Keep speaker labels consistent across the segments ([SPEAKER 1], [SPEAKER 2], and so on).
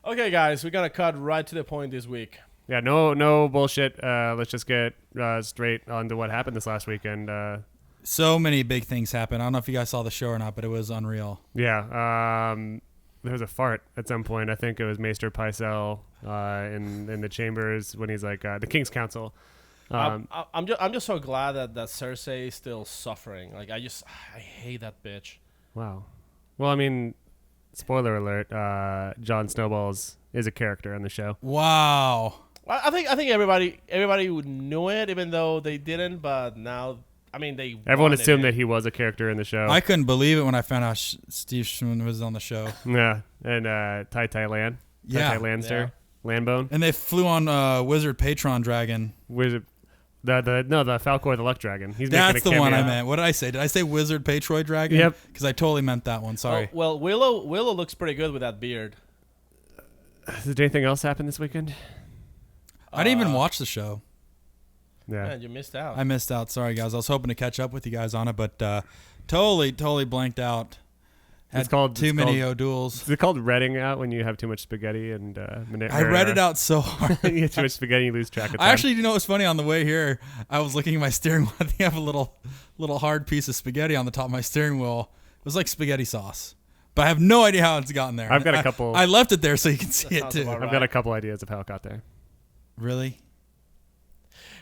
[SPEAKER 1] Okay, guys, we're gonna cut right to the point this week.
[SPEAKER 2] Yeah, no bullshit. Let's just get straight on to what happened this last weekend.
[SPEAKER 3] So many big things happened. I don't know if you guys saw the show or not, but it was unreal.
[SPEAKER 2] Yeah, there was a fart at some point. I think it was Maester Pycelle in the chambers when he's like the King's Council.
[SPEAKER 1] I'm just so glad that Cersei is still suffering. Like I hate that bitch.
[SPEAKER 2] Wow. Well, I mean, spoiler alert. Jon Snowballs is a character on the show.
[SPEAKER 3] Wow.
[SPEAKER 1] I think everybody would knew it, even though they didn't. But now, I mean,
[SPEAKER 2] everyone assumed that he was a character in the show.
[SPEAKER 3] I couldn't believe it when I found out Steve Schmoon was on the show.
[SPEAKER 2] Yeah, and Tai Lan.
[SPEAKER 3] Yeah.
[SPEAKER 2] Tai Lanster. Landbone.
[SPEAKER 3] And they flew on Wizard Patron Dragon.
[SPEAKER 2] Wizard. The Falcor the Luck Dragon. He's
[SPEAKER 3] That's
[SPEAKER 2] making a
[SPEAKER 3] the one
[SPEAKER 2] cameo.
[SPEAKER 3] I meant. What did I say? Did I say Wizard Patroid Dragon?
[SPEAKER 2] Yep.
[SPEAKER 3] Because I totally meant that one. Sorry.
[SPEAKER 1] Oh, well, Willow looks pretty good with that beard.
[SPEAKER 2] Did anything else happen this weekend?
[SPEAKER 3] I didn't even watch the show.
[SPEAKER 2] Yeah.
[SPEAKER 1] Man, you missed out.
[SPEAKER 3] I missed out. Sorry, guys. I was hoping to catch up with you guys on it, but totally blanked out. Had too many duels.
[SPEAKER 2] Is it called redding out when you have too much spaghetti and
[SPEAKER 3] I read it out so hard.
[SPEAKER 2] You get too much spaghetti, you lose track of time.
[SPEAKER 3] I actually, you know what's funny? On the way here, I was looking at my steering wheel. I think I have a little hard piece of spaghetti on the top of my steering wheel. It was like spaghetti sauce, but I have no idea how it's gotten there.
[SPEAKER 2] I've got a couple.
[SPEAKER 3] I left it there so you can see it too.
[SPEAKER 1] Right.
[SPEAKER 2] I've got a couple ideas of how it got there.
[SPEAKER 3] Really?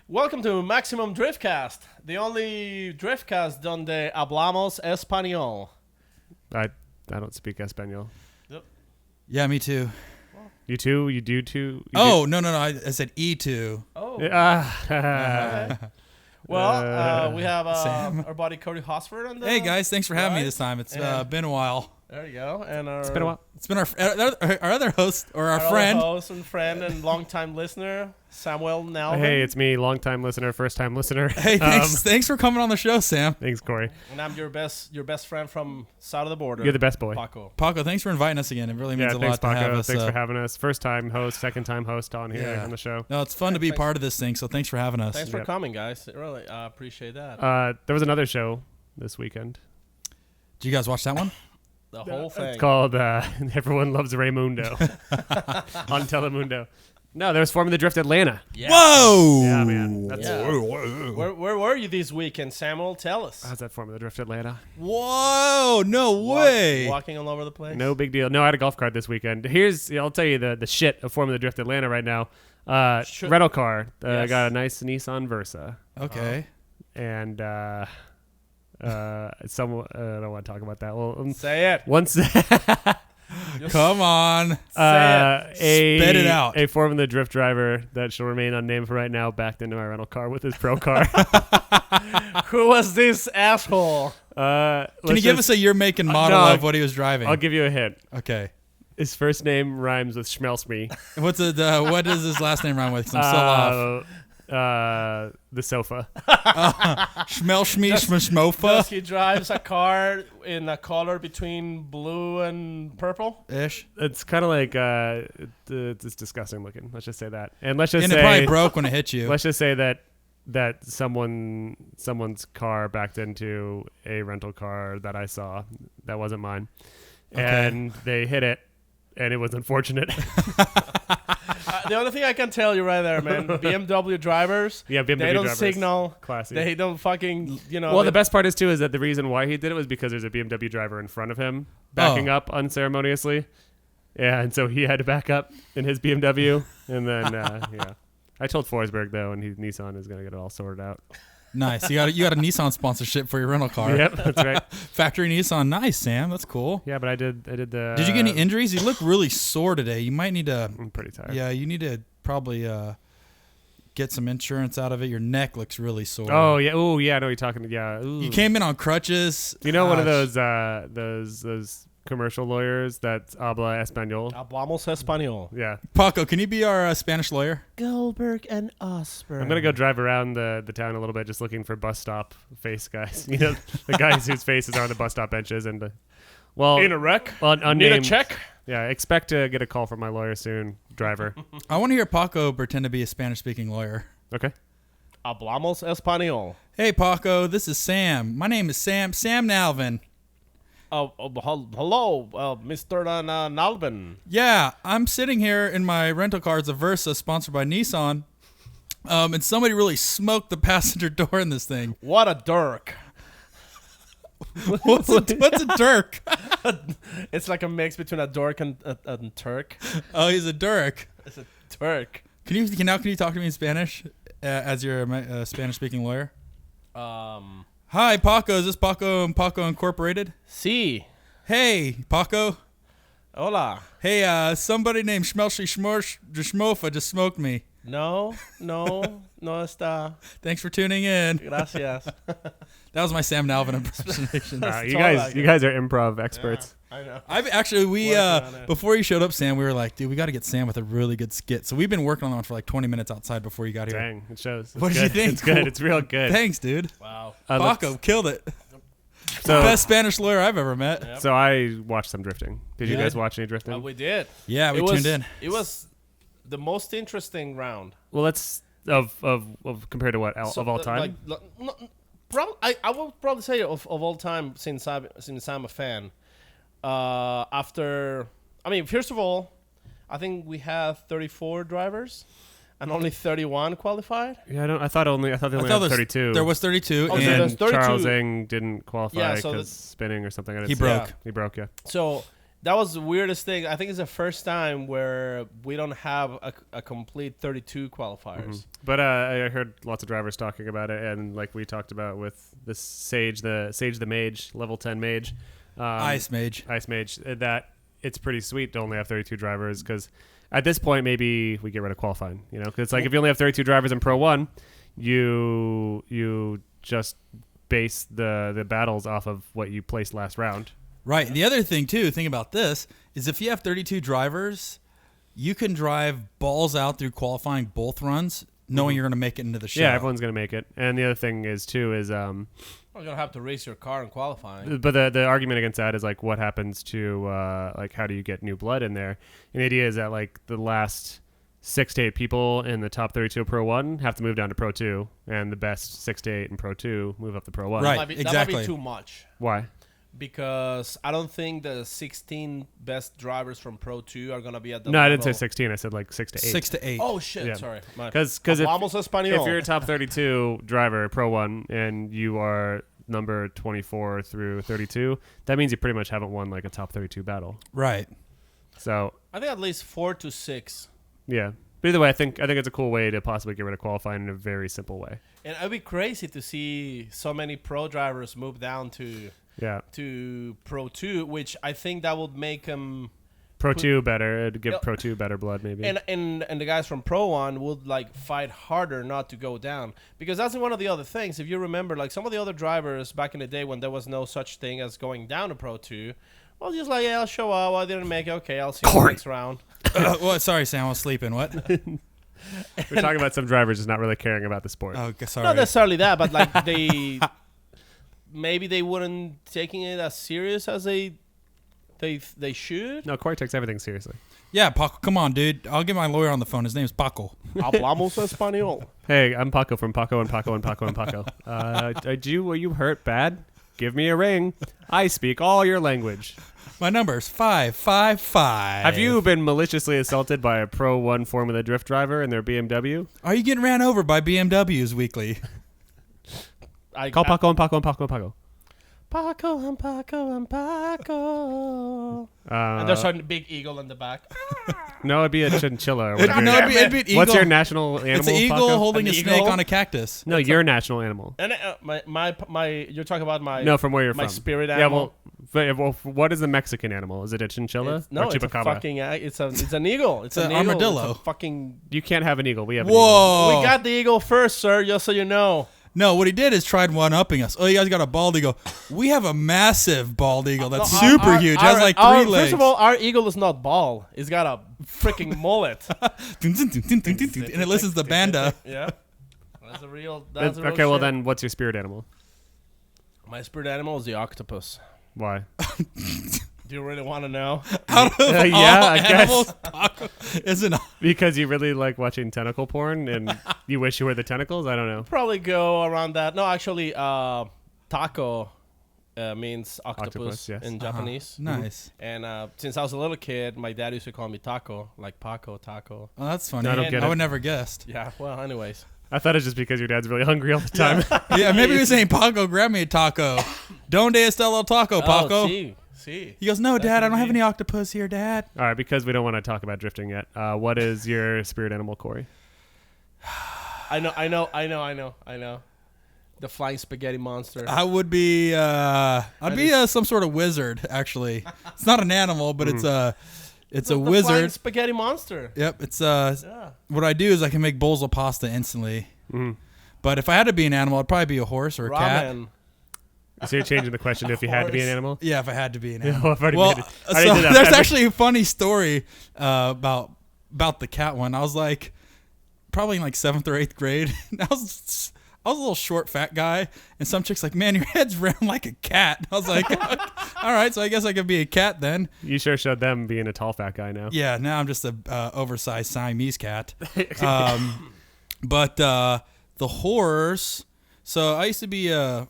[SPEAKER 1] Welcome to Maximum Driftcast, the only Driftcast donde hablamos español.
[SPEAKER 2] I don't speak Espanol.
[SPEAKER 1] Yep.
[SPEAKER 3] Yeah, me too.
[SPEAKER 2] You too? You do too?
[SPEAKER 3] No. I said E2.
[SPEAKER 1] Oh.
[SPEAKER 2] Okay.
[SPEAKER 1] Well, we have
[SPEAKER 3] Sam.
[SPEAKER 1] our buddy Cody Hosford on the.
[SPEAKER 3] Hey guys, thanks for having me this time. It's been a while.
[SPEAKER 1] There you go. And
[SPEAKER 2] It's been a while.
[SPEAKER 3] It's been our other host or our
[SPEAKER 1] other
[SPEAKER 3] friend.
[SPEAKER 1] host and friend and longtime listener, Samuel Nalven.
[SPEAKER 2] Hey, it's me, long-time listener, first-time listener.
[SPEAKER 3] Hey, thanks for coming on the show, Sam.
[SPEAKER 2] Thanks, Corey.
[SPEAKER 1] And I'm your best friend from side of the border.
[SPEAKER 2] You're the best boy.
[SPEAKER 1] Paco.
[SPEAKER 3] Paco, thanks for inviting us again. It really means a
[SPEAKER 2] thanks,
[SPEAKER 3] lot to
[SPEAKER 2] Paco.
[SPEAKER 3] have us.
[SPEAKER 2] Thanks for having us. First-time host, second-time host on here on the show.
[SPEAKER 3] No, it's fun to be part of this thing, so thanks for having us.
[SPEAKER 1] Thanks for coming, guys. Really appreciate that.
[SPEAKER 2] There was another show this weekend.
[SPEAKER 3] Did you guys watch that one?
[SPEAKER 1] The whole thing.
[SPEAKER 2] It's called Everyone Loves Raymundo on Telemundo. No, there was Formula Drift Atlanta.
[SPEAKER 1] Yeah.
[SPEAKER 3] Whoa!
[SPEAKER 2] Yeah, man.
[SPEAKER 1] Where were you this weekend, Samuel? Tell us.
[SPEAKER 2] How's that Formula Drift Atlanta?
[SPEAKER 3] Whoa! No way!
[SPEAKER 1] Walking all over the place.
[SPEAKER 2] No big deal. No, I had a golf cart this weekend. I'll tell you the shit of Formula Drift Atlanta right now. Rental car.
[SPEAKER 1] Yes.
[SPEAKER 2] Got a nice Nissan Versa.
[SPEAKER 3] Okay.
[SPEAKER 2] And I don't want to talk about that. Well,
[SPEAKER 1] Say it.
[SPEAKER 2] once
[SPEAKER 3] Come on.
[SPEAKER 2] spit
[SPEAKER 3] it out.
[SPEAKER 2] A Formula Drift driver that shall remain unnamed for right now backed into my rental car with his pro car.
[SPEAKER 1] Who was this asshole?
[SPEAKER 3] Can you give us a year, make, and model of what he was driving?
[SPEAKER 2] I'll give you a hint.
[SPEAKER 3] Okay.
[SPEAKER 2] His first name rhymes with Schmelsme.
[SPEAKER 3] What does his last name rhyme with? 'Cause I'm still off.
[SPEAKER 2] The sofa.
[SPEAKER 3] Schmofa
[SPEAKER 1] He drives a car in a color between blue and purple.
[SPEAKER 3] ish.
[SPEAKER 2] It's kind of like it's disgusting looking. Let's just say that. And let's just
[SPEAKER 3] And
[SPEAKER 2] say
[SPEAKER 3] it probably broke when it hit you.
[SPEAKER 2] let's just say that someone's car backed into a rental car that I saw that wasn't mine, and they hit it, and it was unfortunate.
[SPEAKER 1] The only thing I can tell you right there, man, BMW drivers,
[SPEAKER 2] Yeah, BMW
[SPEAKER 1] they don't
[SPEAKER 2] drivers.
[SPEAKER 1] signal.
[SPEAKER 2] Classy.
[SPEAKER 1] They don't fucking,
[SPEAKER 2] Well, the best part is too is that the reason why he did it was because there's a BMW driver in front of him backing up unceremoniously. Yeah, and so he had to back up in his BMW, and then I told Forsberg though, and Nissan is gonna get it all sorted out.
[SPEAKER 3] Nice. You got a Nissan sponsorship for your rental car.
[SPEAKER 2] Yep, that's right.
[SPEAKER 3] Factory Nissan. Nice, Sam. That's cool.
[SPEAKER 2] Yeah, but I did the.
[SPEAKER 3] Did you get any injuries? You look really sore today. You might need to.
[SPEAKER 2] I'm pretty tired.
[SPEAKER 3] Yeah, you need to probably get some insurance out of it. Your neck looks really sore.
[SPEAKER 2] Oh yeah. Oh yeah. I know you're talking. Yeah. Ooh.
[SPEAKER 3] You came in on crutches.
[SPEAKER 2] You know, one of those commercial lawyers that's habla español.
[SPEAKER 1] Hablamos español.
[SPEAKER 2] Yeah.
[SPEAKER 3] Paco, can you be our Spanish lawyer?
[SPEAKER 1] Goldberg and Osberg.
[SPEAKER 2] I'm gonna go drive around the town a little bit, just looking for bus stop face guys. You know, the guys whose faces are on the bus stop benches and.
[SPEAKER 1] In a wreck?
[SPEAKER 2] Unnamed.
[SPEAKER 1] Need a check?
[SPEAKER 2] Yeah, expect to get a call from my lawyer soon, driver.
[SPEAKER 3] I want to hear Paco pretend to be a Spanish-speaking lawyer.
[SPEAKER 2] Okay.
[SPEAKER 1] Hablamos español.
[SPEAKER 3] Hey, Paco, this is Sam. My name is Sam Nalven.
[SPEAKER 1] Hello, Mr. Nalven.
[SPEAKER 3] Yeah, I'm sitting here in my rental car. It's a Versa, sponsored by Nissan. And somebody really smoked the passenger door in this thing.
[SPEAKER 1] What a dirk.
[SPEAKER 3] What's a dirk?
[SPEAKER 1] It's like a mix between a dork and a Turk.
[SPEAKER 3] Oh, he's a dirk.
[SPEAKER 1] It's a Turk.
[SPEAKER 3] Can you talk to me in Spanish as you're a Spanish-speaking lawyer? Hi, Paco. Is this Paco and Paco Incorporated?
[SPEAKER 1] Sí.
[SPEAKER 3] Hey, Paco.
[SPEAKER 1] Hola.
[SPEAKER 3] Hey, somebody named Schmofa just smoked me.
[SPEAKER 1] No está.
[SPEAKER 3] Thanks for tuning in.
[SPEAKER 1] Gracias.
[SPEAKER 3] That was my Sam Nalvin impersonation.
[SPEAKER 2] You guys are improv experts.
[SPEAKER 1] Yeah, I know.
[SPEAKER 3] I've actually before you showed up, Sam, we were like, dude, we got to get Sam with a really good skit. So we've been working on that for like 20 minutes outside before you got here.
[SPEAKER 2] Dang, it shows.
[SPEAKER 3] What did you think?
[SPEAKER 2] It's good. It's real good.
[SPEAKER 3] Thanks, dude.
[SPEAKER 1] Wow.
[SPEAKER 3] Paco killed it.
[SPEAKER 2] So,
[SPEAKER 3] Best Spanish lawyer I've ever met.
[SPEAKER 1] Yep.
[SPEAKER 2] So I watched some drifting. Did you
[SPEAKER 3] Yeah.
[SPEAKER 2] guys watch any drifting?
[SPEAKER 1] We did.
[SPEAKER 3] Yeah, we tuned in.
[SPEAKER 1] It was the most interesting round.
[SPEAKER 2] Well, let's of compared to what of all time.
[SPEAKER 1] I would probably say of all time since I'm a fan. First of all, I think we have 34 drivers, and only 31 qualified.
[SPEAKER 2] Yeah, I thought they only had 32.
[SPEAKER 3] There was 32,
[SPEAKER 1] Oh, so
[SPEAKER 3] and
[SPEAKER 1] there's 32.
[SPEAKER 2] Charles Ng didn't qualify
[SPEAKER 1] Yeah,
[SPEAKER 2] because
[SPEAKER 1] so
[SPEAKER 2] spinning or something. I didn't
[SPEAKER 3] He
[SPEAKER 2] see.
[SPEAKER 3] broke.
[SPEAKER 1] Yeah.
[SPEAKER 2] He broke. Yeah.
[SPEAKER 1] So that was the weirdest thing. I think it's the first time where we don't have a complete 32 qualifiers.
[SPEAKER 2] But I heard lots of drivers talking about it, and like we talked about with the Sage the Mage, level 10 Mage,
[SPEAKER 3] Ice Mage.
[SPEAKER 2] that it's pretty sweet to only have 32 drivers because at this point maybe we get rid of qualifying, because it's like if you only have 32 drivers in Pro 1, you just base the battles off of what you placed last round.
[SPEAKER 3] Right. The other thing about this is if you have 32 drivers, you can drive balls out through qualifying both runs, knowing you're going to make it into the show.
[SPEAKER 2] Yeah, everyone's going to make it. And the other thing is
[SPEAKER 1] You're gonna have to race your car in qualifying.
[SPEAKER 2] but the argument against that is like what happens to like how do you get new blood in there? And the idea is that like the last 6 to 8 people in the top 32 of Pro 1 have to move down to Pro 2, and the best 6 to 8 in Pro 2 move up to Pro 1.
[SPEAKER 3] Right.
[SPEAKER 1] That might
[SPEAKER 3] exactly.
[SPEAKER 1] be too much.
[SPEAKER 2] Why?
[SPEAKER 1] Because I don't think the 16 best drivers from Pro 2 are going to be at the
[SPEAKER 2] No, I didn't
[SPEAKER 1] level.
[SPEAKER 2] say 16. I said like 6 to 8.
[SPEAKER 3] 6 to 8.
[SPEAKER 1] Oh, shit.
[SPEAKER 2] Yeah.
[SPEAKER 1] Sorry.
[SPEAKER 2] Because
[SPEAKER 1] Hablamos español.
[SPEAKER 2] if you're a top 32 driver, Pro 1, and you are number 24 through 32, that means you pretty much haven't won like a top 32 battle.
[SPEAKER 3] Right.
[SPEAKER 2] So,
[SPEAKER 1] I think at least 4 to 6.
[SPEAKER 2] yeah. But either way, I think it's a cool way to possibly get rid of qualifying in a very simple way.
[SPEAKER 1] And it'd be crazy to see so many pro drivers move down to Pro 2, which I think that would make them
[SPEAKER 2] Pro 2 better. It'd give
[SPEAKER 1] Yeah.
[SPEAKER 2] Pro 2 better blood, maybe.
[SPEAKER 1] and the guys from Pro 1 would like fight harder not to go down, because that's one of the other things. If you remember, like some of the other drivers back in the day when there was no such thing as going down to Pro 2, well, just like, yeah, I'll show up. I didn't make it. Okay, I'll see you next round.
[SPEAKER 3] Well, sorry, Sam. I was sleeping. What?
[SPEAKER 2] We're talking about some drivers just not really caring about the sport.
[SPEAKER 3] Oh, sorry.
[SPEAKER 1] Not necessarily that, but like maybe they wouldn't taking it as serious as they should.
[SPEAKER 2] No, Corey takes everything seriously.
[SPEAKER 3] Yeah, Paco, come on, dude. I'll get my lawyer on the phone. His name's Paco.
[SPEAKER 1] Hablamos español.
[SPEAKER 2] Hey, I'm Paco from Paco and Paco and Paco and Paco. Were you hurt bad? Give me a ring. I speak all your language.
[SPEAKER 3] My number's 555.
[SPEAKER 2] Have you been maliciously assaulted by a Pro 1 Formula Drift driver in their BMW?
[SPEAKER 3] Are you getting ran over by BMWs weekly?
[SPEAKER 2] Call Paco and Paco and Paco and Paco.
[SPEAKER 1] Paco and Paco and Paco. And there's a big eagle in the back.
[SPEAKER 2] No, it'd be a chinchilla. Or whatever.
[SPEAKER 3] It'd be an eagle.
[SPEAKER 2] What's your national animal?
[SPEAKER 3] It's an eagle
[SPEAKER 2] Paco?
[SPEAKER 3] holding
[SPEAKER 1] An
[SPEAKER 3] a
[SPEAKER 1] eagle?
[SPEAKER 3] snake on a cactus.
[SPEAKER 2] No, your national animal.
[SPEAKER 1] And my you're talking about my
[SPEAKER 2] No, from where you're
[SPEAKER 1] my
[SPEAKER 2] from.
[SPEAKER 1] spirit animal.
[SPEAKER 2] Yeah, well, what is the Mexican animal? Is it a chinchilla
[SPEAKER 1] No,
[SPEAKER 2] or
[SPEAKER 1] it's a
[SPEAKER 2] chupacabra?
[SPEAKER 1] fucking it's an eagle. It's
[SPEAKER 3] an
[SPEAKER 1] an eagle.
[SPEAKER 3] armadillo.
[SPEAKER 1] It's a fucking.
[SPEAKER 2] You can't have an eagle. We have an eagle.
[SPEAKER 3] Whoa.
[SPEAKER 1] We got the eagle first, sir. Just so you know.
[SPEAKER 3] No, what he did is tried one-upping us. Oh, you guys got a bald eagle. We have a massive bald eagle that's
[SPEAKER 1] No,
[SPEAKER 3] super huge. It has like 3 legs.
[SPEAKER 1] First of all, our eagle is not bald. It's got a freaking mullet.
[SPEAKER 3] And it listens to Banda.
[SPEAKER 1] Yeah. That's a real.
[SPEAKER 2] Okay, well then, what's your spirit animal?
[SPEAKER 1] My spirit animal is the octopus.
[SPEAKER 2] Why?
[SPEAKER 1] Do you really want to know?
[SPEAKER 3] Out of all
[SPEAKER 2] Yeah, I guess.
[SPEAKER 3] animals, Paco isn't.
[SPEAKER 2] Because you really like watching tentacle porn and you wish you were the tentacles? I don't know.
[SPEAKER 1] Probably go around that. No, actually, Taco means octopus
[SPEAKER 2] yes.
[SPEAKER 1] in Japanese.
[SPEAKER 3] Nice.
[SPEAKER 1] And since I was a little kid, my dad used to call me Taco, like Paco, Taco.
[SPEAKER 3] Oh, that's funny.
[SPEAKER 2] No, I don't get
[SPEAKER 3] I
[SPEAKER 2] it.
[SPEAKER 3] would never guessed.
[SPEAKER 1] Yeah, well, anyways.
[SPEAKER 2] I thought it's just because your dad's really hungry all the time.
[SPEAKER 3] Yeah, maybe he was saying, Paco, grab me a taco. Donde está el taco, Paco?
[SPEAKER 1] Oh, see.
[SPEAKER 3] He goes, no,
[SPEAKER 1] That
[SPEAKER 3] Dad, I
[SPEAKER 1] could
[SPEAKER 3] don't have
[SPEAKER 1] be.
[SPEAKER 3] any octopus here, Dad.
[SPEAKER 2] All right, because we don't want to talk about drifting yet. What is your spirit animal, Corey?
[SPEAKER 1] I know. The flying spaghetti monster.
[SPEAKER 3] I would be, I'd be some sort of wizard, actually. It's not an animal, but it's a
[SPEAKER 1] The flying
[SPEAKER 3] wizard.
[SPEAKER 1] spaghetti monster.
[SPEAKER 3] Yep, it's
[SPEAKER 1] Yeah.
[SPEAKER 3] what I do is I can make bowls of pasta instantly.
[SPEAKER 2] Mm.
[SPEAKER 3] But if I had to be an animal, I'd probably be a horse or a cat.
[SPEAKER 1] Ramen.
[SPEAKER 2] So you're changing the question to if you had to be an
[SPEAKER 1] Horse.
[SPEAKER 2] animal?
[SPEAKER 3] Yeah, if I had to be an
[SPEAKER 2] Yeah,
[SPEAKER 3] animal.
[SPEAKER 2] well, I've already
[SPEAKER 3] Well,
[SPEAKER 2] made it. I already
[SPEAKER 3] so
[SPEAKER 2] did that.
[SPEAKER 3] there's actually a funny story about the cat one. I was like, probably in like 7th or 8th grade. I was a little short, fat guy, and some chick's like, "Man, your head's round like a cat." I was like, "All right, so I guess I could be a cat then."
[SPEAKER 2] You sure showed them being a tall, fat guy now.
[SPEAKER 3] Yeah, now I'm just a oversized Siamese cat. But the horse. So I used to be
[SPEAKER 1] You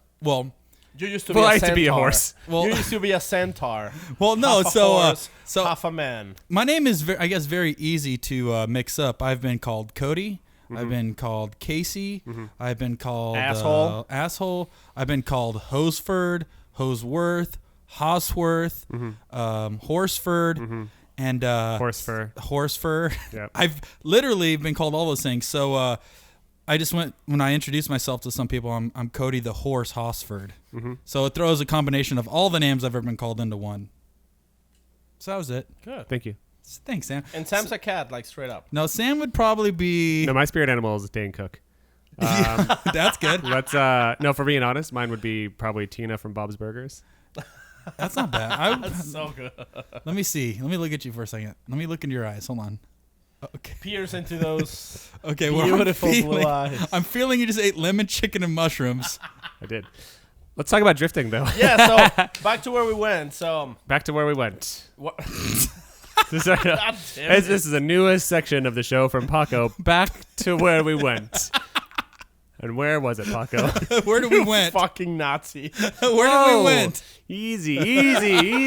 [SPEAKER 1] used to
[SPEAKER 2] Well,
[SPEAKER 1] be
[SPEAKER 2] I
[SPEAKER 1] a
[SPEAKER 2] used to be a
[SPEAKER 1] centaur.
[SPEAKER 2] horse.
[SPEAKER 3] Well-
[SPEAKER 1] You used to be a centaur.
[SPEAKER 3] well, no.
[SPEAKER 1] Half a
[SPEAKER 3] So
[SPEAKER 1] horse,
[SPEAKER 3] so
[SPEAKER 1] half a man.
[SPEAKER 3] my name is, I guess, very easy to mix up. I've been called Cody. I've been called Casey. I've been called
[SPEAKER 1] Asshole.
[SPEAKER 3] Asshole. I've been called Hosford, Hosworth, Hosworth, Horsford, and
[SPEAKER 2] Horse fur.
[SPEAKER 3] Horsefur.
[SPEAKER 2] Yep.
[SPEAKER 3] I've literally been called all those things. So I just went, when I introduced myself to some people, I'm Cody the Horse Hosford. So it throws a combination of all the names I've ever been called into one. So that was it.
[SPEAKER 1] Good.
[SPEAKER 2] Thank you.
[SPEAKER 3] Thanks, Sam.
[SPEAKER 1] And Sam's a cat, like straight up.
[SPEAKER 3] No, Sam would probably be.
[SPEAKER 2] No, my spirit animal is Dane Cook.
[SPEAKER 3] That's good.
[SPEAKER 2] That's no, for being honest, mine would be probably Tina from Bob's Burgers.
[SPEAKER 3] That's not bad.
[SPEAKER 1] That's so good.
[SPEAKER 3] Let me see. Let me look at you for a second. Let me look into your eyes. Hold on. Okay.
[SPEAKER 1] Peers into those
[SPEAKER 3] Okay. Well,
[SPEAKER 1] beautiful blue eyes.
[SPEAKER 3] I'm feeling you just ate lemon chicken and mushrooms.
[SPEAKER 2] I did. Let's talk about drifting, though.
[SPEAKER 1] Yeah, so back to where we went. So,
[SPEAKER 2] Back to where we went.
[SPEAKER 1] what?
[SPEAKER 2] This
[SPEAKER 1] God damn it.
[SPEAKER 2] is the newest section of the show from Paco. Back to where we went. And where was it, Paco?
[SPEAKER 3] Where did we went?
[SPEAKER 1] Fucking Nazi.
[SPEAKER 3] Where did we went?
[SPEAKER 2] Easy.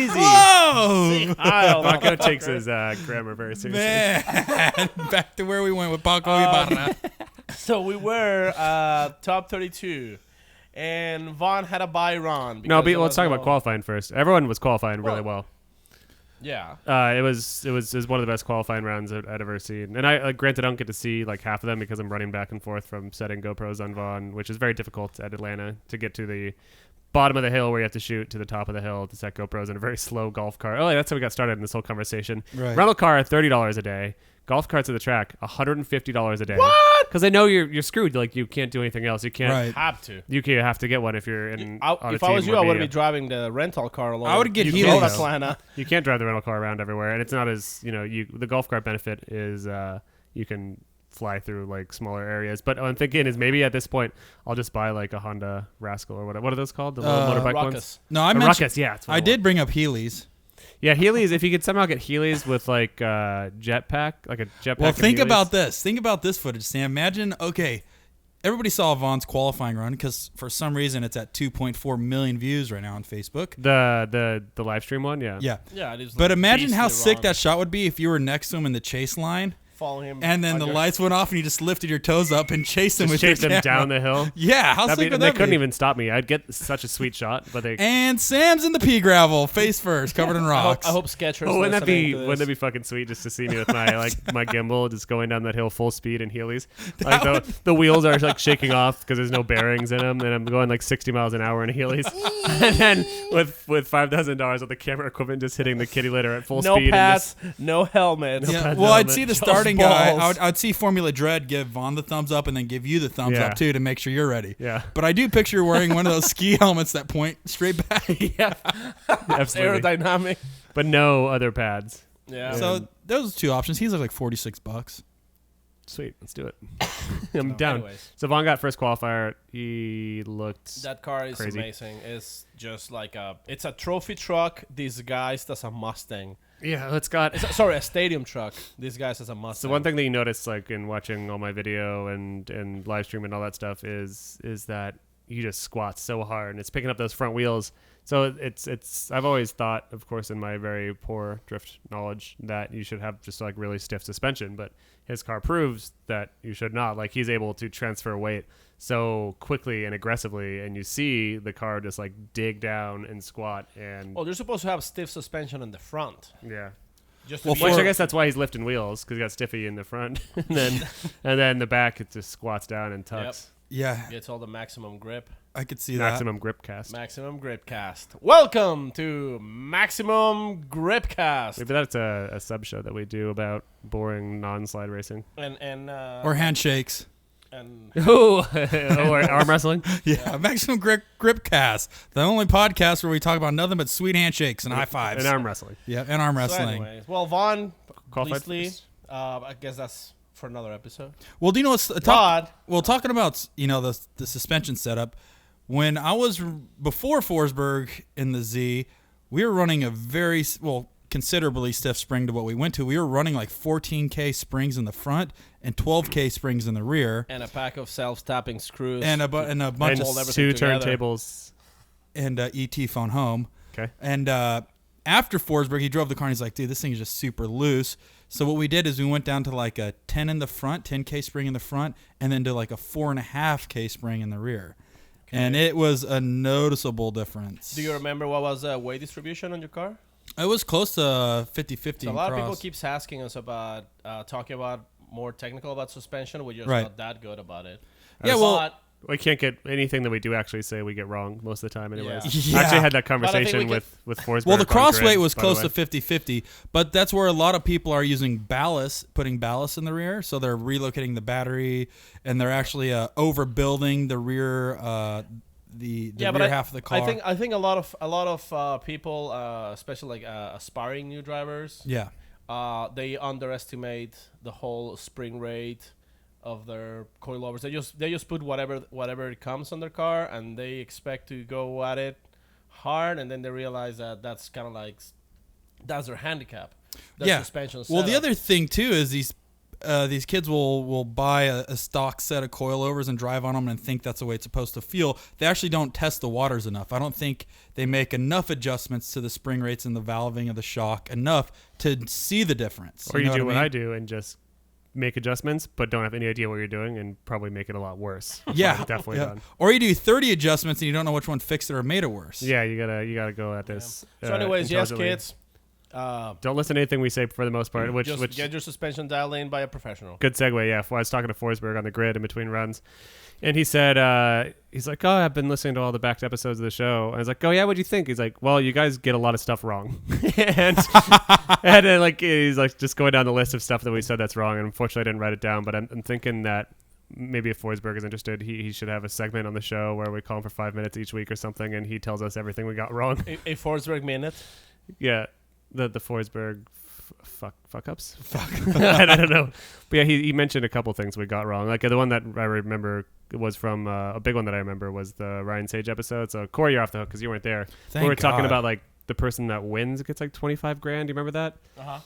[SPEAKER 3] Whoa!
[SPEAKER 1] I'll
[SPEAKER 2] Paco takes his grammar very seriously.
[SPEAKER 3] Man, back to where we went with Paco Ibarra.
[SPEAKER 1] So we were top 32. And Vaughn had a bye run.
[SPEAKER 2] No,
[SPEAKER 1] because
[SPEAKER 2] but
[SPEAKER 1] there
[SPEAKER 2] let's
[SPEAKER 1] was
[SPEAKER 2] talk
[SPEAKER 1] no-
[SPEAKER 2] about qualifying first. Everyone was qualifying really well.
[SPEAKER 1] Yeah.
[SPEAKER 2] It was one of the best qualifying rounds I'd ever seen. And I granted I don't get to see like half of them because I'm running back and forth from setting GoPros on Vaughn, which is very difficult at Atlanta to get to the bottom of the hill where you have to shoot to the top of the hill to set GoPros in a very slow golf cart. Oh, yeah, that's how we got started in this whole conversation.
[SPEAKER 3] Right.
[SPEAKER 2] Rental car $30 a day. Golf carts at the track $150 a day.
[SPEAKER 1] What?
[SPEAKER 2] Because they know you're screwed. Like you can't do anything else. You can't.
[SPEAKER 3] Right.
[SPEAKER 1] Have to.
[SPEAKER 2] You have to get one if you're in. on a
[SPEAKER 1] If I was
[SPEAKER 2] team
[SPEAKER 1] you, I
[SPEAKER 2] where
[SPEAKER 1] would be driving the rental car alone.
[SPEAKER 3] I would get
[SPEAKER 1] You
[SPEAKER 3] Heelys.
[SPEAKER 1] go to Atlanta.
[SPEAKER 2] You can't drive the rental car around everywhere, and it's not as the golf cart benefit is you can fly through like smaller areas. But what I'm thinking is maybe at this point I'll just buy like a Honda Rascal or what are those called? The little motorbike ones.
[SPEAKER 1] Ruckus.
[SPEAKER 3] No, I
[SPEAKER 2] A
[SPEAKER 3] mentioned.
[SPEAKER 2] Ruckus, yeah. That's what
[SPEAKER 3] I
[SPEAKER 2] it
[SPEAKER 3] did
[SPEAKER 2] was.
[SPEAKER 3] bring up Heelys.
[SPEAKER 2] Yeah, Heelys. If you could somehow get Heelys with like jetpack, like a jetpack.
[SPEAKER 3] Well,
[SPEAKER 2] and
[SPEAKER 3] think
[SPEAKER 2] Heelys.
[SPEAKER 3] about this. Think about this footage, Sam. Imagine, okay, everybody saw Vaughn's qualifying run because for some reason it's at 2.4 million views right now on Facebook.
[SPEAKER 2] the live stream one. Yeah.
[SPEAKER 3] Yeah.
[SPEAKER 1] Yeah, it is.
[SPEAKER 3] But imagine how
[SPEAKER 1] beastly
[SPEAKER 3] sick
[SPEAKER 1] wrong.
[SPEAKER 3] that shot would be if you were next to him in the chase line
[SPEAKER 1] Following him.
[SPEAKER 3] and then the
[SPEAKER 1] under-
[SPEAKER 3] lights went off and you just lifted your toes up and chased him
[SPEAKER 2] Just
[SPEAKER 3] with
[SPEAKER 2] chase
[SPEAKER 3] your
[SPEAKER 2] them
[SPEAKER 3] camera.
[SPEAKER 2] down the hill.
[SPEAKER 3] Yeah, how
[SPEAKER 2] That'd
[SPEAKER 3] sick
[SPEAKER 2] be-
[SPEAKER 3] would
[SPEAKER 2] they
[SPEAKER 3] that
[SPEAKER 2] couldn't
[SPEAKER 3] be?
[SPEAKER 2] even stop me. I'd get such a sweet shot, but they.
[SPEAKER 3] And Sam's in the pea gravel, face first, covered in rocks.
[SPEAKER 1] I hope Skechers.
[SPEAKER 2] Oh, wouldn't that be
[SPEAKER 1] listening to this.
[SPEAKER 2] fucking sweet just to see me with my my gimbal just going down that hill full speed in Heelys? Like the wheels are like shaking off because there's no bearings in them, and I'm going like 60 miles an hour in Heelys, and then with $5,000 of the camera equipment just hitting the kitty litter at full
[SPEAKER 1] No
[SPEAKER 2] speed.
[SPEAKER 1] pads, no helmet.
[SPEAKER 3] Yeah,
[SPEAKER 2] pads,
[SPEAKER 3] well,
[SPEAKER 2] no
[SPEAKER 3] I'd
[SPEAKER 2] helmet.
[SPEAKER 3] see the
[SPEAKER 1] Just
[SPEAKER 3] starting guy.
[SPEAKER 1] balls.
[SPEAKER 3] I'd see Formula Dread give Vaughn the thumbs up and then give you the thumbs
[SPEAKER 2] Yeah.
[SPEAKER 3] up too to make sure you're ready.
[SPEAKER 2] Yeah.
[SPEAKER 3] But I do picture you wearing one of those ski helmets that point straight back.
[SPEAKER 2] Yeah, absolutely.
[SPEAKER 1] Aerodynamic.
[SPEAKER 2] But no other pads.
[SPEAKER 1] Yeah.
[SPEAKER 3] So those two options. He's like $46.
[SPEAKER 2] Sweet, let's do it. I'm down.
[SPEAKER 1] anyways.
[SPEAKER 2] So Vaughn got first qualifier. He looked.
[SPEAKER 1] That car is
[SPEAKER 2] Crazy.
[SPEAKER 1] amazing. It's just like it's a trophy truck disguised as a Mustang.
[SPEAKER 2] Yeah, it's got.
[SPEAKER 1] Sorry, a stadium truck disguised as a Mustang.
[SPEAKER 2] So one thing that you notice, like in watching all my video and live stream and all that stuff, is that you just squat so hard and it's picking up those front wheels So it's I've always thought, of course, in my very poor drift knowledge, that you should have just like really stiff suspension, but his car proves that you should not. Like, he's able to transfer weight so quickly and aggressively, and you see the car just like dig down and squat and
[SPEAKER 1] They're supposed to have stiff suspension in the front.
[SPEAKER 2] yeah.
[SPEAKER 1] Just
[SPEAKER 3] Well,
[SPEAKER 1] to be
[SPEAKER 2] Which I guess that's why he's lifting wheels, because he got stiffy in the front, and then the back it just squats down and tucks.
[SPEAKER 3] Yeah,
[SPEAKER 1] gets all the maximum grip.
[SPEAKER 3] I could see
[SPEAKER 2] Maximum grip cast.
[SPEAKER 1] Maximum grip cast. Welcome to Maximum Grip Cast.
[SPEAKER 2] Maybe that's a sub show that we do about boring non-slide racing.
[SPEAKER 1] And
[SPEAKER 3] that. Or handshakes.
[SPEAKER 1] and
[SPEAKER 2] or arm wrestling.
[SPEAKER 3] Yeah, Maximum Grip Cast, the only podcast where we talk about nothing but sweet handshakes and high fives.
[SPEAKER 2] And arm wrestling.
[SPEAKER 3] Yeah, and arm
[SPEAKER 1] so
[SPEAKER 3] wrestling.
[SPEAKER 1] anyways, well, Vaughn,
[SPEAKER 2] Qualified
[SPEAKER 1] Beasley,
[SPEAKER 2] first.
[SPEAKER 1] I guess that's for another episode.
[SPEAKER 3] Well, do you know what's
[SPEAKER 1] Todd.
[SPEAKER 3] well, talking about the suspension setup, when I was before Forsberg in the Z, we were running a very considerably stiff spring to what we went to. We were running like 14K springs in the front and 12K springs in the rear,
[SPEAKER 1] And a pack of self-tapping screws.
[SPEAKER 3] and a bunch
[SPEAKER 2] And
[SPEAKER 3] of
[SPEAKER 1] hold everything
[SPEAKER 2] two
[SPEAKER 1] together.
[SPEAKER 2] turntables.
[SPEAKER 3] and ET phone home.
[SPEAKER 2] Okay.
[SPEAKER 3] And after Forsberg, he drove the car and he's like, dude, this thing is just super loose. So what we did is we went down to like a 10 in the front, 10K spring in the front, and then to like a 4.5K spring in the rear. Okay. And it was a noticeable difference.
[SPEAKER 1] Do you remember what was the weight distribution on your car?
[SPEAKER 3] It was close to 50-50.
[SPEAKER 1] So a lot of people keeps asking us about talking about more technical about suspension. We're just not that good about it.
[SPEAKER 3] Yeah, well,
[SPEAKER 2] We can't get anything that we do actually say we get wrong most of the time anyways.
[SPEAKER 3] Yeah.
[SPEAKER 2] I actually had that
[SPEAKER 1] But I think
[SPEAKER 2] conversation
[SPEAKER 1] we
[SPEAKER 2] with Forsberg.
[SPEAKER 3] well, the
[SPEAKER 2] on
[SPEAKER 3] cross
[SPEAKER 2] grid,
[SPEAKER 3] weight was
[SPEAKER 2] by the
[SPEAKER 3] close
[SPEAKER 2] way.
[SPEAKER 3] to 50-50, but that's where a lot of people are using ballast, putting ballast in the rear. So they're relocating the battery, and they're actually overbuilding the rear, the rear half of the car.
[SPEAKER 1] I think a lot of people, especially like aspiring new drivers, they underestimate the whole spring rate of their coilovers. They just put whatever it comes on their car, and they expect to go at it hard, and then they realize that that's kind of like that's their handicap. Their suspension
[SPEAKER 3] Well, the
[SPEAKER 1] setup.
[SPEAKER 3] other thing too is these kids will buy a stock set of coilovers and drive on them and think that's the way it's supposed to feel. They actually don't test the waters enough. I don't think they make enough adjustments to the spring rates and the valving of the shock enough to see the difference.
[SPEAKER 2] Or you
[SPEAKER 3] know
[SPEAKER 2] do what
[SPEAKER 3] I
[SPEAKER 2] I
[SPEAKER 3] mean?
[SPEAKER 2] do and just make adjustments, but don't have any idea what you're doing, and probably make it a lot worse.
[SPEAKER 3] Yeah,
[SPEAKER 2] Definitely done.
[SPEAKER 3] Or you do 30 adjustments and you don't know which one fixed it or made it worse.
[SPEAKER 2] Yeah, you gotta go at this.
[SPEAKER 1] So anyways, yes,
[SPEAKER 2] intelligently.
[SPEAKER 1] kids.
[SPEAKER 2] Don't listen to anything we say for the most part. Which
[SPEAKER 1] Get your suspension dialed in by a professional.
[SPEAKER 2] good segue. Yeah, I was talking to Forsberg on the grid in between runs, and he said he's like, "Oh, I've been listening to all the backed episodes of the show." And I was like, "Oh yeah, what'd you think?" He's like, "Well, you guys get a lot of stuff wrong," and then like he's like just going down the list of stuff that we said that's wrong. And unfortunately, I didn't write it down, but I'm thinking that maybe if Forsberg is interested, he should have a segment on the show where we call him for 5 minutes each week or something, and he tells us everything we got wrong.
[SPEAKER 1] A Forsberg minute.
[SPEAKER 2] Yeah, the Forsberg fuck ups. I don't know, but yeah, he mentioned a couple things we got wrong. Like the one that I remember was from a big one that I remember was the Ryan Sage episode. So Corey, you're off the hook because you weren't there.
[SPEAKER 3] Thank
[SPEAKER 2] we were talking
[SPEAKER 3] God.
[SPEAKER 2] about like the person that wins gets like 25 grand. Do you remember that?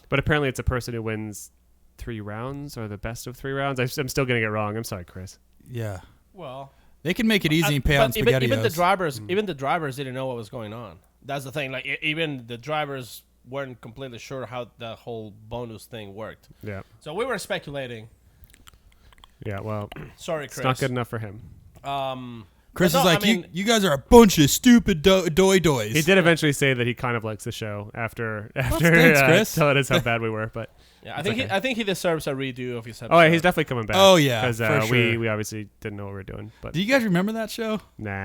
[SPEAKER 2] But apparently it's a person who wins 3 rounds or the best of 3 rounds. I'm still getting it wrong. I'm sorry, Chris.
[SPEAKER 3] Yeah.
[SPEAKER 1] Well,
[SPEAKER 3] they can make it easy and pay out in
[SPEAKER 1] but
[SPEAKER 3] SpaghettiOs.
[SPEAKER 1] even the drivers didn't know what was going on. That's the thing. Like even the drivers weren't completely sure how the whole bonus thing worked.
[SPEAKER 2] Yeah.
[SPEAKER 1] So we were speculating.
[SPEAKER 2] Yeah. Well,
[SPEAKER 1] Sorry, Chris.
[SPEAKER 2] it's not good enough for him.
[SPEAKER 3] Chris
[SPEAKER 1] but
[SPEAKER 3] is
[SPEAKER 1] no,
[SPEAKER 3] like,
[SPEAKER 1] I mean-
[SPEAKER 3] you guys are a bunch of stupid doy-doys.
[SPEAKER 2] He did eventually say that he kind of likes the show after
[SPEAKER 3] thanks, Chris.
[SPEAKER 2] telling us how bad we were, but.
[SPEAKER 1] Yeah, I think he deserves a redo of his episode.
[SPEAKER 2] Oh, yeah, he's definitely coming back.
[SPEAKER 3] Oh, yeah,
[SPEAKER 2] because
[SPEAKER 3] for sure.
[SPEAKER 2] we obviously didn't know what we were doing. But
[SPEAKER 3] Do you guys remember that show?
[SPEAKER 2] nah,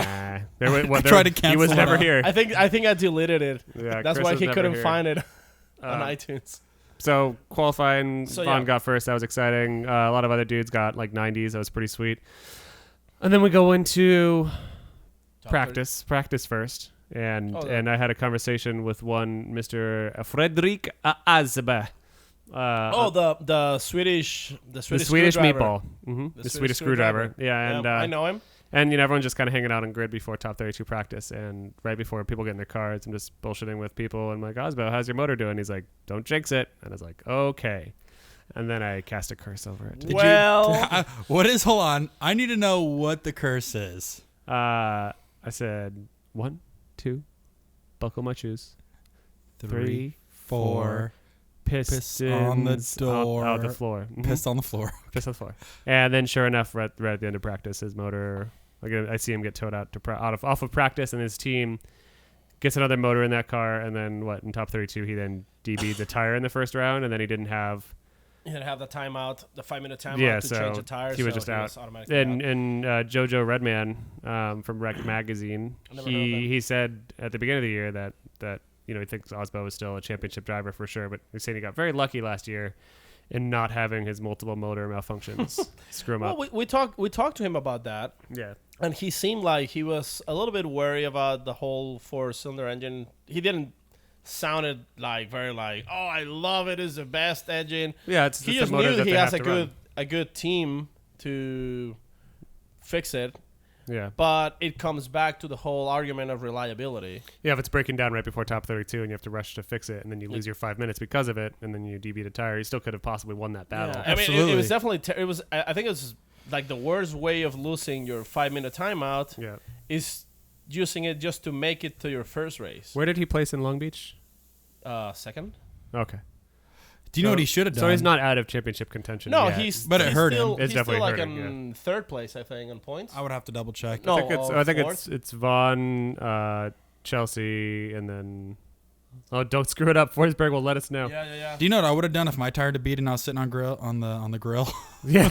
[SPEAKER 3] tried to cancel
[SPEAKER 2] He was
[SPEAKER 3] it
[SPEAKER 2] never
[SPEAKER 3] out.
[SPEAKER 2] here.
[SPEAKER 1] I think I deleted it.
[SPEAKER 2] Yeah,
[SPEAKER 1] That's
[SPEAKER 2] Chris
[SPEAKER 1] why
[SPEAKER 2] was
[SPEAKER 1] he
[SPEAKER 2] never
[SPEAKER 1] couldn't
[SPEAKER 2] here.
[SPEAKER 1] find it on iTunes.
[SPEAKER 2] So qualifying,
[SPEAKER 1] So,
[SPEAKER 2] Vaughn
[SPEAKER 1] yeah.
[SPEAKER 2] got first. That was exciting. A lot of other dudes got like 90s. That was pretty sweet. And then we go into practice first. And I had a conversation with one Mr. Fredrik Azbe.
[SPEAKER 1] The Swedish
[SPEAKER 2] Swedish
[SPEAKER 1] screwdriver.
[SPEAKER 2] meatball. The Swedish screwdriver. Yeah, and
[SPEAKER 1] I know him.
[SPEAKER 2] And everyone's just kind of hanging out on grid before top 32 practice, and right before people get in their cars, I'm just bullshitting with people. And I'm like, Osbo, how's your motor doing? He's like, don't jinx it. And I was like, okay. And then I cast a curse over it.
[SPEAKER 3] What is? Hold on. I need to know what the curse is.
[SPEAKER 2] I said 1, 2, buckle my shoes.
[SPEAKER 3] 3, 4.
[SPEAKER 2] Pistons
[SPEAKER 3] on the door.
[SPEAKER 2] on the floor.
[SPEAKER 3] Pissed on the floor.
[SPEAKER 2] Pissed on the floor. And then, sure enough, right at the end of practice, his motor. Like I see him get towed out to off of practice, and his team gets another motor in that car. And then in top 32, he then DB'd the tire in the first round, and then he didn't have.
[SPEAKER 1] He didn't have the 5-minute timeout to change the tires.
[SPEAKER 2] He was just out. And Jojo Redman from Wreck Magazine, he said at the beginning of the year that he thinks Osbo is still a championship driver for sure, but he's saying he got very lucky last year in not having his multiple motor malfunctions screw him up.
[SPEAKER 1] Well, we talked to him about that.
[SPEAKER 2] Yeah.
[SPEAKER 1] And he seemed like he was a little bit worried about the whole 4-cylinder engine. He didn't sounded very oh, I love it. It's the best engine.
[SPEAKER 2] Yeah,
[SPEAKER 1] he just knew that he has a good team to fix it.
[SPEAKER 2] Yeah.
[SPEAKER 1] But it comes back to the whole argument of reliability.
[SPEAKER 2] Yeah, if it's breaking down right before top 32 and you have to rush to fix it and then you lose your 5 minutes because of it and then you DB the tire, you still could have possibly won that battle.
[SPEAKER 1] Yeah.
[SPEAKER 3] Absolutely.
[SPEAKER 1] I mean, it was definitely I think it was like the worst way of losing your 5-minute timeout is using it just to make it to your first race.
[SPEAKER 2] Where did he place in Long Beach?
[SPEAKER 1] Second.
[SPEAKER 2] Okay.
[SPEAKER 3] Do you know what he should have done?
[SPEAKER 2] So he's not out of championship contention.
[SPEAKER 1] No,
[SPEAKER 2] yet.
[SPEAKER 3] But it hurt him.
[SPEAKER 1] He's
[SPEAKER 2] definitely
[SPEAKER 1] still
[SPEAKER 2] hurt him,
[SPEAKER 1] in third place, I think, on points.
[SPEAKER 3] I would have to double check.
[SPEAKER 1] No,
[SPEAKER 2] I think
[SPEAKER 1] fourth?
[SPEAKER 2] it's Vaughn, Chelsea, and then don't screw it up. Forsberg will let us know.
[SPEAKER 1] Yeah.
[SPEAKER 3] Do you know what I would have done if my tire had beat and I was sitting on the grill?
[SPEAKER 2] Yeah.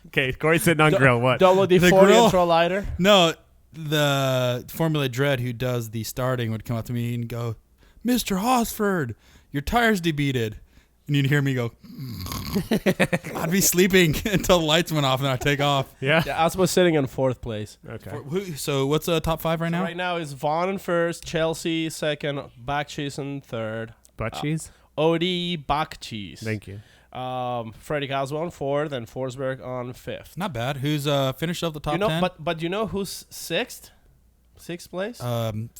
[SPEAKER 2] Okay, Corey's sitting on grill. What?
[SPEAKER 1] Double the 40
[SPEAKER 3] grill?
[SPEAKER 1] intro lighter.
[SPEAKER 3] No, the Formula Dread who does the starting would come up to me and go, "Mr. Hosford, your tire's debeated." And you'd hear me go, I'd be sleeping until the lights went off and I'd take off.
[SPEAKER 2] Yeah.
[SPEAKER 1] I was sitting in fourth place.
[SPEAKER 2] Okay.
[SPEAKER 3] So what's the top 5 right now?
[SPEAKER 1] Right now is Vaughn in first, Chelsea second, Bakcheese in third.
[SPEAKER 2] Butt cheese?
[SPEAKER 1] Odie Bakcheese.
[SPEAKER 2] Thank you.
[SPEAKER 1] Freddie Caswell on fourth and Forsberg on fifth.
[SPEAKER 3] Not bad. Who's finished up the top 10?
[SPEAKER 1] But you know who's sixth? Sixth place?
[SPEAKER 3] I'm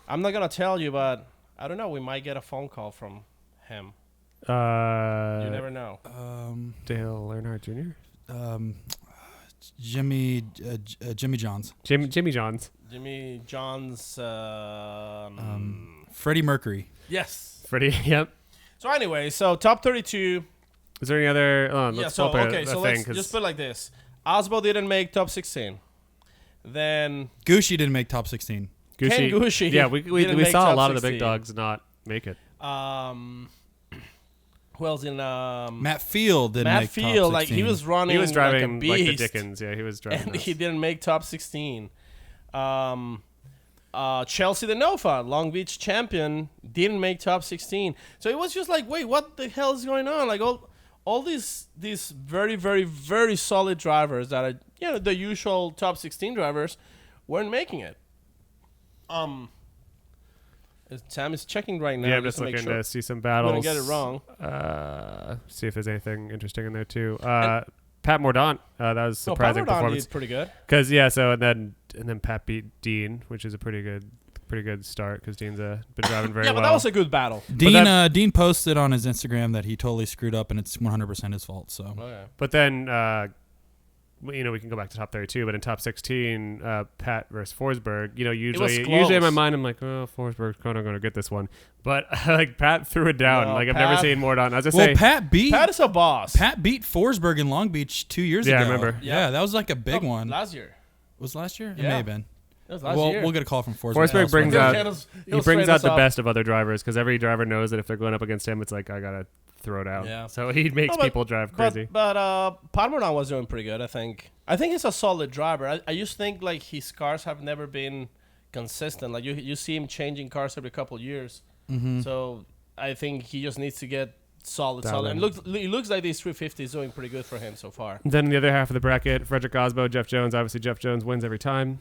[SPEAKER 1] not going to tell you, but I don't know. We might get a phone call from him. You never know.
[SPEAKER 2] Dale Earnhardt Jr.?
[SPEAKER 3] Jimmy Johns.
[SPEAKER 2] Jimmy Johns.
[SPEAKER 1] Jimmy Johns.
[SPEAKER 3] Freddie Mercury.
[SPEAKER 1] Yes.
[SPEAKER 2] Freddie, yep.
[SPEAKER 1] So anyway, top 32.
[SPEAKER 2] Is there any other... let's
[SPEAKER 1] so
[SPEAKER 2] let's
[SPEAKER 1] just put it like this. Osbo didn't make top 16. Then...
[SPEAKER 3] Gucci didn't make top 16.
[SPEAKER 1] Ken Gucci.
[SPEAKER 2] Yeah, we saw a lot of the big dogs not make it.
[SPEAKER 1] Who else in...
[SPEAKER 3] Matt Field didn't make top 16.
[SPEAKER 1] like he was running
[SPEAKER 2] He was driving
[SPEAKER 1] like a beast.
[SPEAKER 2] like the Dickens. Yeah, he was driving.
[SPEAKER 1] And he didn't make top 16. Chelsea the Nova, Long Beach champion, didn't make top 16. So it was just like, wait, what the hell is going on? Like all these very, very, very solid drivers that are the usual top 16 drivers weren't making it. Sam is checking right now.
[SPEAKER 2] Yeah, I'm just looking to see some battles.
[SPEAKER 1] I'm gonna get it wrong.
[SPEAKER 2] See if there's anything interesting in there too. Pat Mordaunt, that was surprising
[SPEAKER 1] Pat
[SPEAKER 2] performance.
[SPEAKER 1] Did pretty good.
[SPEAKER 2] Because and then Pat beat Dean, which is a pretty good start because Dean's been driving very well.
[SPEAKER 1] Yeah, but that was a good battle.
[SPEAKER 3] Dean posted on his Instagram that he totally screwed up and it's 100% his fault. So,
[SPEAKER 2] but then we can go back to top 32, but in top 16, Pat versus Forsberg. Usually in my mind I'm like, oh, Forsberg's kind of going to get this one, but like Pat threw it down. I've never seen Mordaunt. I was just saying,
[SPEAKER 3] Pat
[SPEAKER 1] is a boss.
[SPEAKER 3] Pat beat Forsberg in Long Beach 2 years ago.
[SPEAKER 2] Yeah, I remember.
[SPEAKER 3] Yeah, that was like a big one.
[SPEAKER 1] Last year.
[SPEAKER 3] Was last year?
[SPEAKER 1] Yeah.
[SPEAKER 3] It may have been.
[SPEAKER 1] It was last year.
[SPEAKER 3] We'll get a call from Forsberg.
[SPEAKER 2] Forsberg brings out the
[SPEAKER 1] up.
[SPEAKER 2] best of other drivers because every driver knows that if they're going up against him, it's like I gotta throw it out.
[SPEAKER 1] Yeah.
[SPEAKER 2] So he makes people drive crazy.
[SPEAKER 1] But Pat Mordaunt was doing pretty good, I think. I think he's a solid driver. I just think like his cars have never been consistent. Like you see him changing cars every couple of years. Mm-hmm. So I think he just needs to get solid. And it looks like these 350 is doing pretty good for him so far.
[SPEAKER 2] Then the other half of the bracket, Frederick Osbo, Jeff Jones. Obviously, Jeff Jones wins every time.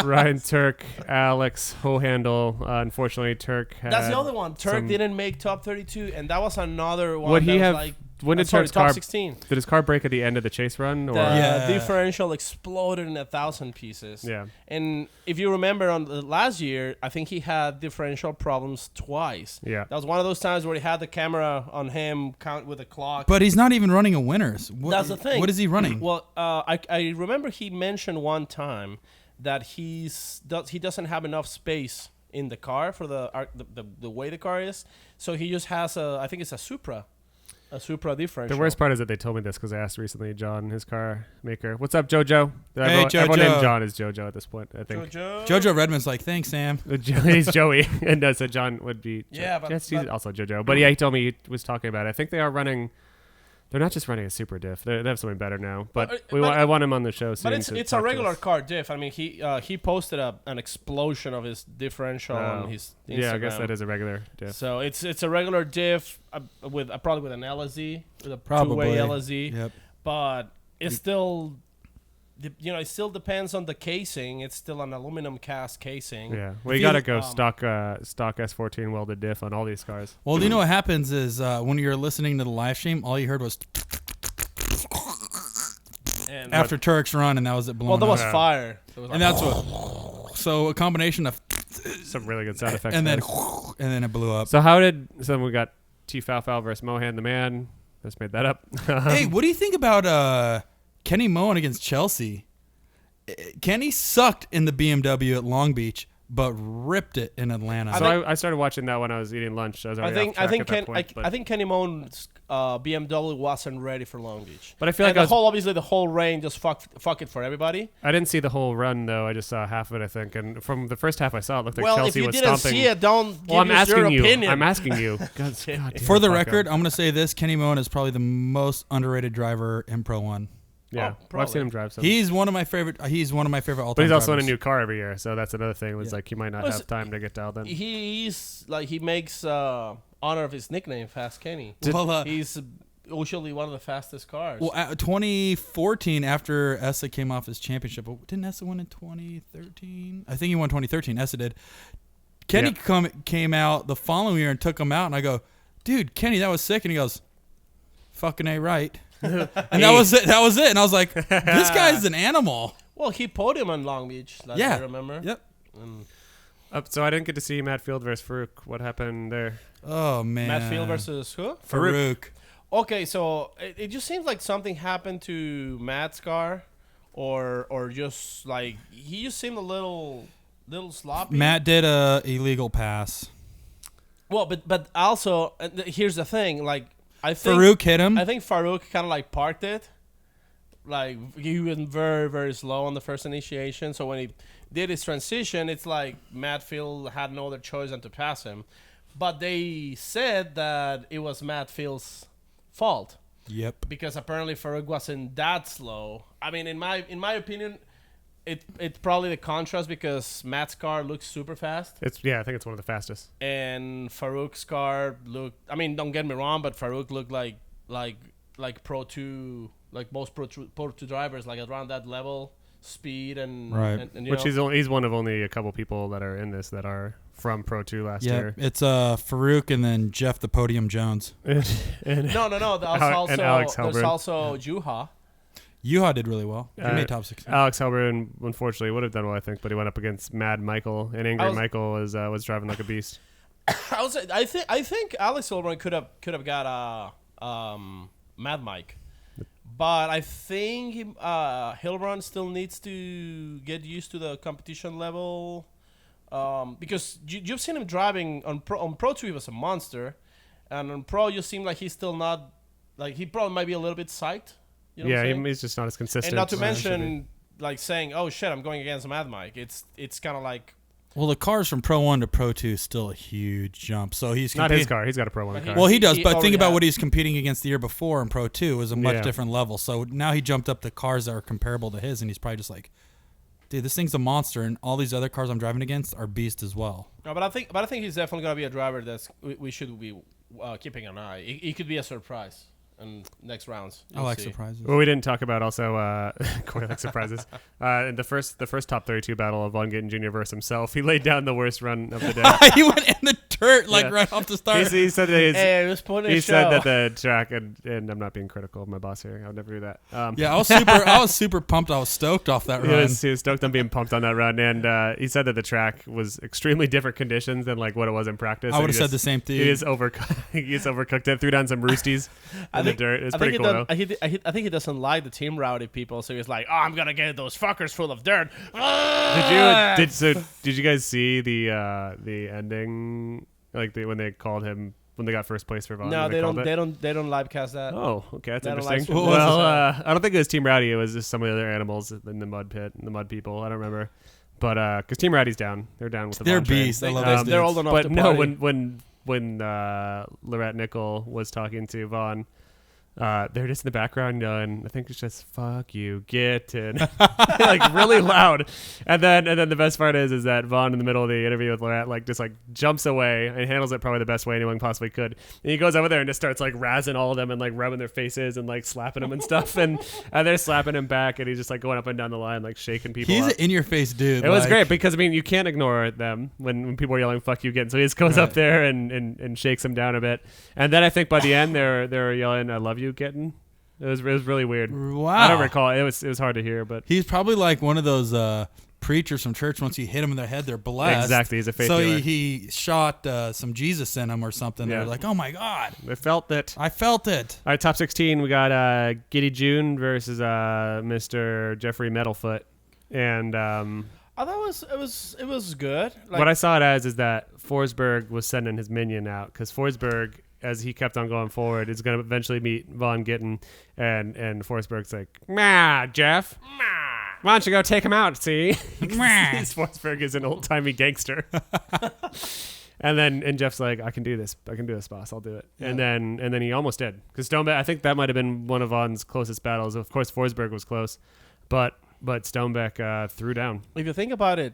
[SPEAKER 2] Ryan Turk, Alex Hohandle. Unfortunately, Turk had
[SPEAKER 1] That's the other one. Turk didn't make top 32, and that was another one.
[SPEAKER 2] Would he have?
[SPEAKER 1] Like,
[SPEAKER 2] when did Turk's
[SPEAKER 1] top
[SPEAKER 2] car?
[SPEAKER 1] 16.
[SPEAKER 2] Did his car break at the end of the chase run? Or?
[SPEAKER 1] The differential exploded in 1,000 pieces.
[SPEAKER 2] Yeah.
[SPEAKER 1] And if you remember on the last year, I think he had differential problems twice.
[SPEAKER 2] Yeah.
[SPEAKER 1] That was one of those times where he had the camera on him, count with a clock.
[SPEAKER 3] But he's not even running a winners.
[SPEAKER 1] That's the thing.
[SPEAKER 3] What is he running?
[SPEAKER 1] Well, I remember he mentioned one time that he doesn't have enough space in the car for the way the car is, so he just has I think it's a Supra differential.
[SPEAKER 2] The worst part is that they told me this because I asked recently John, his car maker, "What's up, JoJo?"
[SPEAKER 3] Hey, JoJo.
[SPEAKER 2] Everyone named John is JoJo at this point, I think.
[SPEAKER 3] JoJo Redmond's like, thanks, Sam.
[SPEAKER 2] He's Joey, and so John would be.
[SPEAKER 1] Yeah, but
[SPEAKER 2] he's also JoJo. But yeah, he told me he was talking about it. I think they are running. They're not just running a super diff. They have something better now. But I want him on the show soon.
[SPEAKER 1] But it's a regular car diff. I mean, he posted an explosion of his differential on his Instagram.
[SPEAKER 2] Yeah, I guess that is a regular diff.
[SPEAKER 1] So it's a regular diff with probably with an LSD, with a
[SPEAKER 3] Probably.
[SPEAKER 1] two-way LSD.
[SPEAKER 3] Yep.
[SPEAKER 1] But it's still, it still depends on the casing. It's still an aluminum cast casing.
[SPEAKER 2] Yeah, well, you got to go stock S14 welded diff on all these cars.
[SPEAKER 3] Well, you know what happens is when you're listening to the live stream, all you heard was
[SPEAKER 1] And
[SPEAKER 3] after Turk's run, and that was it blowing
[SPEAKER 1] well, there
[SPEAKER 3] up.
[SPEAKER 1] was fire. There was
[SPEAKER 3] And that's what. So a combination of
[SPEAKER 2] Some really good sound effects.
[SPEAKER 3] and then
[SPEAKER 2] there.
[SPEAKER 3] it blew up.
[SPEAKER 2] So we got T Fal versus Mohan the Man. Just made that up.
[SPEAKER 3] Hey, what do you think about Kenny Moen against Chelsea? Kenny sucked in the BMW at Long Beach, but ripped it in Atlanta.
[SPEAKER 2] I started watching that when I was eating lunch. I was already off track
[SPEAKER 1] I think Kenny Moen's BMW wasn't ready for Long Beach.
[SPEAKER 2] But I feel like
[SPEAKER 1] obviously the whole rain just fuck it for everybody.
[SPEAKER 2] I didn't see the whole run though. I just saw half of it, I think. And from the first half I saw, it looked like
[SPEAKER 1] Well,
[SPEAKER 2] Chelsea
[SPEAKER 1] if you
[SPEAKER 2] was
[SPEAKER 1] didn't
[SPEAKER 2] stomping.
[SPEAKER 1] see it, don't give
[SPEAKER 2] I'm
[SPEAKER 1] us your
[SPEAKER 2] asking you.
[SPEAKER 1] opinion.
[SPEAKER 2] I'm asking you. God damn
[SPEAKER 3] For the
[SPEAKER 2] it, Paco.
[SPEAKER 3] record, I'm going to say this: Kenny Moen is probably the most underrated driver in Pro 1.
[SPEAKER 2] Yeah, well, I've seen him drive some.
[SPEAKER 3] He's one of my favorite. He's one of my favorite all-time.
[SPEAKER 2] But he's also in a
[SPEAKER 3] drivers.
[SPEAKER 2] new car every year, so that's another thing. It was
[SPEAKER 3] Yeah.
[SPEAKER 2] like he might not have time to get dialed in.
[SPEAKER 1] He's like he makes honor of his nickname, Fast Kenny.
[SPEAKER 3] Well,
[SPEAKER 1] He's usually one of the fastest cars.
[SPEAKER 3] Well, 2014, after Essa came off his championship, didn't Essa win in 2013? I think he won 2013. Essa did. Kenny came out the following year and took him out, and I go, dude, Kenny, that was sick. And he goes, fucking A right. And that was it. And I was like, this guy's an animal.
[SPEAKER 1] Well, he podium on Long Beach last year, remember?
[SPEAKER 3] Yep.
[SPEAKER 2] So I didn't get to see Matt Field versus Farouk. What happened there?
[SPEAKER 3] Oh, man.
[SPEAKER 1] Matt Field versus who?
[SPEAKER 3] Farouk.
[SPEAKER 1] Okay, so it just seems like something happened to Matt's car, or just like he just seemed a little sloppy.
[SPEAKER 3] Matt did a illegal pass.
[SPEAKER 1] Well, but also here's the thing, like I think
[SPEAKER 3] Farouk hit him.
[SPEAKER 1] I think Farouk kind of like parked it. Like he went very, very slow on the first initiation. So when he did his transition, it's like Matt Field had no other choice than to pass him. But they said that it was Matt Field's fault.
[SPEAKER 3] Yep.
[SPEAKER 1] Because apparently Farouk wasn't that slow. I mean, in my opinion, it's probably the contrast because Matt's car looks super fast.
[SPEAKER 2] I think it's one of the fastest.
[SPEAKER 1] And Farouk's car looked. I mean, don't get me wrong, but Farouk looked like Pro 2, like most Pro 2 drivers, like around that level, speed and
[SPEAKER 3] Right.
[SPEAKER 1] and
[SPEAKER 2] Which he's one of only a couple people that are in this that are from Pro 2 last year.
[SPEAKER 3] It's Farouk and then Jeff the Podium Jones.
[SPEAKER 1] No. There's
[SPEAKER 2] Alex
[SPEAKER 1] also Juha.
[SPEAKER 3] Yuha did really well. He made top 16.
[SPEAKER 2] Alex Hobert, unfortunately, would have done well, I think, but he went up against Mad Michael, and Angry Michael was driving like a beast.
[SPEAKER 1] I think Alex Holborn could have got Mad Mike, but I think Hilbron still needs to get used to the competition level, because you've seen him driving on Pro 2. He was a monster, and on Pro you seem like he's still not, like he probably might be a little bit psyched. You know
[SPEAKER 2] he's just not as consistent.
[SPEAKER 1] And not to mention, like saying, "Oh shit, I'm going against Mad Mike." It's kind of like.
[SPEAKER 3] Well, the cars from Pro 1 to Pro 2 is still a huge jump. So he's
[SPEAKER 2] not his car. He's got a Pro 1 car.
[SPEAKER 3] Well, he does, but think about
[SPEAKER 1] had.
[SPEAKER 3] what he's competing against the year before in Pro 2 is a much different level. So now he jumped up the cars that are comparable to his, and he's probably just like, dude, this thing's a monster, and all these other cars I'm driving against are beast as well.
[SPEAKER 1] No, but I think he's definitely gonna be a driver that's we should be keeping an eye. He could be a surprise in next rounds.
[SPEAKER 3] I like surprises.
[SPEAKER 2] Well, we didn't talk about also Corey likes surprises. In the first top 32 battle of Von Gitten Jr. versus himself, he laid down the worst run of the day.
[SPEAKER 3] He went in the dirt right off the start.
[SPEAKER 2] He said that
[SPEAKER 1] he
[SPEAKER 2] said that the track and I'm not being critical of my boss here. I would never do that.
[SPEAKER 3] I was super pumped. I was stoked off that run.
[SPEAKER 2] He was stoked on being pumped on that run, and he said that the track was extremely different conditions than like what it was in practice.
[SPEAKER 3] I would have said the same thing.
[SPEAKER 2] He is overcooked it, threw down some roosties.
[SPEAKER 1] I
[SPEAKER 2] the dirt. It's
[SPEAKER 1] I
[SPEAKER 2] pretty
[SPEAKER 1] think
[SPEAKER 2] cool.
[SPEAKER 1] I think he doesn't like the team rowdy people, so he's like, "Oh, I'm gonna get those fuckers full of dirt."
[SPEAKER 2] Did you guys see the ending? Like when they called him when they got first place for Vaughn?
[SPEAKER 1] No, they don't live cast that.
[SPEAKER 2] Oh, okay, that's
[SPEAKER 1] They don't
[SPEAKER 2] interesting.
[SPEAKER 1] like
[SPEAKER 2] Well, I don't think it was Team Rowdy. It was just some of the other animals in the mud pit and the mud people. I don't remember, but because Team Rowdy's down, they're down with the
[SPEAKER 3] They're
[SPEAKER 2] Vaughn train.
[SPEAKER 3] beasts. I love those
[SPEAKER 1] They're
[SPEAKER 3] dudes.
[SPEAKER 1] old enough
[SPEAKER 2] But
[SPEAKER 1] to
[SPEAKER 2] no,
[SPEAKER 1] party.
[SPEAKER 2] when Lorette Nickel was talking to Vaughn, they're just in the background yelling, I think it's just "fuck you, Gitten," like really loud. And then the best part is that Vaughn in the middle of the interview with Lorette like just like jumps away and handles it probably the best way anyone possibly could. And he goes over there and just starts like razzing all of them and like rubbing their faces and like slapping them and stuff. And they're slapping him back and he's just like going up and down the line like shaking people
[SPEAKER 3] He's
[SPEAKER 2] up.
[SPEAKER 3] an in-your-face dude.
[SPEAKER 2] It was
[SPEAKER 3] like-
[SPEAKER 2] great because I mean you can't ignore them when people are yelling "fuck you, Gitten." So he just goes up there and shakes them down a bit. And then I think by the end they're yelling "I love you, Gitten." It was really weird.
[SPEAKER 3] Wow.
[SPEAKER 2] I don't recall. It was hard to hear, but
[SPEAKER 3] He's probably like one of those preachers from church. Once you hit them in their head, they're blessed.
[SPEAKER 2] Exactly. He's a faith
[SPEAKER 3] So
[SPEAKER 2] healer.
[SPEAKER 3] he shot some Jesus in them or something.
[SPEAKER 2] Yeah.
[SPEAKER 3] They're like, oh my God,
[SPEAKER 2] I felt that.
[SPEAKER 3] I felt it.
[SPEAKER 2] All right, top 16. We got Gitten Jr. versus Mr. Jeffrey Metalfoot, and
[SPEAKER 1] I thought it was good. Like,
[SPEAKER 2] what I saw it as is that Forsberg was sending his minion out because Forsberg, as he kept on going forward, is going to eventually meet Von Gitten, and Forsberg's like, "Mah, Jeff, why don't you go take him out? See, Forsberg is an old timey gangster." And Jeff's like, "I can do this, boss. I'll do it." Yeah. And then he almost did because Stonebeck. I think that might have been one of Von's closest battles. Of course, Forsberg was close, but Stonebeck threw down.
[SPEAKER 1] if you think about it,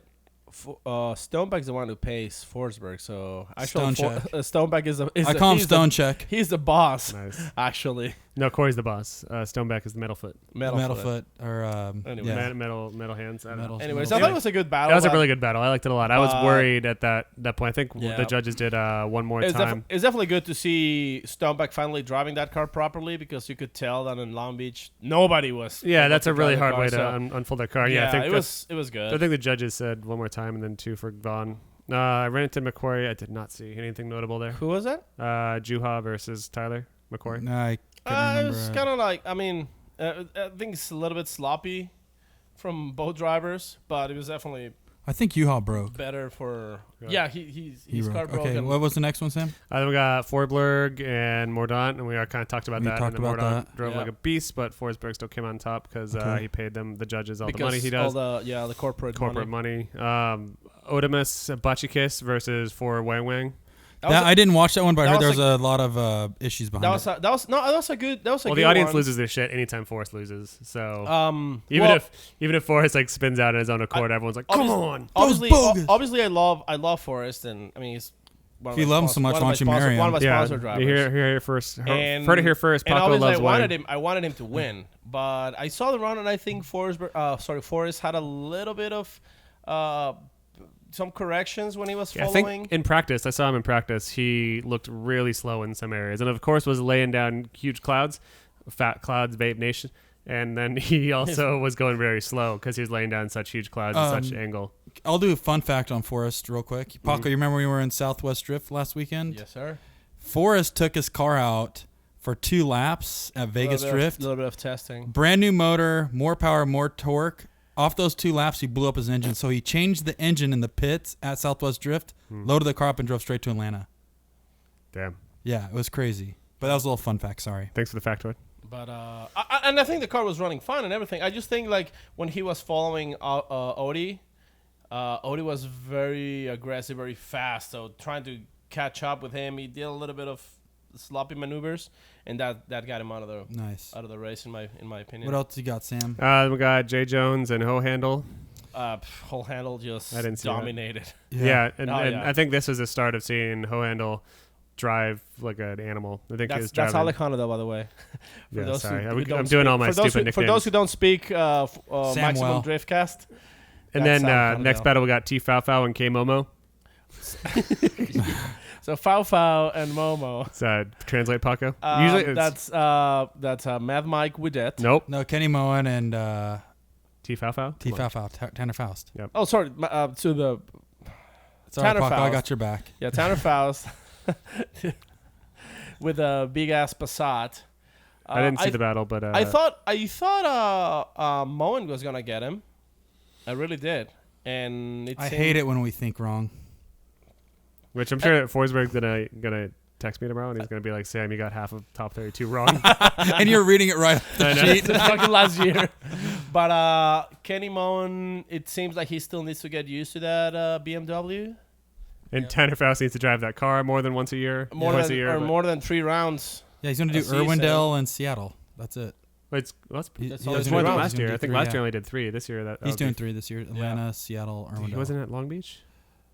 [SPEAKER 1] Stonebeck's the one who pays Forsberg, so actually Stonebeck is
[SPEAKER 3] I call him Stone Check.
[SPEAKER 1] He's the boss,
[SPEAKER 2] Nice.
[SPEAKER 1] actually.
[SPEAKER 2] No, Corey's the boss. Stonebeck is the Metalfoot.
[SPEAKER 3] Metalfoot or
[SPEAKER 1] Anyway.
[SPEAKER 3] yeah.
[SPEAKER 2] Metal hands. I don't know.
[SPEAKER 1] Anyways, I thought it was a good battle.
[SPEAKER 2] That was a
[SPEAKER 1] but
[SPEAKER 2] really good battle. I liked it a lot. I was worried at that point. I think
[SPEAKER 1] Yeah.
[SPEAKER 2] the judges did one more
[SPEAKER 1] it's,
[SPEAKER 2] time.
[SPEAKER 1] it's definitely good to see Stonebeck finally driving that car properly because you could tell that in Long Beach nobody was.
[SPEAKER 2] Yeah,
[SPEAKER 1] able
[SPEAKER 2] that's
[SPEAKER 1] to
[SPEAKER 2] a really
[SPEAKER 1] drive
[SPEAKER 2] hard
[SPEAKER 1] the
[SPEAKER 2] way
[SPEAKER 1] car,
[SPEAKER 2] to
[SPEAKER 1] so-
[SPEAKER 2] unfold that car. Yeah, I think
[SPEAKER 1] it was good.
[SPEAKER 2] I think the judges said one more time and then two for Vaughn. I ran into McQuarrie. I did not see anything notable there.
[SPEAKER 1] Who was that?
[SPEAKER 2] Juha versus Tyler McQuarrie.
[SPEAKER 3] No, I couldn't
[SPEAKER 1] It
[SPEAKER 3] remember.
[SPEAKER 1] was kind of like, I mean, I think it's a little bit sloppy from both drivers, but it was definitely
[SPEAKER 3] I think U-Haul broke.
[SPEAKER 1] better for.
[SPEAKER 2] Yeah.
[SPEAKER 1] Yeah, his car
[SPEAKER 3] broke.
[SPEAKER 1] broke.
[SPEAKER 3] Okay,
[SPEAKER 1] and
[SPEAKER 3] what was the next one, Sam?
[SPEAKER 2] Then we got Forsberg and Mordaunt, and we kind of talked about
[SPEAKER 3] We
[SPEAKER 2] that.
[SPEAKER 3] talked
[SPEAKER 2] and then
[SPEAKER 3] about
[SPEAKER 2] Mordaunt
[SPEAKER 3] that.
[SPEAKER 2] drove
[SPEAKER 1] Yeah.
[SPEAKER 2] like a beast, but Forsberg still came on top because
[SPEAKER 3] Okay.
[SPEAKER 2] he paid them, the judges, all
[SPEAKER 1] because
[SPEAKER 2] the money he does.
[SPEAKER 1] all the corporate
[SPEAKER 2] money. Odamus Bachikis versus For Wang Wang.
[SPEAKER 3] I didn't watch that one, but I
[SPEAKER 1] that
[SPEAKER 3] heard there
[SPEAKER 1] was
[SPEAKER 3] was a lot of issues behind
[SPEAKER 1] That was a good
[SPEAKER 2] Well,
[SPEAKER 1] good
[SPEAKER 2] the audience
[SPEAKER 1] one.
[SPEAKER 2] loses their shit anytime Forrest loses. So
[SPEAKER 1] Well,
[SPEAKER 2] even if Forrest like spins out on his own accord, everyone's like, "Come on!"
[SPEAKER 1] Obviously,
[SPEAKER 3] bogus.
[SPEAKER 1] obviously, I love Forrest, and I mean he's. One
[SPEAKER 3] If you
[SPEAKER 1] of my
[SPEAKER 3] love him so
[SPEAKER 1] sponsor-
[SPEAKER 3] much,
[SPEAKER 1] one
[SPEAKER 3] why
[SPEAKER 1] of
[SPEAKER 3] don't
[SPEAKER 1] my
[SPEAKER 3] you marry
[SPEAKER 1] sponsor- One
[SPEAKER 3] him?
[SPEAKER 1] of my
[SPEAKER 2] Yeah,
[SPEAKER 1] sponsor
[SPEAKER 2] you
[SPEAKER 1] drivers.
[SPEAKER 2] hear it first.
[SPEAKER 1] And
[SPEAKER 2] Heard it here first.
[SPEAKER 1] and
[SPEAKER 2] Paco
[SPEAKER 1] obviously
[SPEAKER 2] loves wine.
[SPEAKER 1] I wanted him to win, but I saw the run, and I think Forrest had a little bit of some corrections when he was
[SPEAKER 2] Yeah, I
[SPEAKER 1] following.
[SPEAKER 2] think in practice, I saw him in practice. He looked really slow in some areas, and of course was laying down huge clouds, fat clouds, Vape Nation. And then he also was going very slow because he was laying down such huge clouds and such angle.
[SPEAKER 3] I'll do a fun fact on Forrest real quick. Paco, you remember when we were in Southwest Drift last weekend?
[SPEAKER 1] Yes, sir.
[SPEAKER 3] Forrest took his car out for 2 laps at Vegas Drift.
[SPEAKER 1] A little bit of testing.
[SPEAKER 3] Brand new motor, more power, more torque. Off those 2 laps, he blew up his engine. So he changed the engine in the pits at Southwest Drift, loaded the car up, and drove straight to Atlanta.
[SPEAKER 2] Damn.
[SPEAKER 3] Yeah, it was crazy. But that was a little fun fact. Sorry.
[SPEAKER 2] Thanks for the factoid.
[SPEAKER 1] But I think the car was running fine and everything. I just think like when he was following Odie, Odie was very aggressive, very fast. So trying to catch up with him, he did a little bit of sloppy maneuvers, and that got him out of the race in my opinion.
[SPEAKER 3] What else you got, Sam?
[SPEAKER 2] We got Jay Jones and Ho Handle.
[SPEAKER 1] Whole handle just
[SPEAKER 2] I didn't see that.
[SPEAKER 1] dominated.
[SPEAKER 2] Yeah, and
[SPEAKER 1] yeah.
[SPEAKER 2] I think this was the start of seeing Ho Handle drive like an animal. I think he was
[SPEAKER 1] That's
[SPEAKER 2] driving.
[SPEAKER 1] Alejandro, though, by the way.
[SPEAKER 2] Yeah, sorry.
[SPEAKER 1] who don't
[SPEAKER 2] I'm doing all my
[SPEAKER 1] for those
[SPEAKER 2] stupid nicknames.
[SPEAKER 1] For those who don't speak Maximum Driftcast.
[SPEAKER 2] And
[SPEAKER 1] that's
[SPEAKER 2] then
[SPEAKER 1] Alejandro.
[SPEAKER 2] next battle we got T Fao and K Momo.
[SPEAKER 1] So Fao and Momo.
[SPEAKER 2] Translate Paco.
[SPEAKER 1] Usually that's Mad Mike Widette.
[SPEAKER 2] Nope.
[SPEAKER 3] No, Kenny Moen and
[SPEAKER 2] T Fao.
[SPEAKER 3] T. Tanner Faust.
[SPEAKER 2] Yep.
[SPEAKER 1] Oh, sorry. To the
[SPEAKER 3] Sorry,
[SPEAKER 1] Tanner
[SPEAKER 3] Paco, I
[SPEAKER 1] Faust.
[SPEAKER 3] got your back.
[SPEAKER 1] Tanner Faust with a big ass Passat.
[SPEAKER 2] I didn't see the battle, but
[SPEAKER 1] I thought Moen was gonna get him. I really did, and
[SPEAKER 3] I hate it when we think wrong.
[SPEAKER 2] which I'm sure that Forsberg's gonna text me tomorrow, and he's gonna be like, "Sam, you got half of top 32 wrong."
[SPEAKER 3] And you're reading it right off the sheet.
[SPEAKER 1] It's fucking last year. But Kenny Moen, it seems like he still needs to get used to that BMW.
[SPEAKER 2] And Tanner Faust needs to drive that car more than once a year.
[SPEAKER 1] More than 3 rounds.
[SPEAKER 3] Yeah, he's going to do Irwindale and Seattle. That's it.
[SPEAKER 2] It's
[SPEAKER 3] That's
[SPEAKER 2] more than last year. I think last year only did 3. This year
[SPEAKER 3] he's doing 3 this year. Atlanta, Seattle, Irwindale.
[SPEAKER 2] He wasn't at Long Beach?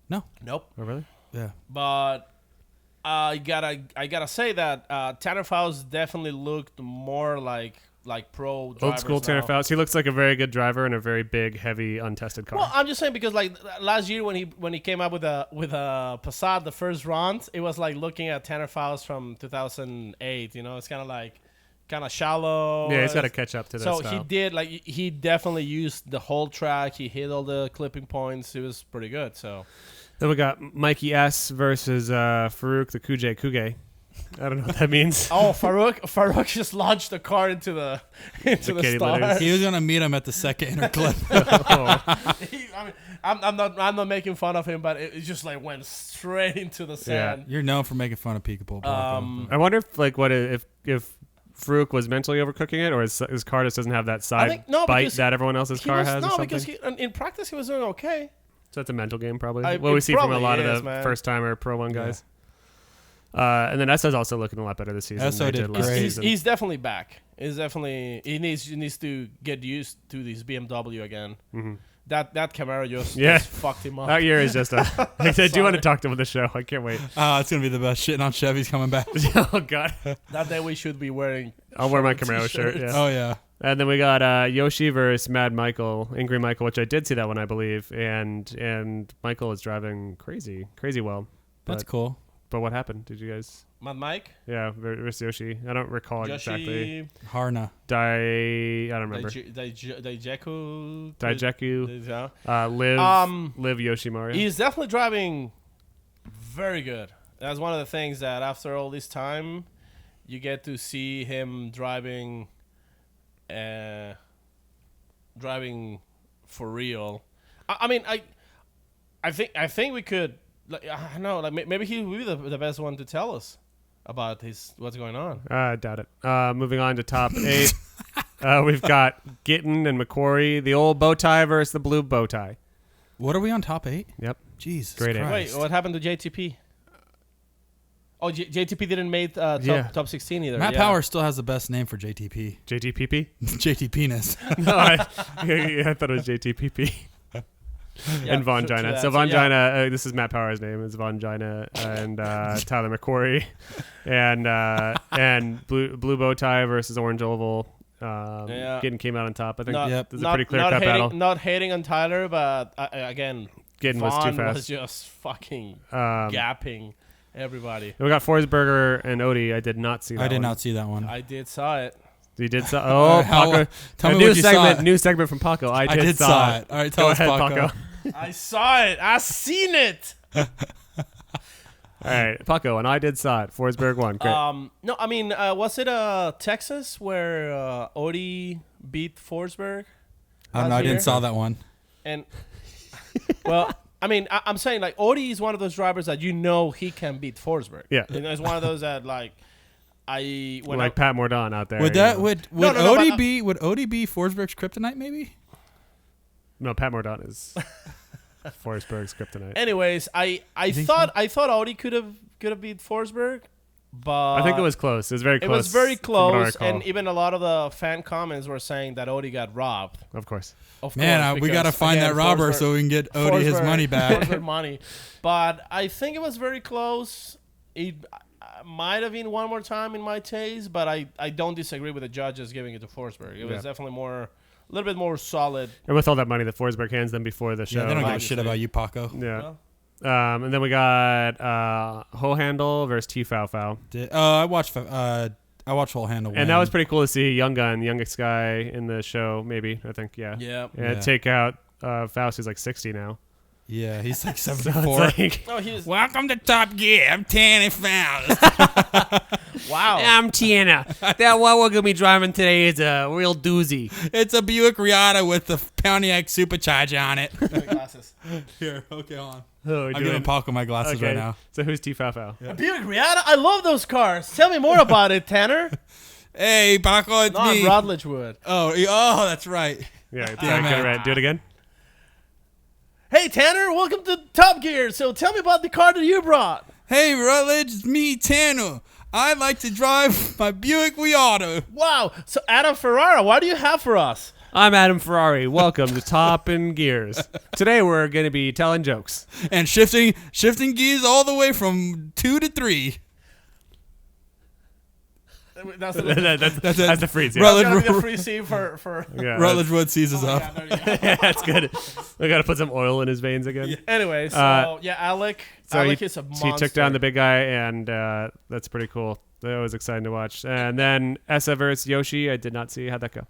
[SPEAKER 3] No.
[SPEAKER 1] Nope.
[SPEAKER 2] Oh, really?
[SPEAKER 3] Yeah.
[SPEAKER 1] But I gotta say that Tanner Faust definitely looked more like pro drivers
[SPEAKER 2] Old school Tanner
[SPEAKER 1] now.
[SPEAKER 2] Faust. He looks like a very good driver in a very big, heavy, untested car.
[SPEAKER 1] Well, I'm just saying because like last year when he came up with a Passat the first round, it was like looking at Tanner Faust from 2008. You know, it's kind of shallow.
[SPEAKER 2] Yeah, he's got to catch up to that.
[SPEAKER 1] So
[SPEAKER 2] style.
[SPEAKER 1] he definitely used the whole track. He hit all the clipping points. It was pretty good. So
[SPEAKER 2] Then we got Mikey S versus Farouk the Kuge. I don't know what that means.
[SPEAKER 1] Oh, Farouk just launched the car into the
[SPEAKER 2] kitty
[SPEAKER 1] stars.
[SPEAKER 2] litters.
[SPEAKER 3] He was going to meet him at the second interclip.
[SPEAKER 1] I'm not making fun of him, but it just like went straight into the sand.
[SPEAKER 3] You're known for making fun of Peekaboo.
[SPEAKER 2] I wonder if Farouk was mentally overcooking it, or his car just doesn't have that side bite that everyone else's car has.
[SPEAKER 1] No,
[SPEAKER 2] or
[SPEAKER 1] because
[SPEAKER 2] something?
[SPEAKER 1] in practice he was doing okay.
[SPEAKER 2] So it's a mental game, probably.
[SPEAKER 1] It
[SPEAKER 2] What we see from a lot
[SPEAKER 1] probably
[SPEAKER 2] of
[SPEAKER 1] is,
[SPEAKER 2] the
[SPEAKER 1] man.
[SPEAKER 2] first-timer Pro 1 guys. And then Esso's also looking a lot better this season.
[SPEAKER 3] Esso
[SPEAKER 2] than
[SPEAKER 3] did
[SPEAKER 2] they last
[SPEAKER 3] great.
[SPEAKER 2] season.
[SPEAKER 1] He's definitely back. He needs to get used to this BMW again.
[SPEAKER 2] Mm-hmm.
[SPEAKER 1] That Camaro just fucked him up.
[SPEAKER 2] That year is just a... I do want to talk to him on the show. I can't wait.
[SPEAKER 3] It's going to be the best. Shitting on Chevy's coming back.
[SPEAKER 2] Oh, God.
[SPEAKER 1] That day we should be wearing...
[SPEAKER 2] I'll wear my Camaro shirt, yeah.
[SPEAKER 3] Oh, yeah.
[SPEAKER 2] And then we got Yoshi versus Mad Michael, Angry Michael, which I did see that one, I believe. And Michael is driving crazy well.
[SPEAKER 3] That's cool.
[SPEAKER 2] But what happened? Did you guys...
[SPEAKER 1] Mad Mike?
[SPEAKER 2] Yeah, versus Yoshi. I don't recall exactly.
[SPEAKER 3] Harna.
[SPEAKER 2] I don't remember.
[SPEAKER 1] Daijeku.
[SPEAKER 2] Liv Yoshimaru.
[SPEAKER 1] He's definitely driving very good. That's one of the things that after all this time, you get to see him driving for real. I think we could. Like, I don't know. Like maybe he would be the best one to tell us about what's going on.
[SPEAKER 2] I doubt it. Moving on to top 8. We've got Gitten and McQuarrie, the old bow tie versus the blue bow tie.
[SPEAKER 3] What are we on top 8?
[SPEAKER 2] Yep.
[SPEAKER 3] Jesus
[SPEAKER 2] Great
[SPEAKER 3] Christ.
[SPEAKER 1] Wait, what happened to JTP? Oh, JTP didn't make top 16 either.
[SPEAKER 3] Matt Power still has the best name for JTP.
[SPEAKER 2] JTPP?
[SPEAKER 3] JT Penis.
[SPEAKER 2] No, I thought it was JTPP. And Von Gina. So Von Gina, this is Matt Power's name, is Von Gina and Tyler McQuarrie. And blue bow tie versus orange oval. Gitten came out on top. I think there's a pretty clear-cut battle.
[SPEAKER 1] Not hating on Tyler, but again,
[SPEAKER 2] Gitten was too fast.
[SPEAKER 1] Was just fucking gapping everybody.
[SPEAKER 2] And we got Forsberg and Odie. I did not see that one.
[SPEAKER 3] I did not see that one.
[SPEAKER 1] I did saw it.
[SPEAKER 2] You did saw Oh, Paco.
[SPEAKER 3] Tell me what you saw.
[SPEAKER 2] New segment from Paco. I did
[SPEAKER 3] saw it. All right, tell us, Paco.
[SPEAKER 1] I saw it. I seen it.
[SPEAKER 2] All right, Paco, and I did saw it. Forsberg won. Great.
[SPEAKER 1] No, I mean, was it Texas where Odie beat Forsberg?
[SPEAKER 3] I don't know. I didn't saw that one.
[SPEAKER 1] And well, I mean, I'm saying like Odie is one of those drivers that he can beat Forsberg.
[SPEAKER 2] Yeah,
[SPEAKER 1] and it's one of those that like
[SPEAKER 2] Pat Mordaunt out there.
[SPEAKER 3] Would Odie be Forsberg's kryptonite maybe?
[SPEAKER 2] No, Pat Mordaunt is Forsberg's kryptonite.
[SPEAKER 1] Anyways, I thought Odie could have beat Forsberg, but
[SPEAKER 2] I think it was close. It was very close.
[SPEAKER 1] It was very close, and even a lot of the fan comments were saying that Odie got robbed.
[SPEAKER 2] Of course.
[SPEAKER 3] Man, we got to find that robber so we can get Odie his money back.
[SPEAKER 1] Forsberg money, but I think it was very close. It might have been one more time in my taste, but I don't disagree with the judges giving it to Forsberg. It was definitely a little bit more solid.
[SPEAKER 2] And with all that money that Forsberg hands them before the show.
[SPEAKER 3] Yeah, they don't give a shit about you, Paco.
[SPEAKER 2] Yeah. And then we got Ho Handle versus T Fow Fow.
[SPEAKER 3] I watched Whole Handle win.
[SPEAKER 2] And that was pretty cool to see Young Gun, the youngest guy in the show, maybe, I think, yeah.
[SPEAKER 1] Yeah.
[SPEAKER 2] Take out Faust, who's like 60 now.
[SPEAKER 3] Yeah, he's like
[SPEAKER 2] So
[SPEAKER 3] 74.
[SPEAKER 2] it's like,
[SPEAKER 3] Welcome to Top Gear. I'm Tanny Faust.
[SPEAKER 1] Wow.
[SPEAKER 2] I'm Tiana. That what we're gonna be driving today is a real doozy.
[SPEAKER 3] It's a Buick Riata with the Pontiac Supercharger on it.
[SPEAKER 1] Glasses.
[SPEAKER 3] Here, okay, on.
[SPEAKER 2] Oh,
[SPEAKER 3] I'm giving Paco my glasses right now.
[SPEAKER 2] So who's T-Fafo?
[SPEAKER 1] A Buick Riata? I love those cars. Tell me more about it, Tanner.
[SPEAKER 3] Hey, Paco, it's
[SPEAKER 1] Not
[SPEAKER 3] me.
[SPEAKER 1] Rodledge would.
[SPEAKER 3] Oh, that's right.
[SPEAKER 2] Yeah,
[SPEAKER 3] Damn it.
[SPEAKER 2] right. Do it again.
[SPEAKER 1] Hey, Tanner, welcome to Top Gear. So tell me about the car that you brought.
[SPEAKER 3] Hey, Rutledge, it's me, Tanner. I like to drive my Buick Riata.
[SPEAKER 1] Wow. So Adam Ferrara, what do you have for us?
[SPEAKER 2] I'm Adam Ferrari. Welcome to Top and Gears. Today we're going to be telling jokes.
[SPEAKER 3] And shifting gears all the way from 2 to 3.
[SPEAKER 1] That's
[SPEAKER 2] That's the freeze. Yeah.
[SPEAKER 3] Rutledge,
[SPEAKER 1] the free seat for
[SPEAKER 2] Yeah,
[SPEAKER 3] Rutledge Wood seizes up.
[SPEAKER 1] yeah, there you go.
[SPEAKER 2] yeah, that's good. We got to put some oil in his veins again.
[SPEAKER 1] Anyway, so Alec.
[SPEAKER 2] So
[SPEAKER 1] Alec
[SPEAKER 2] he,
[SPEAKER 1] is a
[SPEAKER 2] he
[SPEAKER 1] monster.
[SPEAKER 2] took down the big guy, and that's pretty cool. That was exciting to watch. And then Essa versus Yoshi. I did not see. How'd that go?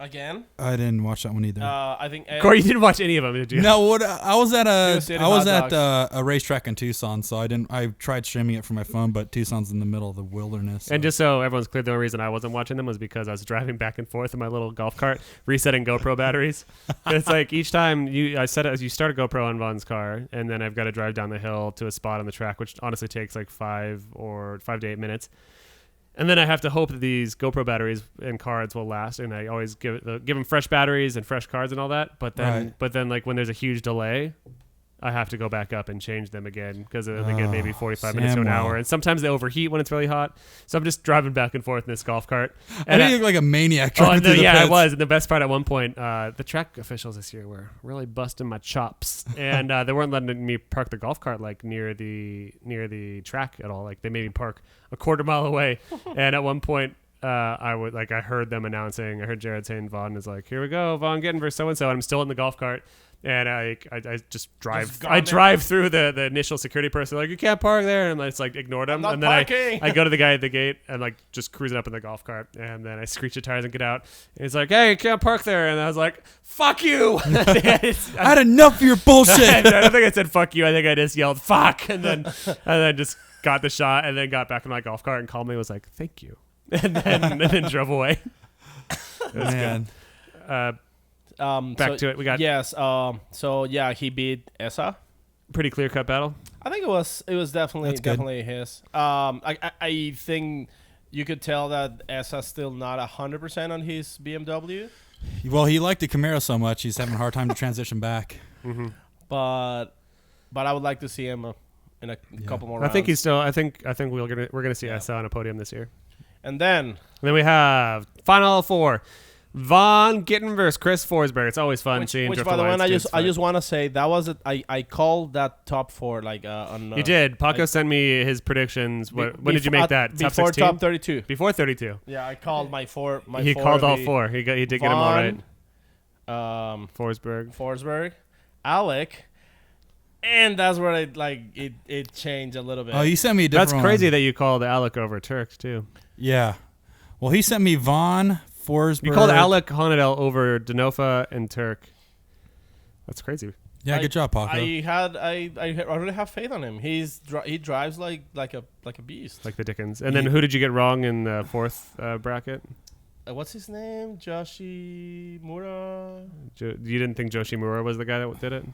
[SPEAKER 1] Again.
[SPEAKER 3] I didn't watch that one either.
[SPEAKER 1] I think.
[SPEAKER 2] Corey, you didn't watch any of them, did you?
[SPEAKER 3] No, what I was at
[SPEAKER 1] hot
[SPEAKER 3] a racetrack in Tucson, so I tried streaming it from my phone, but Tucson's in the middle of the wilderness. So.
[SPEAKER 2] And just so everyone's clear, the only reason I wasn't watching them was because I was driving back and forth in my little golf cart, resetting GoPro batteries. It's like each time you start a GoPro on Vaughn's car, and then I've got to drive down the hill to a spot on the track, which honestly takes like 5 to 8 minutes. And then I have to hope that these GoPro batteries and cards will last, and I always give them fresh batteries and fresh cards and all that. But then like when there's a huge delay, I have to go back up and change them again because they get maybe 45 minutes to an hour, and sometimes they overheat when it's really hot. So I'm just driving back and forth in this golf cart.
[SPEAKER 3] And I look like a maniac driving through the
[SPEAKER 2] yeah,
[SPEAKER 3] pits.
[SPEAKER 2] I was. And the best part at one point, the track officials this year were really busting my chops, and they weren't letting me park the golf cart like near the track at all. Like they made me park a quarter mile away, and at one point. I heard them announcing. I heard Jared saying Vaughn is like, "Here we go, Vaughn Gitten versus so and so." And I'm still in the golf cart, and I just drive. I drive through the initial security person. Like, you can't park there, and I just like ignore them. And then I go to the guy at the gate and like just cruising up in the golf cart, and then I screech the tires and get out. And he's like, "Hey, you can't park there," and I was like, "Fuck you!"
[SPEAKER 3] I had enough of your bullshit.
[SPEAKER 2] I don't think I said "fuck you." I think I just yelled "fuck," and then just got the shot, and then got back in my golf cart and called me. Was like, "Thank you." and then drove away.
[SPEAKER 3] Man.
[SPEAKER 2] Back to it. We got
[SPEAKER 1] he beat Essa.
[SPEAKER 2] pretty clear cut battle.
[SPEAKER 1] I think it was definitely his. I think you could tell that Essa's still not 100% on his BMW.
[SPEAKER 3] Well, he liked the Camaro so much, he's having a hard time to transition back.
[SPEAKER 2] Mm-hmm.
[SPEAKER 1] But I would like to see him in a couple more rounds.
[SPEAKER 2] I think he's still. I think we're gonna see Essa on a podium this year.
[SPEAKER 1] And then
[SPEAKER 2] we have final 4. Vaughn Gitten versus Chris Forsberg. It's always fun seeing.
[SPEAKER 1] Which by the way, I just want to say that was it. I called that top 4 on.
[SPEAKER 2] You did. Paco sent me his predictions. When did you make that? Top
[SPEAKER 1] before
[SPEAKER 2] 16?
[SPEAKER 1] top 32.
[SPEAKER 2] Before 32.
[SPEAKER 1] Yeah, I called my 4.
[SPEAKER 2] He called all 4. He did get them all right.
[SPEAKER 1] Forsberg, Alec, and that's where it changed a little bit.
[SPEAKER 3] Oh, you sent me a different
[SPEAKER 2] That's crazy that you called Alec over Turk too.
[SPEAKER 3] Yeah. Well, he sent me Vaughn, Forsberg.
[SPEAKER 2] You called Alec Honadel over Denofa and Turk. That's crazy.
[SPEAKER 3] Yeah, good job, Paco.
[SPEAKER 1] I really have faith on him. He drives like a beast.
[SPEAKER 2] Like the Dickens. And then who did you get wrong in the 4th bracket?
[SPEAKER 1] What's his name? Yoshimura.
[SPEAKER 2] You didn't think Yoshimura was the guy that did it?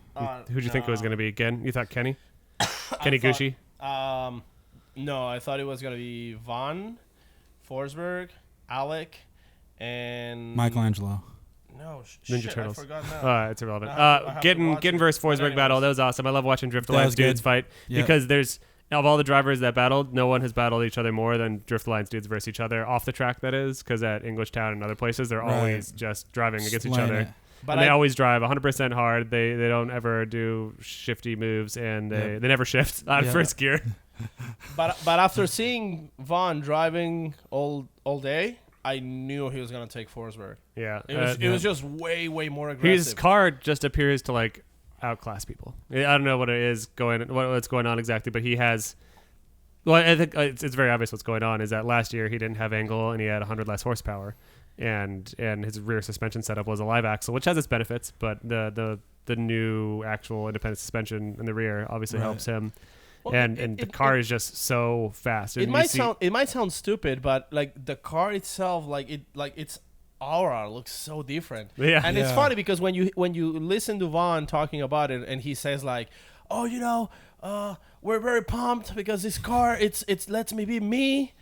[SPEAKER 2] Who'd you think it was going to be again? You thought Kenny? Kenny Gucci?
[SPEAKER 1] No, I thought it was going to be Vaughn, Forsberg, Alec, and
[SPEAKER 3] Michelangelo.
[SPEAKER 1] No,
[SPEAKER 2] Ninja Turtles.
[SPEAKER 1] I forgot now.
[SPEAKER 2] It's irrelevant. Gitten versus Forsberg battle. That was awesome. I love watching Drift Alliance dudes fight because there's of all the drivers that battled, no one has battled each other more than Drift Alliance dudes versus each other off the track. That is because at Englishtown and other places, they're always just driving against each other. But they always drive 100% hard. They don't ever do shifty moves, and they never shift on first gear.
[SPEAKER 1] But after seeing Vaughn driving all day, I knew he was gonna take Forsberg.
[SPEAKER 2] Yeah,
[SPEAKER 1] it was just way more aggressive.
[SPEAKER 2] His car just appears to outclass people. I don't know what it is what's going on exactly, but he has. Well, I think it's very obvious what's going on. Is that last year he didn't have angle and he had 100 less horsepower, and his rear suspension setup was a live axle, which has its benefits, but the new actual independent suspension in the rear obviously helps him. and the car is just so fast.
[SPEAKER 1] It might sound stupid, but like the car itself, its aura looks so different.
[SPEAKER 2] Yeah.
[SPEAKER 1] And it's funny because when you listen to Vaughn talking about it, and he says like, "Oh, we're very pumped because this car it's lets me be me."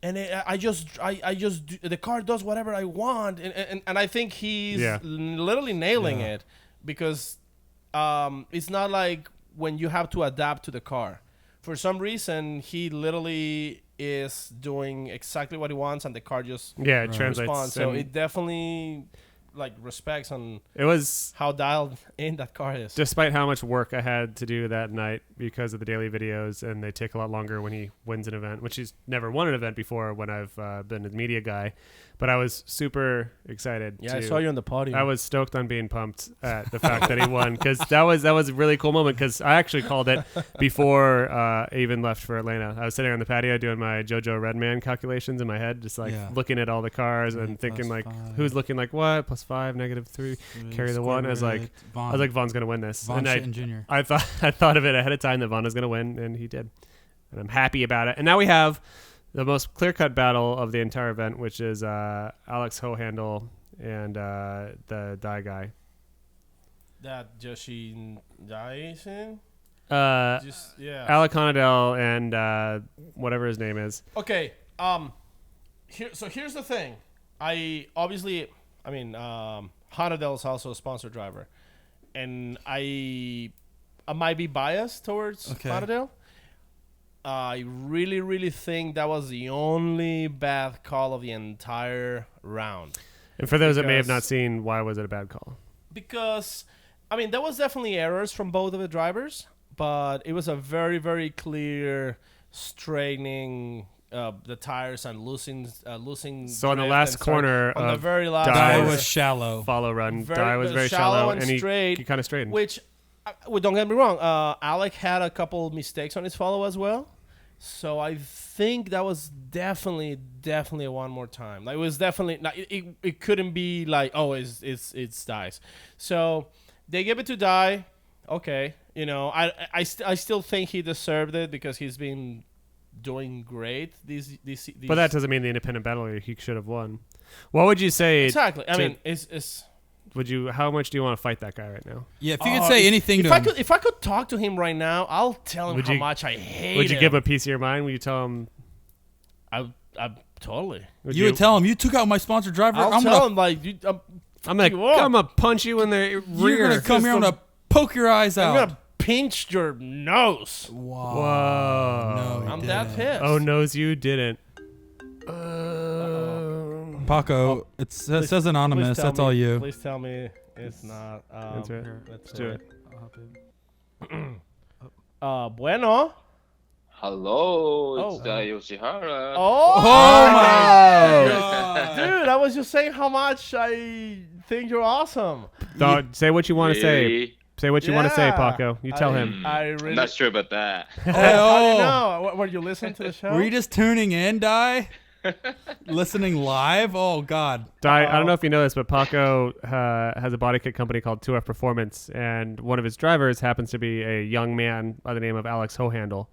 [SPEAKER 1] And the car does whatever I want, and I think he's literally nailing it, because it's not like when you have to adapt to the car. For some reason, he literally is doing exactly what he wants, and the car just
[SPEAKER 2] it translates.
[SPEAKER 1] responds. So it definitely respects on
[SPEAKER 2] it was
[SPEAKER 1] how dialed in that car is.
[SPEAKER 2] Despite how much work I had to do that night because of the daily videos, and they take a lot longer when he wins an event, which he's never won an event before when I've been a media guy. But I was super excited.
[SPEAKER 1] Yeah, I saw you on the podium.
[SPEAKER 2] I was stoked on being pumped at the fact that he won, because that was a really cool moment, because I actually called it before I even left for Atlanta. I was sitting on the patio doing my JoJo Redman calculations in my head, just looking at all the cars and thinking who's looking like what, +5, -3, carry the one. I was like, Vaughn's gonna win this.
[SPEAKER 3] Vaughn Gitten Jr.
[SPEAKER 2] I thought of it ahead of time that Vaughn was gonna win, and he did, and I'm happy about it. And now we have the most clear-cut battle of the entire event, which is Alex Hohandle and the Dai guy.
[SPEAKER 1] That Yoshi Dyson?
[SPEAKER 2] Alec Honadell and whatever his name is.
[SPEAKER 1] Okay. Here's the thing. Honadell is also a sponsor driver, and I might be biased towards Honadell. I really, really think that was the only bad call of the entire round.
[SPEAKER 2] And for those that may have not seen, why was it a bad call?
[SPEAKER 1] Because, there was definitely errors from both of the drivers, but it was a very, very clear straightening the tires and losing.
[SPEAKER 2] So on the last corner,
[SPEAKER 1] on the very last
[SPEAKER 3] Dai
[SPEAKER 1] corner,
[SPEAKER 3] was shallow.
[SPEAKER 2] Follow run. Dai was very shallow, and he kind of straightened.
[SPEAKER 1] Which, don't get me wrong, Alec had a couple mistakes on his follow as well. So I think that was definitely a one more time. Like, it was definitely it couldn't be like, oh, it's Dai's. So they give it to Dai. Okay, I still think he deserved it because he's been doing great. These
[SPEAKER 2] But that doesn't mean the independent battle he should have won. What would you say?
[SPEAKER 1] Exactly. It's.
[SPEAKER 2] How much do you want to fight that guy right now?
[SPEAKER 3] Yeah, if you could say anything to him.
[SPEAKER 1] If I could talk to him right now, I'll tell him how much I hate him.
[SPEAKER 2] Would you give him a piece of your mind? Would you tell him?
[SPEAKER 1] I totally.
[SPEAKER 3] You would tell him, you took out my sponsor driver.
[SPEAKER 1] I'm tell him
[SPEAKER 2] I'm gonna punch you in the rear.
[SPEAKER 3] You're gonna come here. I'm gonna poke your eyes out.
[SPEAKER 1] I'm gonna pinch your nose.
[SPEAKER 2] Whoa.
[SPEAKER 3] No,
[SPEAKER 1] I'm that pissed.
[SPEAKER 2] Oh, nose, you didn't.
[SPEAKER 3] Paco, it says anonymous. That's all you.
[SPEAKER 1] Please tell me it's not.
[SPEAKER 2] Let's do it.
[SPEAKER 1] Bueno.
[SPEAKER 4] Hello, it's Dai Yoshihara.
[SPEAKER 1] Oh
[SPEAKER 3] my God.
[SPEAKER 1] Dude, I was just saying how much I think you're awesome.
[SPEAKER 2] Say what you want to say.
[SPEAKER 4] Really?
[SPEAKER 2] Say what you want to say, Paco. You tell him.
[SPEAKER 4] I'm not sure about that.
[SPEAKER 1] How do you know? Were you listening to the show?
[SPEAKER 3] Were you just tuning in, Dai? Listening live? Oh, God.
[SPEAKER 2] Dai, I don't know if you know this, but Paco has a body kit company called 2F Performance, and one of his drivers happens to be a young man by the name of Alex Hohandle.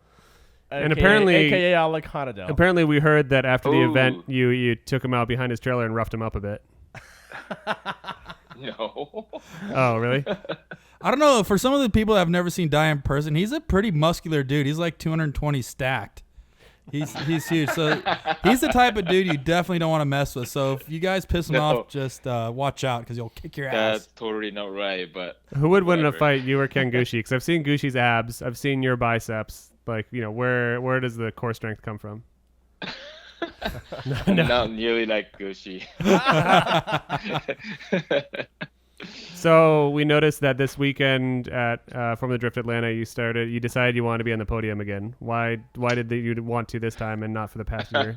[SPEAKER 2] And apparently,
[SPEAKER 1] AKA Alec Honadell.
[SPEAKER 2] Apparently, we heard that after the event, you took him out behind his trailer and roughed him up a bit.
[SPEAKER 4] No.
[SPEAKER 2] Oh, really?
[SPEAKER 3] I don't know. For some of the people that have never seen Dai in person, he's a pretty muscular dude. He's like 220 stacked. He's huge. So he's the type of dude you definitely don't want to mess with. So if you guys piss him off, just watch out because he'll kick your ass.
[SPEAKER 4] That's totally not right. But
[SPEAKER 2] who would win in a fight, you or Ken Gucci? Because I've seen Gucci's abs. I've seen your biceps. Like, where does the core strength come from?
[SPEAKER 4] No. Not nearly like Gucci.
[SPEAKER 2] So we noticed that this weekend at From the Drift Atlanta, you decided you wanted to be on the podium again. Why did you want to this time and not for the past year?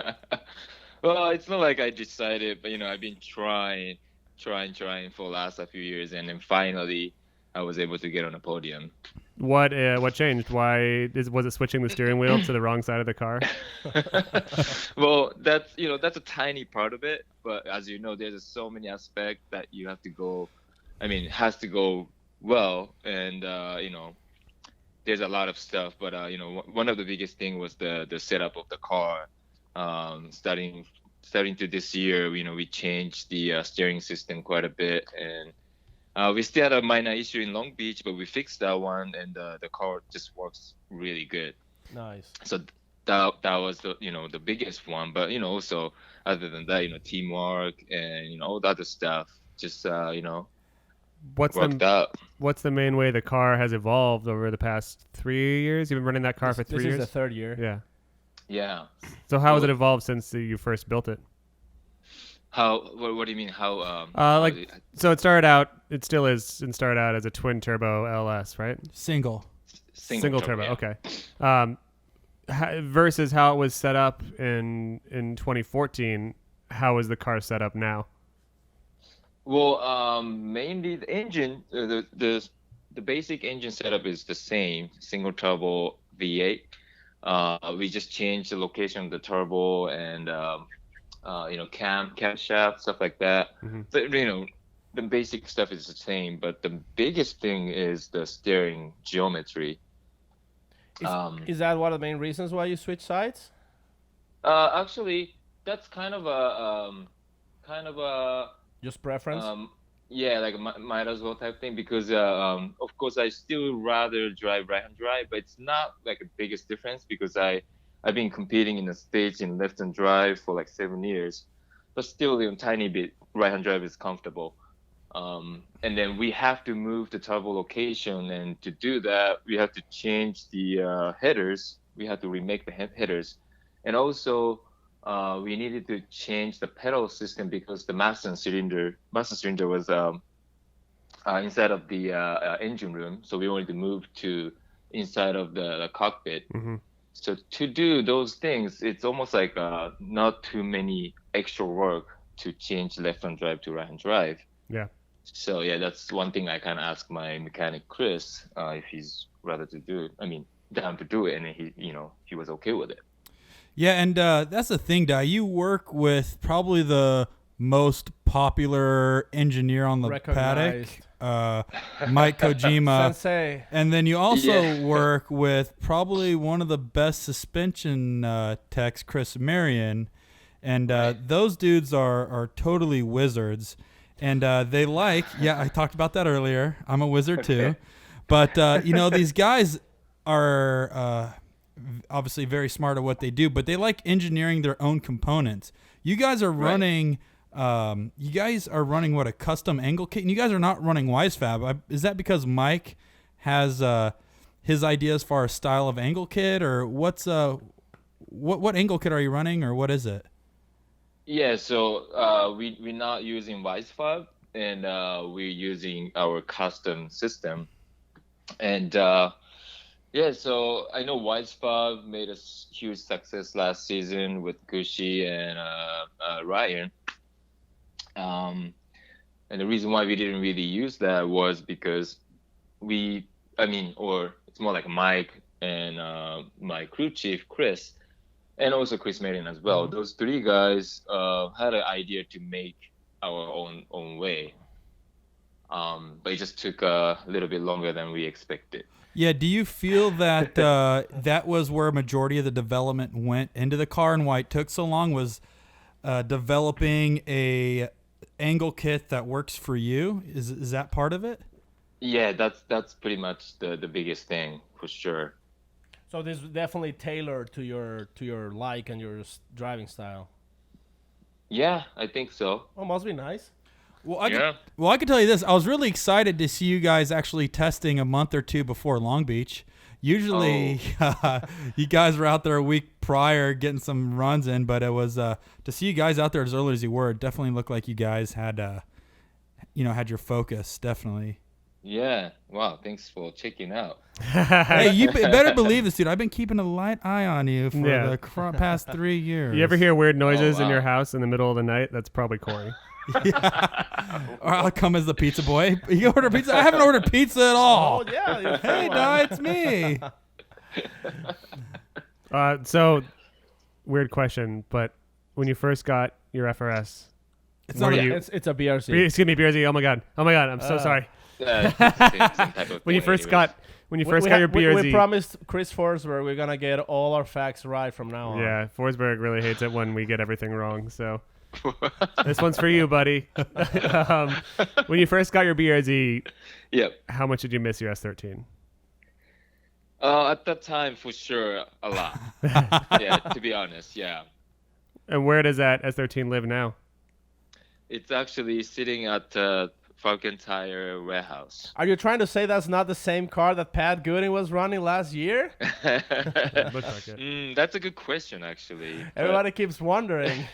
[SPEAKER 4] Well, it's not like I decided, but I've been trying for the last few years, and then finally I was able to get on a podium.
[SPEAKER 2] What changed? Was it switching the steering wheel to the wrong side of the car?
[SPEAKER 4] Well, that's a tiny part of it, but as you know, there's so many aspects that you have to go. It has to go well, and there's a lot of stuff, but one of the biggest thing was the setup of the car. Starting to this year, we changed the steering system quite a bit, and we still had a minor issue in Long Beach, but we fixed that one, and the car just works really good.
[SPEAKER 1] Nice.
[SPEAKER 4] So that was the biggest one, but also other than that, teamwork and all the other stuff just
[SPEAKER 2] What's
[SPEAKER 4] worked out.
[SPEAKER 2] What's the main way the car has evolved over the past 3 years? You've been running that car for 3 years?
[SPEAKER 1] This is the third year.
[SPEAKER 2] Yeah.
[SPEAKER 4] Yeah.
[SPEAKER 2] So how has it evolved since you first built it?
[SPEAKER 4] How? What do you mean? How?
[SPEAKER 2] So it started out. It still is. It started out as a twin turbo LS, right?
[SPEAKER 3] Single
[SPEAKER 2] Turbo.
[SPEAKER 4] yeah.
[SPEAKER 2] Okay. Versus how it was set up in 2014. How is the car set up now?
[SPEAKER 4] Well, mainly the engine, the basic engine setup is the same, single turbo V8. We just changed the location of the turbo and camshaft, stuff like that.
[SPEAKER 2] Mm-hmm.
[SPEAKER 4] But the basic stuff is the same, but the biggest thing is the steering geometry.
[SPEAKER 1] Is that one of the main reasons why you switch sides?
[SPEAKER 4] Actually, that's kind of a
[SPEAKER 1] Just preference?
[SPEAKER 4] yeah, like might as well type thing, because of course I still rather drive right-hand drive, but it's not like a biggest difference because I've been competing in the States in left-hand drive for like 7 years, but still a tiny bit right-hand drive is comfortable. And then we have to move the turbo location, and to do that we have to change the headers. We have to remake the headers, and also we needed to change the pedal system because the master cylinder was inside of the engine room, so we wanted to move to inside of the cockpit.
[SPEAKER 2] Mm-hmm.
[SPEAKER 4] So to do those things, it's almost like not too many extra work to change left-hand drive to right-hand drive.
[SPEAKER 2] Yeah.
[SPEAKER 4] So yeah, that's one thing I kind of asked my mechanic Chris if he's rather to do it. I mean, down to do it, and he was okay with it.
[SPEAKER 3] Yeah, and that's the thing, Dai. You work with probably the most popular engineer on the paddock, Mike Kojima.
[SPEAKER 1] Sensei.
[SPEAKER 3] And then you also work with probably one of the best suspension techs, Chris Marion. And those dudes are totally wizards. And they I talked about that earlier. I'm a wizard too. But, these guys are obviously very smart at what they do, but they like engineering their own components. You guys are running what, a custom angle kit? And you guys are not running WiseFab. Is that because Mike has his idea as far as style of angle kit, or what angle kit are you running, or what is it?
[SPEAKER 4] Yeah, so we're not using WiseFab, and we're using our custom system. And so I know WiseFab made a huge success last season with Gushi and Ryan. And the reason why we didn't really use that was because it's more like Mike and my crew chief, Chris, and also Chris Marion as well. Those three guys had an idea to make our own way. But it just took a little bit longer than we expected.
[SPEAKER 3] Yeah, do you feel that that was where a majority of the development went into the car, and why it took so long was developing a angle kit that works for you? Is that part of it?
[SPEAKER 4] Yeah, that's pretty much the biggest thing for sure.
[SPEAKER 1] So this is definitely tailored to your like and your driving style.
[SPEAKER 4] Yeah, I think so.
[SPEAKER 1] Oh, must be nice.
[SPEAKER 3] Well, I can tell you this. I was really excited to see you guys actually testing a month or two before Long Beach. Usually, you guys were out there a week prior getting some runs in, but it was to see you guys out there as early as you were. It definitely looked like you guys had, had your focus. Definitely.
[SPEAKER 4] Yeah. Wow. Thanks for checking out.
[SPEAKER 3] Hey, you better believe this, dude. I've been keeping a light eye on you for the past 3 years.
[SPEAKER 2] You ever hear weird noises in your house in the middle of the night? That's probably Corey.
[SPEAKER 3] Yeah. Or I'll come as the pizza boy. You order pizza? I haven't ordered pizza at all.
[SPEAKER 1] Oh yeah.
[SPEAKER 3] Hey, Dai, it's me.
[SPEAKER 2] So weird question, but when you first got your FRS,
[SPEAKER 1] it's a BRC.
[SPEAKER 2] Excuse me, BRZ. Oh my god. I'm so sorry.
[SPEAKER 4] Same type of
[SPEAKER 2] When you
[SPEAKER 4] thing
[SPEAKER 2] first
[SPEAKER 4] anyways.
[SPEAKER 2] got when you first got your BRZ.
[SPEAKER 1] We promised Chris Forsberg we're gonna get all our facts right from now on.
[SPEAKER 2] Yeah, Forsberg really hates it when we get everything wrong. So this one's for you, buddy. When you first got your BRZ, how much did you miss your S13?
[SPEAKER 4] At that time, for sure, a lot. Yeah, to be honest, yeah.
[SPEAKER 2] And where does that S13 live now?
[SPEAKER 4] It's actually sitting at Falcon Tire warehouse.
[SPEAKER 1] Are you trying to say that's not the same car that Pat Gooding was running last year?
[SPEAKER 2] It looks like it.
[SPEAKER 4] That's a good question, actually.
[SPEAKER 1] Everybody keeps wondering.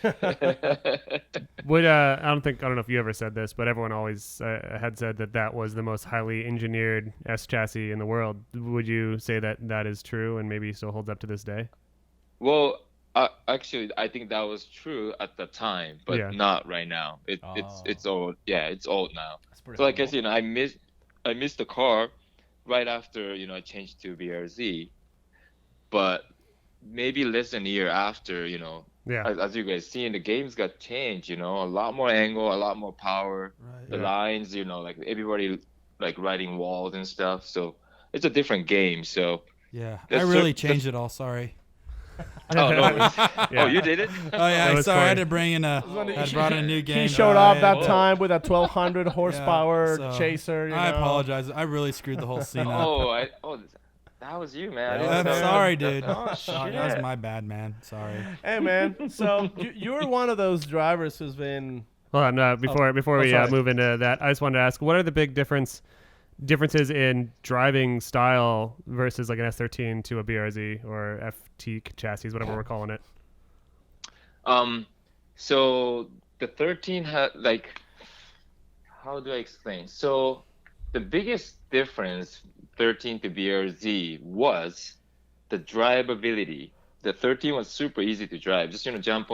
[SPEAKER 2] Would I don't know if you ever said this, but everyone always had said that was the most highly engineered S chassis in the world. Would you say that is true and maybe still holds up to this day?
[SPEAKER 4] Well, actually, I think that was true at the time, but not right now. It's old. Yeah, it's old now. So I guess I missed the car right after I changed to BRZ, but maybe less than a year after as you guys see, the games got changed. A lot more angle, a lot more power. Right. The lines, like everybody like riding walls and stuff. So it's a different game. So
[SPEAKER 3] yeah, I really changed it all. Sorry.
[SPEAKER 4] Oh, no. Oh, you did it?
[SPEAKER 3] Oh, yeah. Sorry, I had to bring in I brought in a new game.
[SPEAKER 1] He showed up that time with a 1,200 horsepower chaser.
[SPEAKER 3] I apologize. I really screwed the whole scene up.
[SPEAKER 4] That was you, man.
[SPEAKER 3] I'm sorry, dude.
[SPEAKER 1] Oh, shit.
[SPEAKER 3] That was my bad, man. Sorry.
[SPEAKER 1] Hey, man. So you're one of those drivers who's been...
[SPEAKER 2] Hold on. Before we move into that, I just wanted to ask, what are the big differences in driving style versus like an S13 to a BRZ or FT chassis, whatever we're calling it?
[SPEAKER 4] So the 13 had how do I explain? So the biggest difference 13 to BRZ was the drivability. The 13 was super easy to drive. Just jump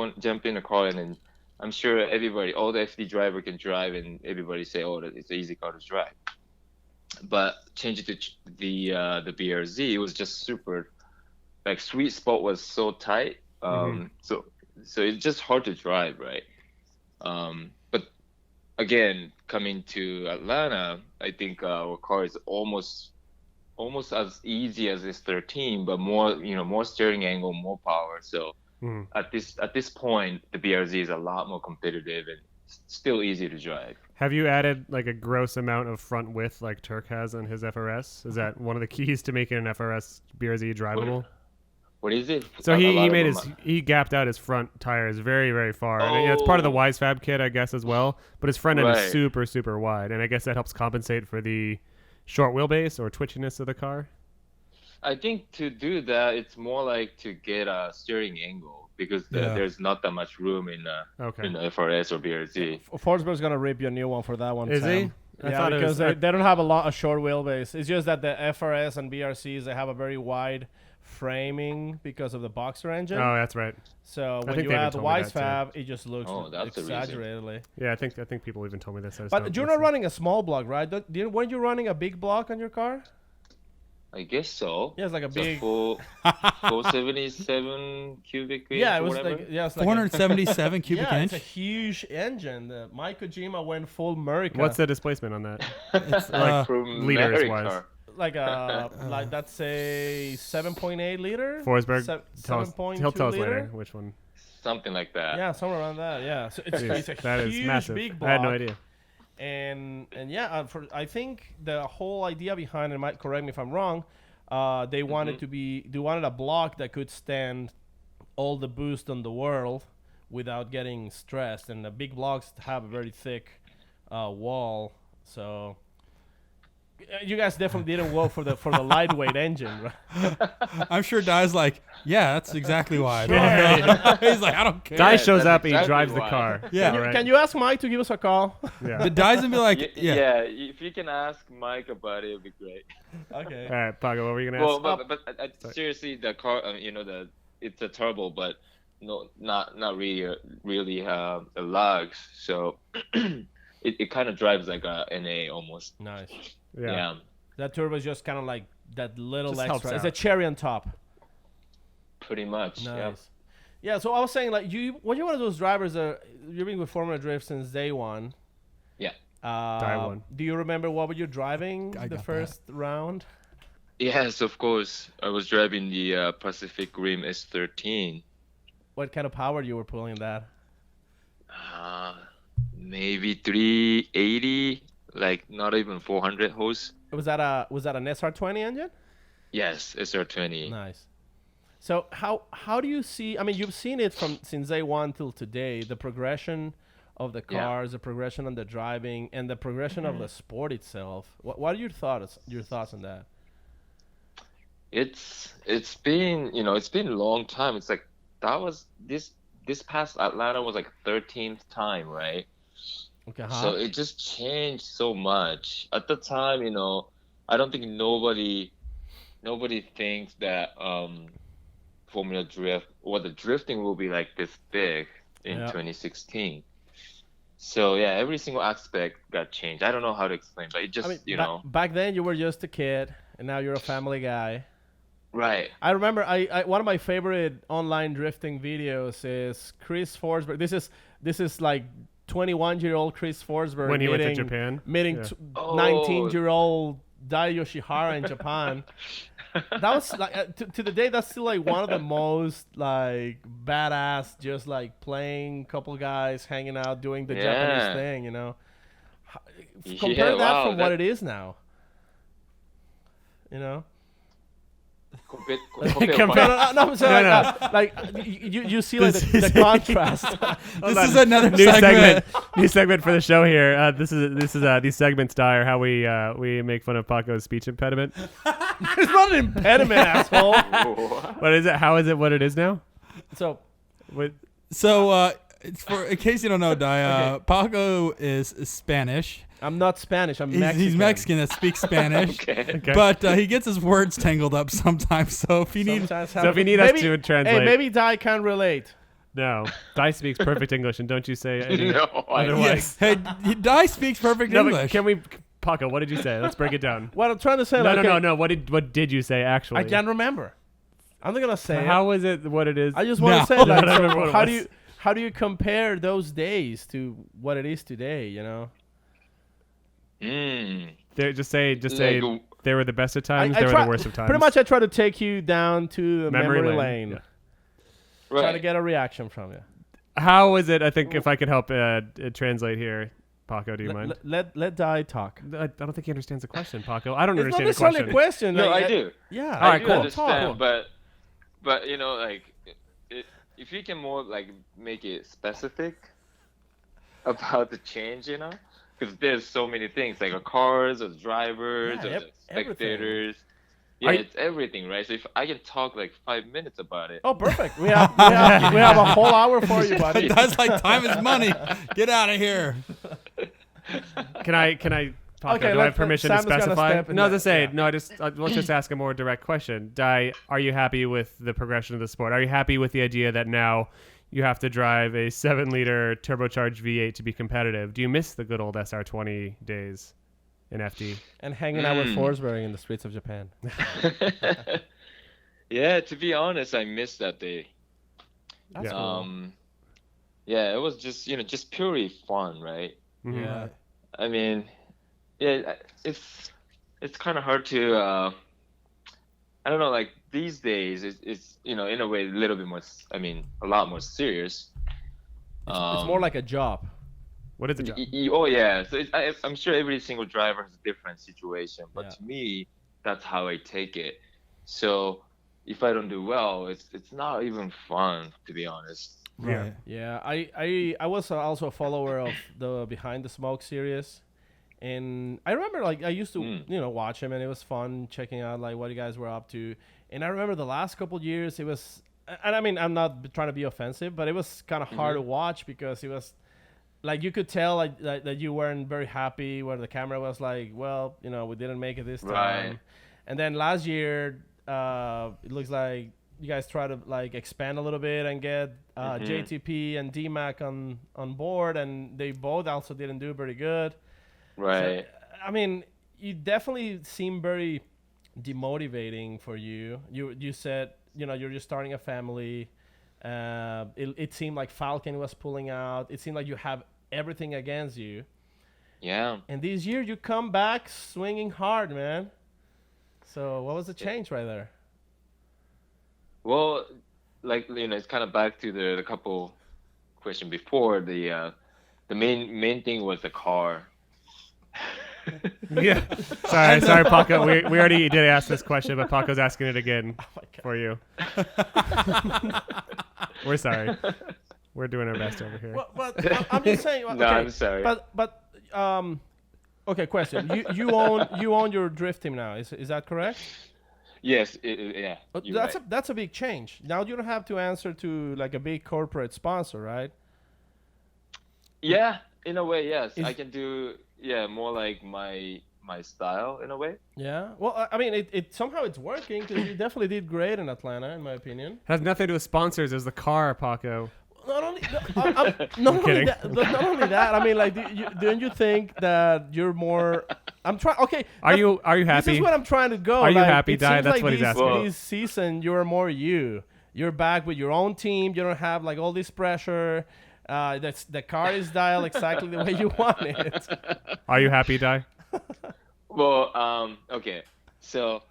[SPEAKER 4] in a car, and then I'm sure all the FD driver can drive, and everybody say, "Oh, it's an easy car to drive." But change it to the BRZ, it was just super, sweet spot was so tight. So it's just hard to drive, right? But again, coming to Atlanta, I think our car is almost as easy as this 13, but more steering angle, more power. So at this point, the BRZ is a lot more competitive and still easy to drive.
[SPEAKER 2] Have you added a gross amount of front width like Turk has on his FRS? Is that one of the keys to making an FRS BRZ drivable?
[SPEAKER 4] What is it?
[SPEAKER 2] So he gapped out his front tires very, very far. And it's part of the Wisefab kit, I guess, as well. But his front end is super, super wide, and I guess that helps compensate for the short wheelbase or twitchiness of the car.
[SPEAKER 4] I think to do that, it's more like to get a steering angle because there's not that much room in the FRS or BRZ.
[SPEAKER 1] Forsberg's gonna rip you a new one for that one.
[SPEAKER 2] Is
[SPEAKER 1] Sam.
[SPEAKER 2] he?
[SPEAKER 1] Yeah, because they don't have a short wheelbase. It's just that the FRS and BRCs, they have a very wide framing because of the boxer engine.
[SPEAKER 2] Oh, that's right.
[SPEAKER 1] So when you add Wisefab, it just looks exaggeratedly.
[SPEAKER 2] Yeah, I think people even told me this.
[SPEAKER 1] But you're not running a small block, right? Weren't you running a big block on your car?
[SPEAKER 4] I guess so.
[SPEAKER 1] Yeah, it's like a big
[SPEAKER 4] 477 cubic feet.
[SPEAKER 1] Yeah, it was
[SPEAKER 4] whatever.
[SPEAKER 1] like
[SPEAKER 3] 477 cubic
[SPEAKER 1] yeah,
[SPEAKER 3] inch.
[SPEAKER 1] It's a huge engine. Mike Kojima went full Murica.
[SPEAKER 2] What's the displacement on that?
[SPEAKER 3] It's
[SPEAKER 2] liters wise.
[SPEAKER 1] Let's say 7.8 liter.
[SPEAKER 2] Forsberg, he'll tell us
[SPEAKER 1] liter?
[SPEAKER 2] later which one.
[SPEAKER 4] Something like that.
[SPEAKER 1] Yeah, somewhere around that. Yeah, so it's a huge,
[SPEAKER 2] massive.
[SPEAKER 1] big block.
[SPEAKER 2] I had no idea.
[SPEAKER 1] And I think the whole idea behind it, might correct me if I'm wrong, they wanted a block that could stand all the boost on the world without getting stressed, and the big blocks have a very thick wall, so you guys definitely didn't go for the lightweight engine, right?
[SPEAKER 3] I'm sure Dai's like, yeah, that's exactly why. He's like, I don't care.
[SPEAKER 2] Dai shows up and he drives the car.
[SPEAKER 3] Yeah.
[SPEAKER 1] Can you ask Mike to give us a call?
[SPEAKER 2] Yeah.
[SPEAKER 3] The Dai's gonna be like,
[SPEAKER 4] yeah. If you can ask Mike about it, it'd be great.
[SPEAKER 1] Okay.
[SPEAKER 2] All right, Paco, what were you gonna ask?
[SPEAKER 4] Well, but seriously, the car, it's a turbo, but not really the lugs. So it kind of drives like a NA almost.
[SPEAKER 1] Nice.
[SPEAKER 2] Yeah.
[SPEAKER 1] That turbo is just kind of like that little
[SPEAKER 2] Just
[SPEAKER 1] extra. It's
[SPEAKER 2] out.
[SPEAKER 1] a cherry on top.
[SPEAKER 4] Pretty much.
[SPEAKER 1] Nice. Yeah. So I was saying, when you're one of those drivers you've been with Formula Drift since day one.
[SPEAKER 4] Yeah.
[SPEAKER 2] Day one.
[SPEAKER 1] Do you remember what were you driving the first round?
[SPEAKER 4] Yes, of course. I was driving the Pacific Rim S13.
[SPEAKER 1] What kind of power you were pulling that?
[SPEAKER 4] Uh, Maybe 380, like not even 400 horse.
[SPEAKER 1] Was that an SR20 engine?
[SPEAKER 4] Yes, SR20.
[SPEAKER 1] Nice. So how do you see? I mean, you've seen it from since day one till today. The progression of the
[SPEAKER 4] Yeah.
[SPEAKER 1] cars, the progression on the driving, and the progression of the sport itself. What are your thoughts? Your thoughts on that?
[SPEAKER 4] It's been, it's been a long time. It's like that was this past Atlanta was like 13th time, right?
[SPEAKER 1] Okay,
[SPEAKER 4] So it just changed so much. At the time, I don't think nobody thinks that Formula Drift or the drifting will be like this big in
[SPEAKER 1] Yeah.
[SPEAKER 4] 2016. So yeah, every single aspect got changed. I don't know how to explain, but it just,
[SPEAKER 1] I mean, back then you were just a kid, and now you're a family guy.
[SPEAKER 4] right.
[SPEAKER 1] I remember I one of my favorite online drifting videos is Chris Forsberg. This is like 21-year-old Chris Forsberg
[SPEAKER 2] When he went to
[SPEAKER 1] meeting
[SPEAKER 2] Japan?
[SPEAKER 1] meeting
[SPEAKER 2] Yeah.
[SPEAKER 1] 19-year-old Dai Yoshihara in Japan. That was like to the day that's still like one of the most like badass, just like playing, couple guys hanging out doing the Japanese
[SPEAKER 4] Yeah.
[SPEAKER 1] thing, you know.
[SPEAKER 4] Yeah,
[SPEAKER 1] Compare that
[SPEAKER 4] wow,
[SPEAKER 1] from what it is now. You know.
[SPEAKER 4] Compare,
[SPEAKER 1] No, I'm saying
[SPEAKER 2] No,
[SPEAKER 1] like you see like the contrast.
[SPEAKER 3] This is another
[SPEAKER 2] New
[SPEAKER 3] segment.
[SPEAKER 2] New segment for the show here. This is these segments die are how we make fun of Paco's speech impediment.
[SPEAKER 1] It's not an impediment, asshole.
[SPEAKER 2] What is it? How is it? What it is now?
[SPEAKER 1] So
[SPEAKER 2] What?
[SPEAKER 3] So, in case you don't know, Dai, Paco is Spanish.
[SPEAKER 1] I'm not Spanish. I'm
[SPEAKER 3] He's
[SPEAKER 1] Mexican.
[SPEAKER 3] he's Mexican that speaks Spanish.
[SPEAKER 4] Okay.
[SPEAKER 3] But he gets his words tangled up sometimes. So if you need,
[SPEAKER 1] Sometimes
[SPEAKER 2] So if you need
[SPEAKER 1] maybe,
[SPEAKER 2] us to translate,
[SPEAKER 1] hey, maybe Dai can relate.
[SPEAKER 2] no, Dai speaks perfect English, and don't you say any
[SPEAKER 4] No,
[SPEAKER 2] otherwise.
[SPEAKER 3] hey, Dai speaks perfect
[SPEAKER 2] No, but
[SPEAKER 3] English.
[SPEAKER 2] can we, Paco? What did you say? Let's break it down.
[SPEAKER 1] What I'm trying to say,
[SPEAKER 2] No,
[SPEAKER 1] like,
[SPEAKER 2] no. What did you say actually?
[SPEAKER 1] I can't remember. I'm not gonna say
[SPEAKER 2] How is it? What it is?
[SPEAKER 1] it. I just want
[SPEAKER 3] No.
[SPEAKER 1] to say,
[SPEAKER 2] I
[SPEAKER 1] like,
[SPEAKER 2] don't
[SPEAKER 1] so
[SPEAKER 2] remember what it
[SPEAKER 1] how
[SPEAKER 2] was.
[SPEAKER 1] do you compare those days to what it is today? You know.
[SPEAKER 2] Just say
[SPEAKER 4] Like,
[SPEAKER 2] they were the best of times. They were
[SPEAKER 1] try-
[SPEAKER 2] the worst of times.
[SPEAKER 1] Pretty much, I try to take you down to the memory lane.
[SPEAKER 2] Yeah.
[SPEAKER 1] Try to get a reaction from you.
[SPEAKER 2] How is it? I think if I could help translate here, Paco, do you mind?
[SPEAKER 1] Let Dai talk.
[SPEAKER 2] I don't think he understands the question, Paco. I don't
[SPEAKER 1] It's not
[SPEAKER 2] understand the
[SPEAKER 1] necessarily
[SPEAKER 2] question.
[SPEAKER 1] a question.
[SPEAKER 4] No,
[SPEAKER 1] like,
[SPEAKER 4] I do.
[SPEAKER 1] Yeah.
[SPEAKER 2] All right,
[SPEAKER 4] I do
[SPEAKER 2] cool.
[SPEAKER 4] understand,
[SPEAKER 1] Talk.
[SPEAKER 4] but like, if you can more like make it specific about the change, because there's so many things like cars, or drivers,
[SPEAKER 1] Yeah,
[SPEAKER 4] or
[SPEAKER 1] everything.
[SPEAKER 4] spectators. Yeah,
[SPEAKER 2] Are-
[SPEAKER 4] it's everything, right? So if I can talk like 5 minutes about it.
[SPEAKER 1] Oh, perfect. We have a whole hour for you, buddy.
[SPEAKER 3] Dai's like, time is money. Get out of here.
[SPEAKER 2] Can I, Paco,
[SPEAKER 1] Okay,
[SPEAKER 2] do I have permission to
[SPEAKER 1] Sam's gonna
[SPEAKER 2] specify?
[SPEAKER 1] step in
[SPEAKER 2] No, as I
[SPEAKER 1] that,
[SPEAKER 2] say,
[SPEAKER 1] yeah.
[SPEAKER 2] no, let's just ask a more direct question. Dai, are you happy with the progression of the sport? Are you happy with the idea that now you have to drive a 7-liter turbocharged V8 to be competitive? Do you miss the good old SR20 days in FD?
[SPEAKER 1] And hanging out with Forsberg in the streets of Japan.
[SPEAKER 4] Yeah, to be honest, I missed that day.
[SPEAKER 1] That's
[SPEAKER 2] Yeah.
[SPEAKER 1] cool.
[SPEAKER 4] Yeah, it was just just purely fun, right?
[SPEAKER 2] Mhm.
[SPEAKER 1] Yeah.
[SPEAKER 4] I mean, yeah, it's kind of hard to I don't know, like these days it's in a way a little bit more, a lot more serious.
[SPEAKER 1] It's more like a job.
[SPEAKER 2] What is it? John?
[SPEAKER 4] Oh yeah, so I'm sure every single driver has a different situation, but
[SPEAKER 1] Yeah.
[SPEAKER 4] to me, that's how I take it. So if I don't do well, it's not even fun, to be honest.
[SPEAKER 3] Right.
[SPEAKER 1] Yeah, I was also a follower of the Behind the Smoke series, and I remember like I used to watch him, and it was fun checking out like what you guys were up to. And I remember the last couple years it was, and I mean I'm not trying to be offensive, but it was kind of hard to watch because it was like you could tell like that you weren't very happy where the camera was like, well, we didn't make it this time.
[SPEAKER 4] Right.
[SPEAKER 1] And then last year it looks like you guys try to like expand a little bit and get JTP and DMAC on board, and they both also didn't do very good.
[SPEAKER 4] Right.
[SPEAKER 1] So, I mean, you definitely seem very demotivating for you. You said you're just starting a family. It seemed like Falcon was pulling out. It seemed like you have everything against you.
[SPEAKER 4] Yeah.
[SPEAKER 1] And this year you come back swinging hard, man. So what was the change right there?
[SPEAKER 4] Well, like it's kind of back to the couple question before. The main thing was the car.
[SPEAKER 2] Yeah. Sorry, Paco. We already did ask this question, but Paco's asking it again for you. We're sorry. We're doing our best over here.
[SPEAKER 1] Well, but I'm just saying.
[SPEAKER 4] No,
[SPEAKER 1] okay,
[SPEAKER 4] I'm sorry.
[SPEAKER 1] But okay. Question. You own your drift team now. Is that correct?
[SPEAKER 4] Yes. Yeah. You're right.
[SPEAKER 1] That's a big change. Now you don't have to answer to like a big corporate sponsor, right?
[SPEAKER 4] Yeah. In a way, yes. I can do. Yeah, more like my style in a way.
[SPEAKER 1] Yeah. Well, I mean, it somehow it's working because you definitely did great in Atlanta, in my opinion.
[SPEAKER 2] Has nothing to do with sponsors. It's the car, Paco.
[SPEAKER 1] Not only that. I mean, like, don't you think that you're more? I'm trying. Okay.
[SPEAKER 2] Are you happy?
[SPEAKER 1] This is what I'm trying to go.
[SPEAKER 2] Are you
[SPEAKER 1] like,
[SPEAKER 2] happy, Dai? That's
[SPEAKER 1] like
[SPEAKER 2] what he's asking.
[SPEAKER 1] This season, you're more you. You're back with your own team. You don't have like all this pressure. The car is dialed exactly the way you want it.
[SPEAKER 2] Are you happy, Dai?
[SPEAKER 4] Well, okay. So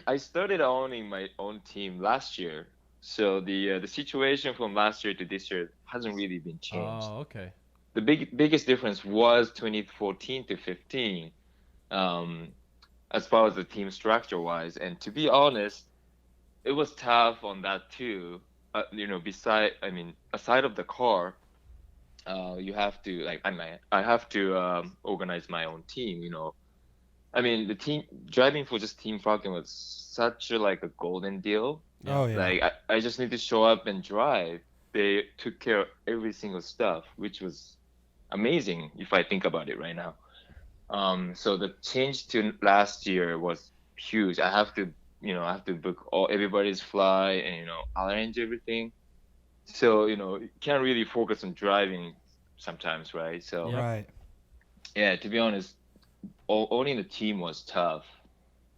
[SPEAKER 4] I started owning my own team last year. So the situation from last year to this year hasn't really been changed.
[SPEAKER 1] Oh, okay.
[SPEAKER 4] The biggest difference was 2014 to 15, as far as the team structure wise. And to be honest, it was tough on that too. Aside of the car, you have to I have to organize my own team. I mean, the team driving for just Team Falcon was such a golden deal.
[SPEAKER 3] Oh yeah.
[SPEAKER 4] Like I just need to show up and drive. They took care of every single stuff, which was amazing if I think about it right now. So the change to last year was huge. I have to book everybody's flight and arrange everything. So you can't really focus on driving sometimes, right? So
[SPEAKER 3] Right.
[SPEAKER 4] yeah, to be honest, owning the team was tough,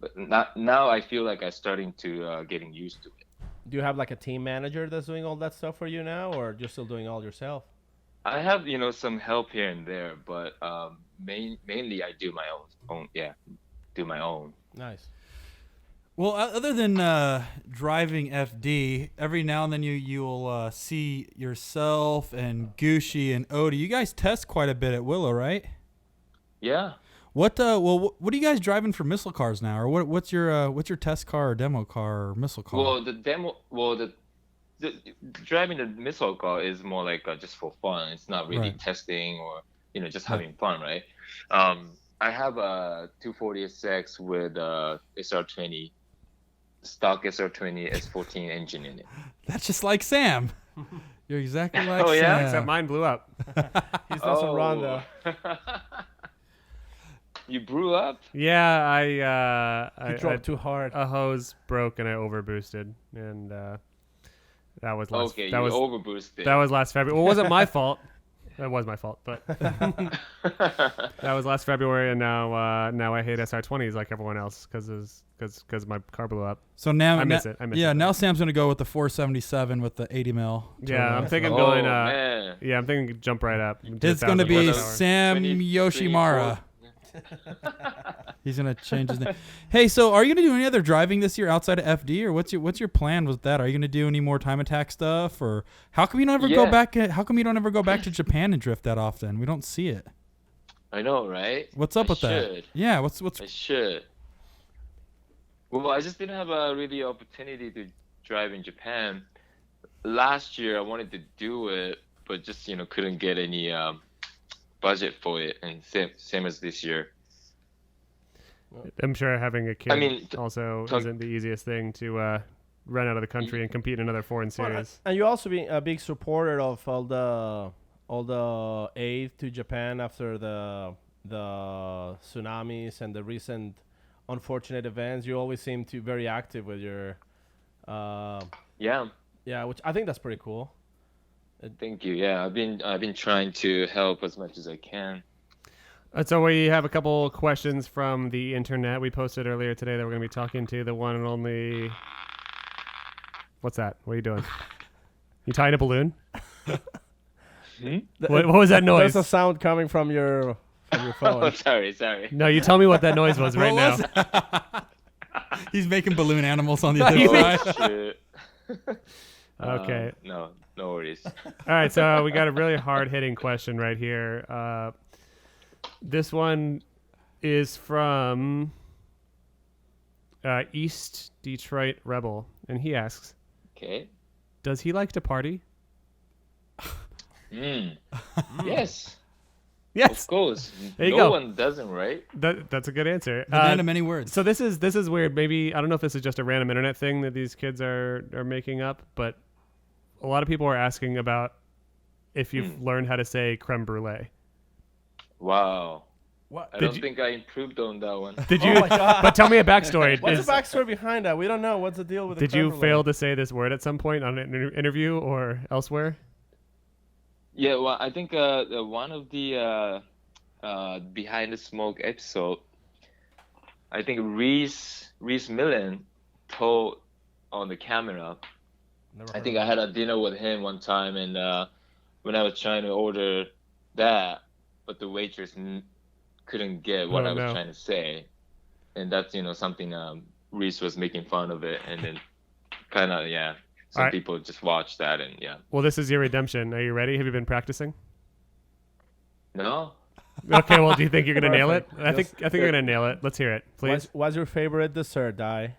[SPEAKER 4] but now I feel like I'm starting to getting used to it.
[SPEAKER 1] Do you have like a team manager that's doing all that stuff for you now, or you're still doing all yourself?
[SPEAKER 4] I have some help here and there, but mainly I do my own. Yeah, do my own.
[SPEAKER 1] Nice.
[SPEAKER 3] Well, other than driving FD, every now and then you'll see yourself and Gucci and Odie. You guys test quite a bit at Willow, right?
[SPEAKER 4] Yeah.
[SPEAKER 3] What are you guys driving for missile cars now, or what's your test car or demo car or missile car?
[SPEAKER 4] Well, the driving the missile car is more like just for fun. It's not really
[SPEAKER 3] Right.
[SPEAKER 4] testing or just having fun, right? I have a 240SX with SR20, stock SR20 S14 engine in it.
[SPEAKER 3] That's just like Sam. You're exactly like
[SPEAKER 4] Oh, yeah?
[SPEAKER 3] Sam.
[SPEAKER 2] Except mine blew up.
[SPEAKER 1] He's doesn't run though.
[SPEAKER 4] You blew up?
[SPEAKER 2] Yeah, I
[SPEAKER 1] He drove too hard.
[SPEAKER 2] a hose broke and I overboosted, and that was last.
[SPEAKER 4] Okay,
[SPEAKER 2] that
[SPEAKER 4] you
[SPEAKER 2] was
[SPEAKER 4] overboosted.
[SPEAKER 2] that was last February. Well, it wasn't my fault. It was my fault, but that was last February, and now I hate SR20s like everyone else because my car blew up.
[SPEAKER 3] So now
[SPEAKER 2] I miss it.
[SPEAKER 3] Yeah, now Sam's gonna go with the 477 with the 80 mil.
[SPEAKER 2] Yeah, I'm thinking
[SPEAKER 4] Oh,
[SPEAKER 2] going.
[SPEAKER 4] man.
[SPEAKER 2] Yeah, I'm thinking jump right up.
[SPEAKER 3] It's gonna be
[SPEAKER 2] 1,000
[SPEAKER 3] Sam
[SPEAKER 4] 23,
[SPEAKER 3] Yoshimara. He's gonna change his name. Hey, so are you gonna do any other driving this year outside of FD, or what's your plan with that? Are you gonna do any more time attack stuff, or how come you don't ever go
[SPEAKER 4] Yeah.
[SPEAKER 3] back? How come you don't ever go back to Japan and drift that often? We don't see it.
[SPEAKER 4] I know, right?
[SPEAKER 3] What's up
[SPEAKER 4] I
[SPEAKER 3] with that?
[SPEAKER 4] should.
[SPEAKER 3] Yeah, what's
[SPEAKER 4] I should. Well, I just didn't have a really opportunity to drive in Japan. Last year, I wanted to do it, but just couldn't get any budget for it, and same as this year.
[SPEAKER 2] I'm sure having a kid
[SPEAKER 4] I mean,
[SPEAKER 2] also
[SPEAKER 4] talk-
[SPEAKER 2] isn't the easiest thing to run out of the country and compete in another foreign series.
[SPEAKER 1] And you also be a big supporter of all the aid to Japan after the tsunamis and the recent unfortunate events. You always seem to be very active with your
[SPEAKER 4] Yeah.
[SPEAKER 1] which I think that's pretty cool.
[SPEAKER 4] Thank you. Yeah, I've been trying to help as much as I can.
[SPEAKER 2] So we have a couple questions from the internet we posted earlier today that we're going to be talking to the one and only. What's that? What are you doing? You tying a balloon? What was that noise?
[SPEAKER 1] There's a sound coming from your
[SPEAKER 4] Oh,
[SPEAKER 1] phone.
[SPEAKER 4] sorry.
[SPEAKER 2] No, you tell me what that noise was right now.
[SPEAKER 3] He's making balloon animals on the other side.
[SPEAKER 4] Shit.
[SPEAKER 2] Okay.
[SPEAKER 4] No worries.
[SPEAKER 2] All right, so we got a really hard-hitting question right here. This one is from East Detroit Rebel, and he asks,
[SPEAKER 4] Okay.
[SPEAKER 2] does he like to party?
[SPEAKER 4] Yes.
[SPEAKER 2] Yes.
[SPEAKER 4] Of course.
[SPEAKER 2] There you
[SPEAKER 4] no
[SPEAKER 2] go.
[SPEAKER 4] one doesn't, right?
[SPEAKER 2] That's a good answer.
[SPEAKER 3] The man of many words.
[SPEAKER 2] So this is weird. Maybe I don't know if this is just a random internet thing that these kids are making up, but a lot of people are asking about if you've learned how to say crème brûlée.
[SPEAKER 4] Wow.
[SPEAKER 1] What?
[SPEAKER 4] I don't think I improved on that one.
[SPEAKER 2] Did you?
[SPEAKER 1] Oh my God.
[SPEAKER 2] But tell me a backstory.
[SPEAKER 1] What's the backstory behind that? We don't know. What's the deal with the
[SPEAKER 2] Did you
[SPEAKER 1] crème brûlée?
[SPEAKER 2] fail to say this word at some point on an interview or elsewhere?
[SPEAKER 4] Yeah, well, I think one of the Behind the Smoke episode, I think Reese Millen told on the camera.
[SPEAKER 1] Never
[SPEAKER 4] I
[SPEAKER 1] heard
[SPEAKER 4] think
[SPEAKER 1] of
[SPEAKER 4] I had a dinner with him one time, and when I was trying to order that, but the waitress couldn't get what I was trying to say, and that's something Reese was making fun of it, and then kind of some
[SPEAKER 2] Alright.
[SPEAKER 4] people just watch that and
[SPEAKER 2] Well, this is your redemption. Are you ready? Have you been practicing?
[SPEAKER 4] no.
[SPEAKER 2] Okay. Well, do you think you're gonna nail it?
[SPEAKER 1] Perfect.
[SPEAKER 2] I think you're gonna nail it. Let's hear it, please.
[SPEAKER 1] What's your favorite dessert, Dai?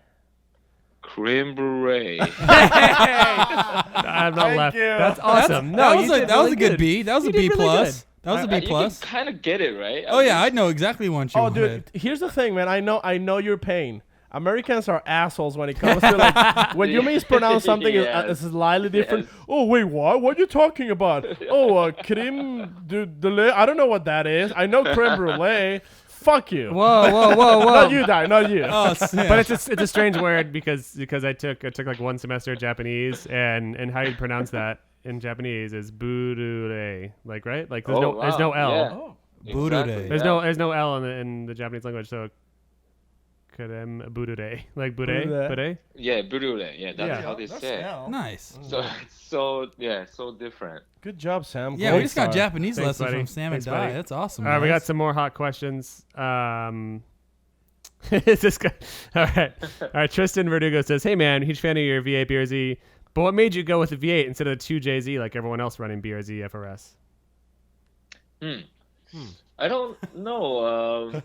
[SPEAKER 4] Crème Brûlée.
[SPEAKER 2] I'm not
[SPEAKER 1] Thank
[SPEAKER 2] left.
[SPEAKER 1] you.
[SPEAKER 2] That's awesome.
[SPEAKER 3] that
[SPEAKER 2] you
[SPEAKER 3] was
[SPEAKER 2] did
[SPEAKER 3] that was
[SPEAKER 2] really
[SPEAKER 3] a good B. That was
[SPEAKER 2] You
[SPEAKER 3] a
[SPEAKER 2] did
[SPEAKER 3] B
[SPEAKER 2] really
[SPEAKER 3] plus.
[SPEAKER 2] good.
[SPEAKER 3] That was a B plus.
[SPEAKER 4] You can kind of get it, right?
[SPEAKER 3] Oh yeah, I know exactly what you
[SPEAKER 1] Oh,
[SPEAKER 3] wanted.
[SPEAKER 1] dude, here's the thing, man. I know your pain. Americans are assholes when it comes to like when you mispronounce something
[SPEAKER 4] Yes.
[SPEAKER 1] it's slightly different.
[SPEAKER 4] Yes.
[SPEAKER 1] Oh wait, what are you talking about? Oh, crème brûlée. I don't know what that is. I know crème brûlée. Fuck you.
[SPEAKER 2] Whoa.
[SPEAKER 1] Not you, Dai. Not you.
[SPEAKER 3] Oh, snap.
[SPEAKER 2] But it's a strange word because I took like one semester of Japanese and how you pronounce that in Japanese is burure, like right? Like there's
[SPEAKER 4] Oh,
[SPEAKER 2] there's no
[SPEAKER 4] wow.
[SPEAKER 2] L.
[SPEAKER 4] Yeah.
[SPEAKER 1] Oh.
[SPEAKER 3] Burure.
[SPEAKER 2] There's no L in the Japanese language, so crème brûlée, like
[SPEAKER 1] Brûlée.
[SPEAKER 2] brûlée.
[SPEAKER 4] Yeah, brûlée. Yeah, that's
[SPEAKER 2] Yeah.
[SPEAKER 4] how they say it.
[SPEAKER 3] Nice.
[SPEAKER 4] So it's so different.
[SPEAKER 1] Good job, Sam.
[SPEAKER 3] Yeah,
[SPEAKER 1] Gold
[SPEAKER 3] we just got
[SPEAKER 1] star.
[SPEAKER 3] Japanese
[SPEAKER 2] Thanks,
[SPEAKER 3] lessons
[SPEAKER 2] buddy.
[SPEAKER 3] from Sam
[SPEAKER 2] Thanks,
[SPEAKER 3] and Dai.
[SPEAKER 2] buddy.
[SPEAKER 3] That's awesome.
[SPEAKER 2] All right, we got
[SPEAKER 3] guys.
[SPEAKER 2] some more hot questions. Is this guy? All right. Tristan Verdugo says, "Hey man, huge fan of your V8 BRZ, but what made you go with the V8 instead of the 2JZ like everyone else running BRZ FRS?"
[SPEAKER 4] I don't know.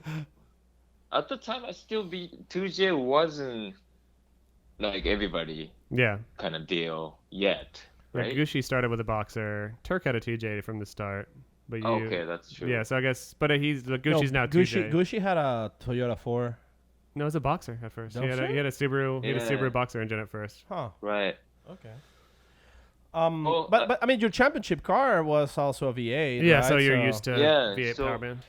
[SPEAKER 4] At the time, I still 2J wasn't like everybody
[SPEAKER 2] Yeah.
[SPEAKER 4] kind of deal yet,
[SPEAKER 2] Like
[SPEAKER 4] right?
[SPEAKER 2] Gucci started with a boxer. Turk had a 2J from the start, but you.
[SPEAKER 4] Okay, that's true.
[SPEAKER 2] Yeah, so I guess, but Gucci's now 2J.
[SPEAKER 1] Gucci had a Toyota 4.
[SPEAKER 2] No, it was a boxer at first. He had
[SPEAKER 1] Boxer?
[SPEAKER 2] a Subaru. He had a
[SPEAKER 4] Yeah.
[SPEAKER 2] Subaru boxer engine at first.
[SPEAKER 1] Huh.
[SPEAKER 4] Right.
[SPEAKER 1] Okay.
[SPEAKER 4] Well,
[SPEAKER 1] But I mean, your championship car was also a V8.
[SPEAKER 2] Yeah,
[SPEAKER 1] right?
[SPEAKER 2] so you're used to
[SPEAKER 4] Yeah,
[SPEAKER 2] V8
[SPEAKER 4] so-
[SPEAKER 2] power band.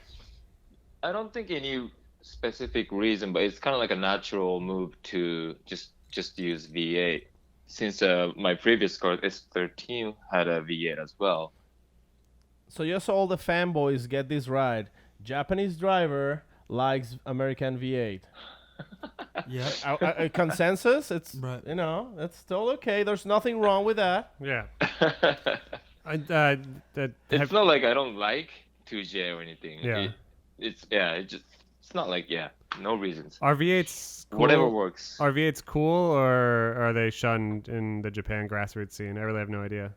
[SPEAKER 4] I don't think any specific reason, but it's kind of like a natural move to just use V8. Since my previous car S13 had a V8 as well.
[SPEAKER 1] So just so all the fanboys get this right, Japanese driver likes American V8.
[SPEAKER 3] Yeah.
[SPEAKER 1] A consensus? It's
[SPEAKER 3] Right.
[SPEAKER 1] it's still okay. There's nothing wrong with that.
[SPEAKER 2] Yeah.
[SPEAKER 4] It's not like I don't like 2J or anything.
[SPEAKER 2] Yeah.
[SPEAKER 4] It's not like no reasons.
[SPEAKER 2] Are V8s cool?
[SPEAKER 4] Whatever works.
[SPEAKER 2] Are V8s cool or are they shunned in the Japan grassroots scene? I really have no idea.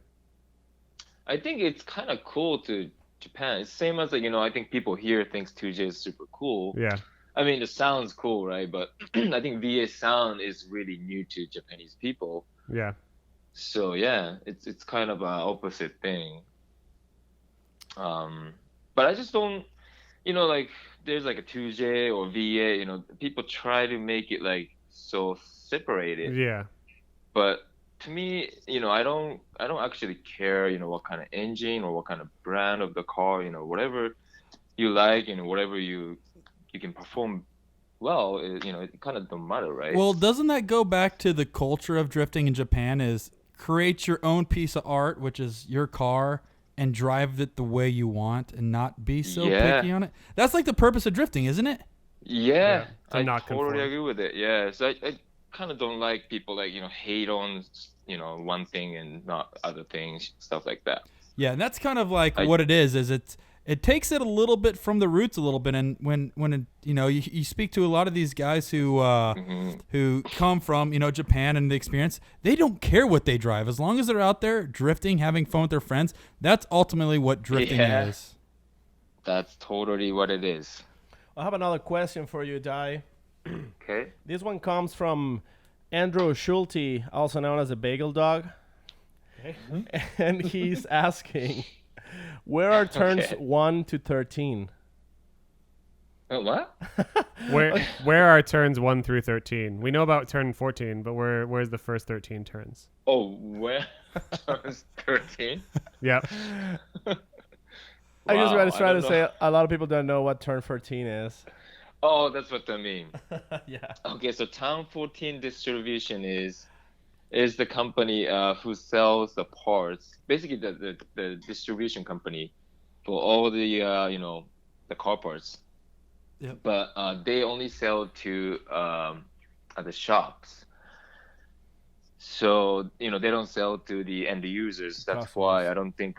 [SPEAKER 4] I think it's kind of cool to Japan. It's same as I think people here thinks 2J is super cool.
[SPEAKER 2] Yeah.
[SPEAKER 4] I mean, it sounds cool, right? But I think V8 sound is really new to Japanese people.
[SPEAKER 2] Yeah.
[SPEAKER 4] So yeah, it's kind of an opposite thing. But I just don't, like there's like a 2J or V8. People try to make it like so separated.
[SPEAKER 2] Yeah.
[SPEAKER 4] But to me, I don't actually care, what kind of engine or what kind of brand of the car, whatever you like, whatever you can perform well, it kind of don't matter, right?
[SPEAKER 3] Well, doesn't that go back to the culture of drifting in Japan? Is create your own piece of art, which is your car, and drive it the way you want, and not be so picky on it. That's like the purpose of drifting, isn't it?
[SPEAKER 4] Yeah,
[SPEAKER 2] to
[SPEAKER 4] I
[SPEAKER 2] not
[SPEAKER 4] totally
[SPEAKER 2] conform.
[SPEAKER 4] agree with it. Yeah, so I kind of don't like people like hate on one thing and not other things, stuff like that.
[SPEAKER 3] Yeah, and that's kind of like what it is. Is it takes it a little bit from the roots a little bit. And when you speak to a lot of these guys who come from, Japan and the experience, they don't care what they drive. As long as they're out there drifting, having fun with their friends, that's ultimately what drifting is.
[SPEAKER 4] That's totally what it is.
[SPEAKER 1] I have another question for you, Dai.
[SPEAKER 4] Okay.
[SPEAKER 1] This one comes from Andrew Schulte, also known as a Bagel Dog. Okay. And he's asking, where are turns 1 to 13?
[SPEAKER 4] What?
[SPEAKER 2] Where are turns 1 through 13? We know about turn 14, but where's the first 13 turns?
[SPEAKER 4] Oh, where turns 13?
[SPEAKER 2] Yep.
[SPEAKER 1] I just was trying to say a lot of people don't know what turn 14 is.
[SPEAKER 4] Oh, that's what I mean.
[SPEAKER 1] Yeah.
[SPEAKER 4] Okay, so Town 14 Distribution is the company who sells the parts, basically the distribution company for all the the car parts.
[SPEAKER 3] Yep.
[SPEAKER 4] But they only sell to the shops. So they don't sell to the end users. That's
[SPEAKER 1] Customers.
[SPEAKER 4] why I don't think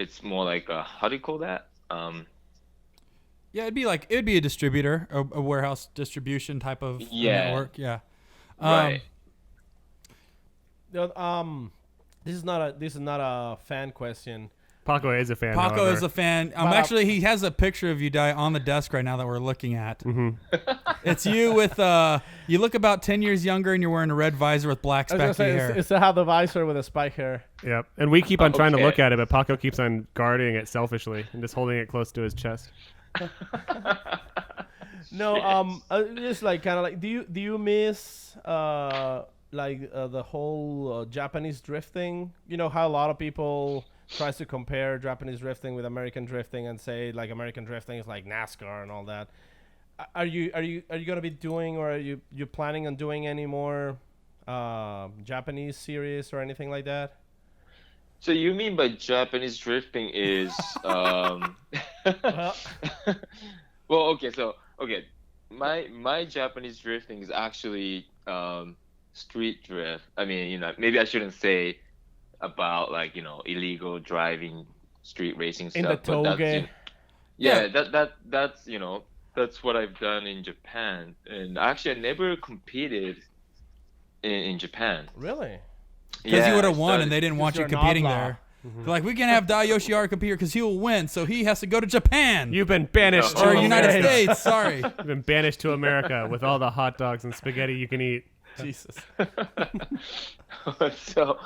[SPEAKER 4] it's more like how do you call that?
[SPEAKER 3] Yeah, it'd be a distributor, a warehouse distribution type of network. Yeah.
[SPEAKER 4] Right.
[SPEAKER 1] This is not a fan question.
[SPEAKER 2] Paco is a fan.
[SPEAKER 3] Paco
[SPEAKER 2] however.
[SPEAKER 3] is a fan. He has a picture of you, Dai, on the desk right now that we're looking at.
[SPEAKER 2] Mm-hmm.
[SPEAKER 3] It's you with you look about 10 years younger, and you're wearing a red visor with black
[SPEAKER 1] I was
[SPEAKER 3] specky
[SPEAKER 1] gonna
[SPEAKER 3] hair.
[SPEAKER 1] say, it's to have the visor with a spike hair.
[SPEAKER 2] Yep. And we keep on trying to
[SPEAKER 4] Okay.
[SPEAKER 2] look at it, but Paco keeps on guarding it selfishly and just holding it close to his chest.
[SPEAKER 1] No, just like kind of like, do you miss the whole Japanese drifting? You know how a lot of people tries to compare Japanese drifting with American drifting and say like American drifting is like NASCAR and all that. Are you gonna be doing, or are you planning on doing any more Japanese series or anything like that?
[SPEAKER 4] So you mean by Japanese drifting is
[SPEAKER 1] Well,
[SPEAKER 4] well, okay. My Japanese drifting is actually street drift. I mean, maybe I shouldn't say about like illegal driving, street racing
[SPEAKER 1] in
[SPEAKER 4] stuff.
[SPEAKER 1] the
[SPEAKER 4] but
[SPEAKER 1] toge.
[SPEAKER 4] That's what I've done in Japan, and actually I never competed in Japan.
[SPEAKER 1] Really?
[SPEAKER 3] Because you would
[SPEAKER 4] I
[SPEAKER 3] have won, and
[SPEAKER 4] started-
[SPEAKER 3] they didn't want you
[SPEAKER 1] you're an
[SPEAKER 3] competing
[SPEAKER 1] outlaw.
[SPEAKER 3] there. They're like, we can't have Dai Yoshihara compete here because he will win, so he has to go to Japan
[SPEAKER 2] You've been banished
[SPEAKER 4] No.
[SPEAKER 2] to
[SPEAKER 3] or United
[SPEAKER 2] America.
[SPEAKER 3] States. Sorry.
[SPEAKER 2] You've been banished to America with all the hot dogs and spaghetti you can eat.
[SPEAKER 1] Jesus.
[SPEAKER 4] So,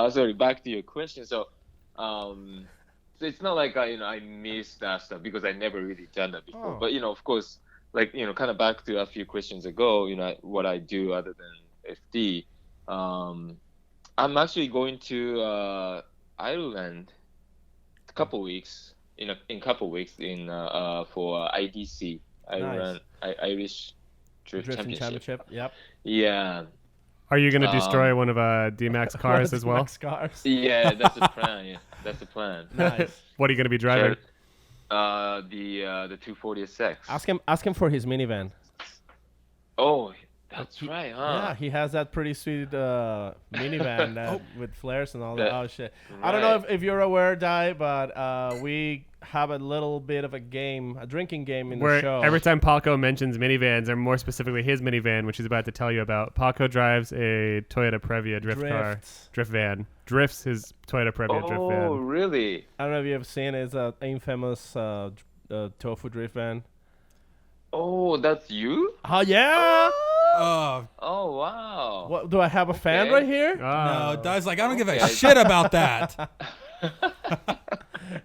[SPEAKER 4] sorry. Back to your question. So it's not like I miss that stuff because I never really done that before.
[SPEAKER 1] Oh.
[SPEAKER 4] But of course, like kind of back to a few questions ago. What I do other than FD. I'm actually going to Ireland a couple weeks for IDC.
[SPEAKER 1] Nice.
[SPEAKER 4] Irish Drift
[SPEAKER 1] Drifting
[SPEAKER 4] Championship.
[SPEAKER 1] Yep.
[SPEAKER 4] Yeah.
[SPEAKER 2] Are you going to destroy one of D-Mac's cars as well?
[SPEAKER 1] Max cars.
[SPEAKER 4] Yeah, that's the plan. Yeah, that's the plan.
[SPEAKER 1] Nice.
[SPEAKER 2] What are you going to be driving?
[SPEAKER 4] The 240SX.
[SPEAKER 1] Ask him for his minivan.
[SPEAKER 4] Oh, that's right, huh?
[SPEAKER 1] Yeah, he has that pretty sweet minivan that, with flares and all that. Oh shit!
[SPEAKER 4] Right.
[SPEAKER 1] I don't know if you're aware, Dai, but we have a little bit of a drinking game in the
[SPEAKER 2] Where
[SPEAKER 1] show.
[SPEAKER 2] every time Paco mentions minivans, or more specifically his minivan, which he's about to tell you about, Paco drives a Toyota Previa drift van. Drifts his Toyota Previa drift van.
[SPEAKER 4] Oh, really?
[SPEAKER 1] I don't know if you have seen it. It's an infamous Tofu drift van.
[SPEAKER 4] Oh, that's you?
[SPEAKER 1] Oh yeah!
[SPEAKER 3] Oh,
[SPEAKER 4] Oh, wow.
[SPEAKER 1] What do I have a fan
[SPEAKER 4] Okay.
[SPEAKER 1] right here?
[SPEAKER 3] no. Dai's like, I don't give a
[SPEAKER 4] Okay.
[SPEAKER 3] shit about that.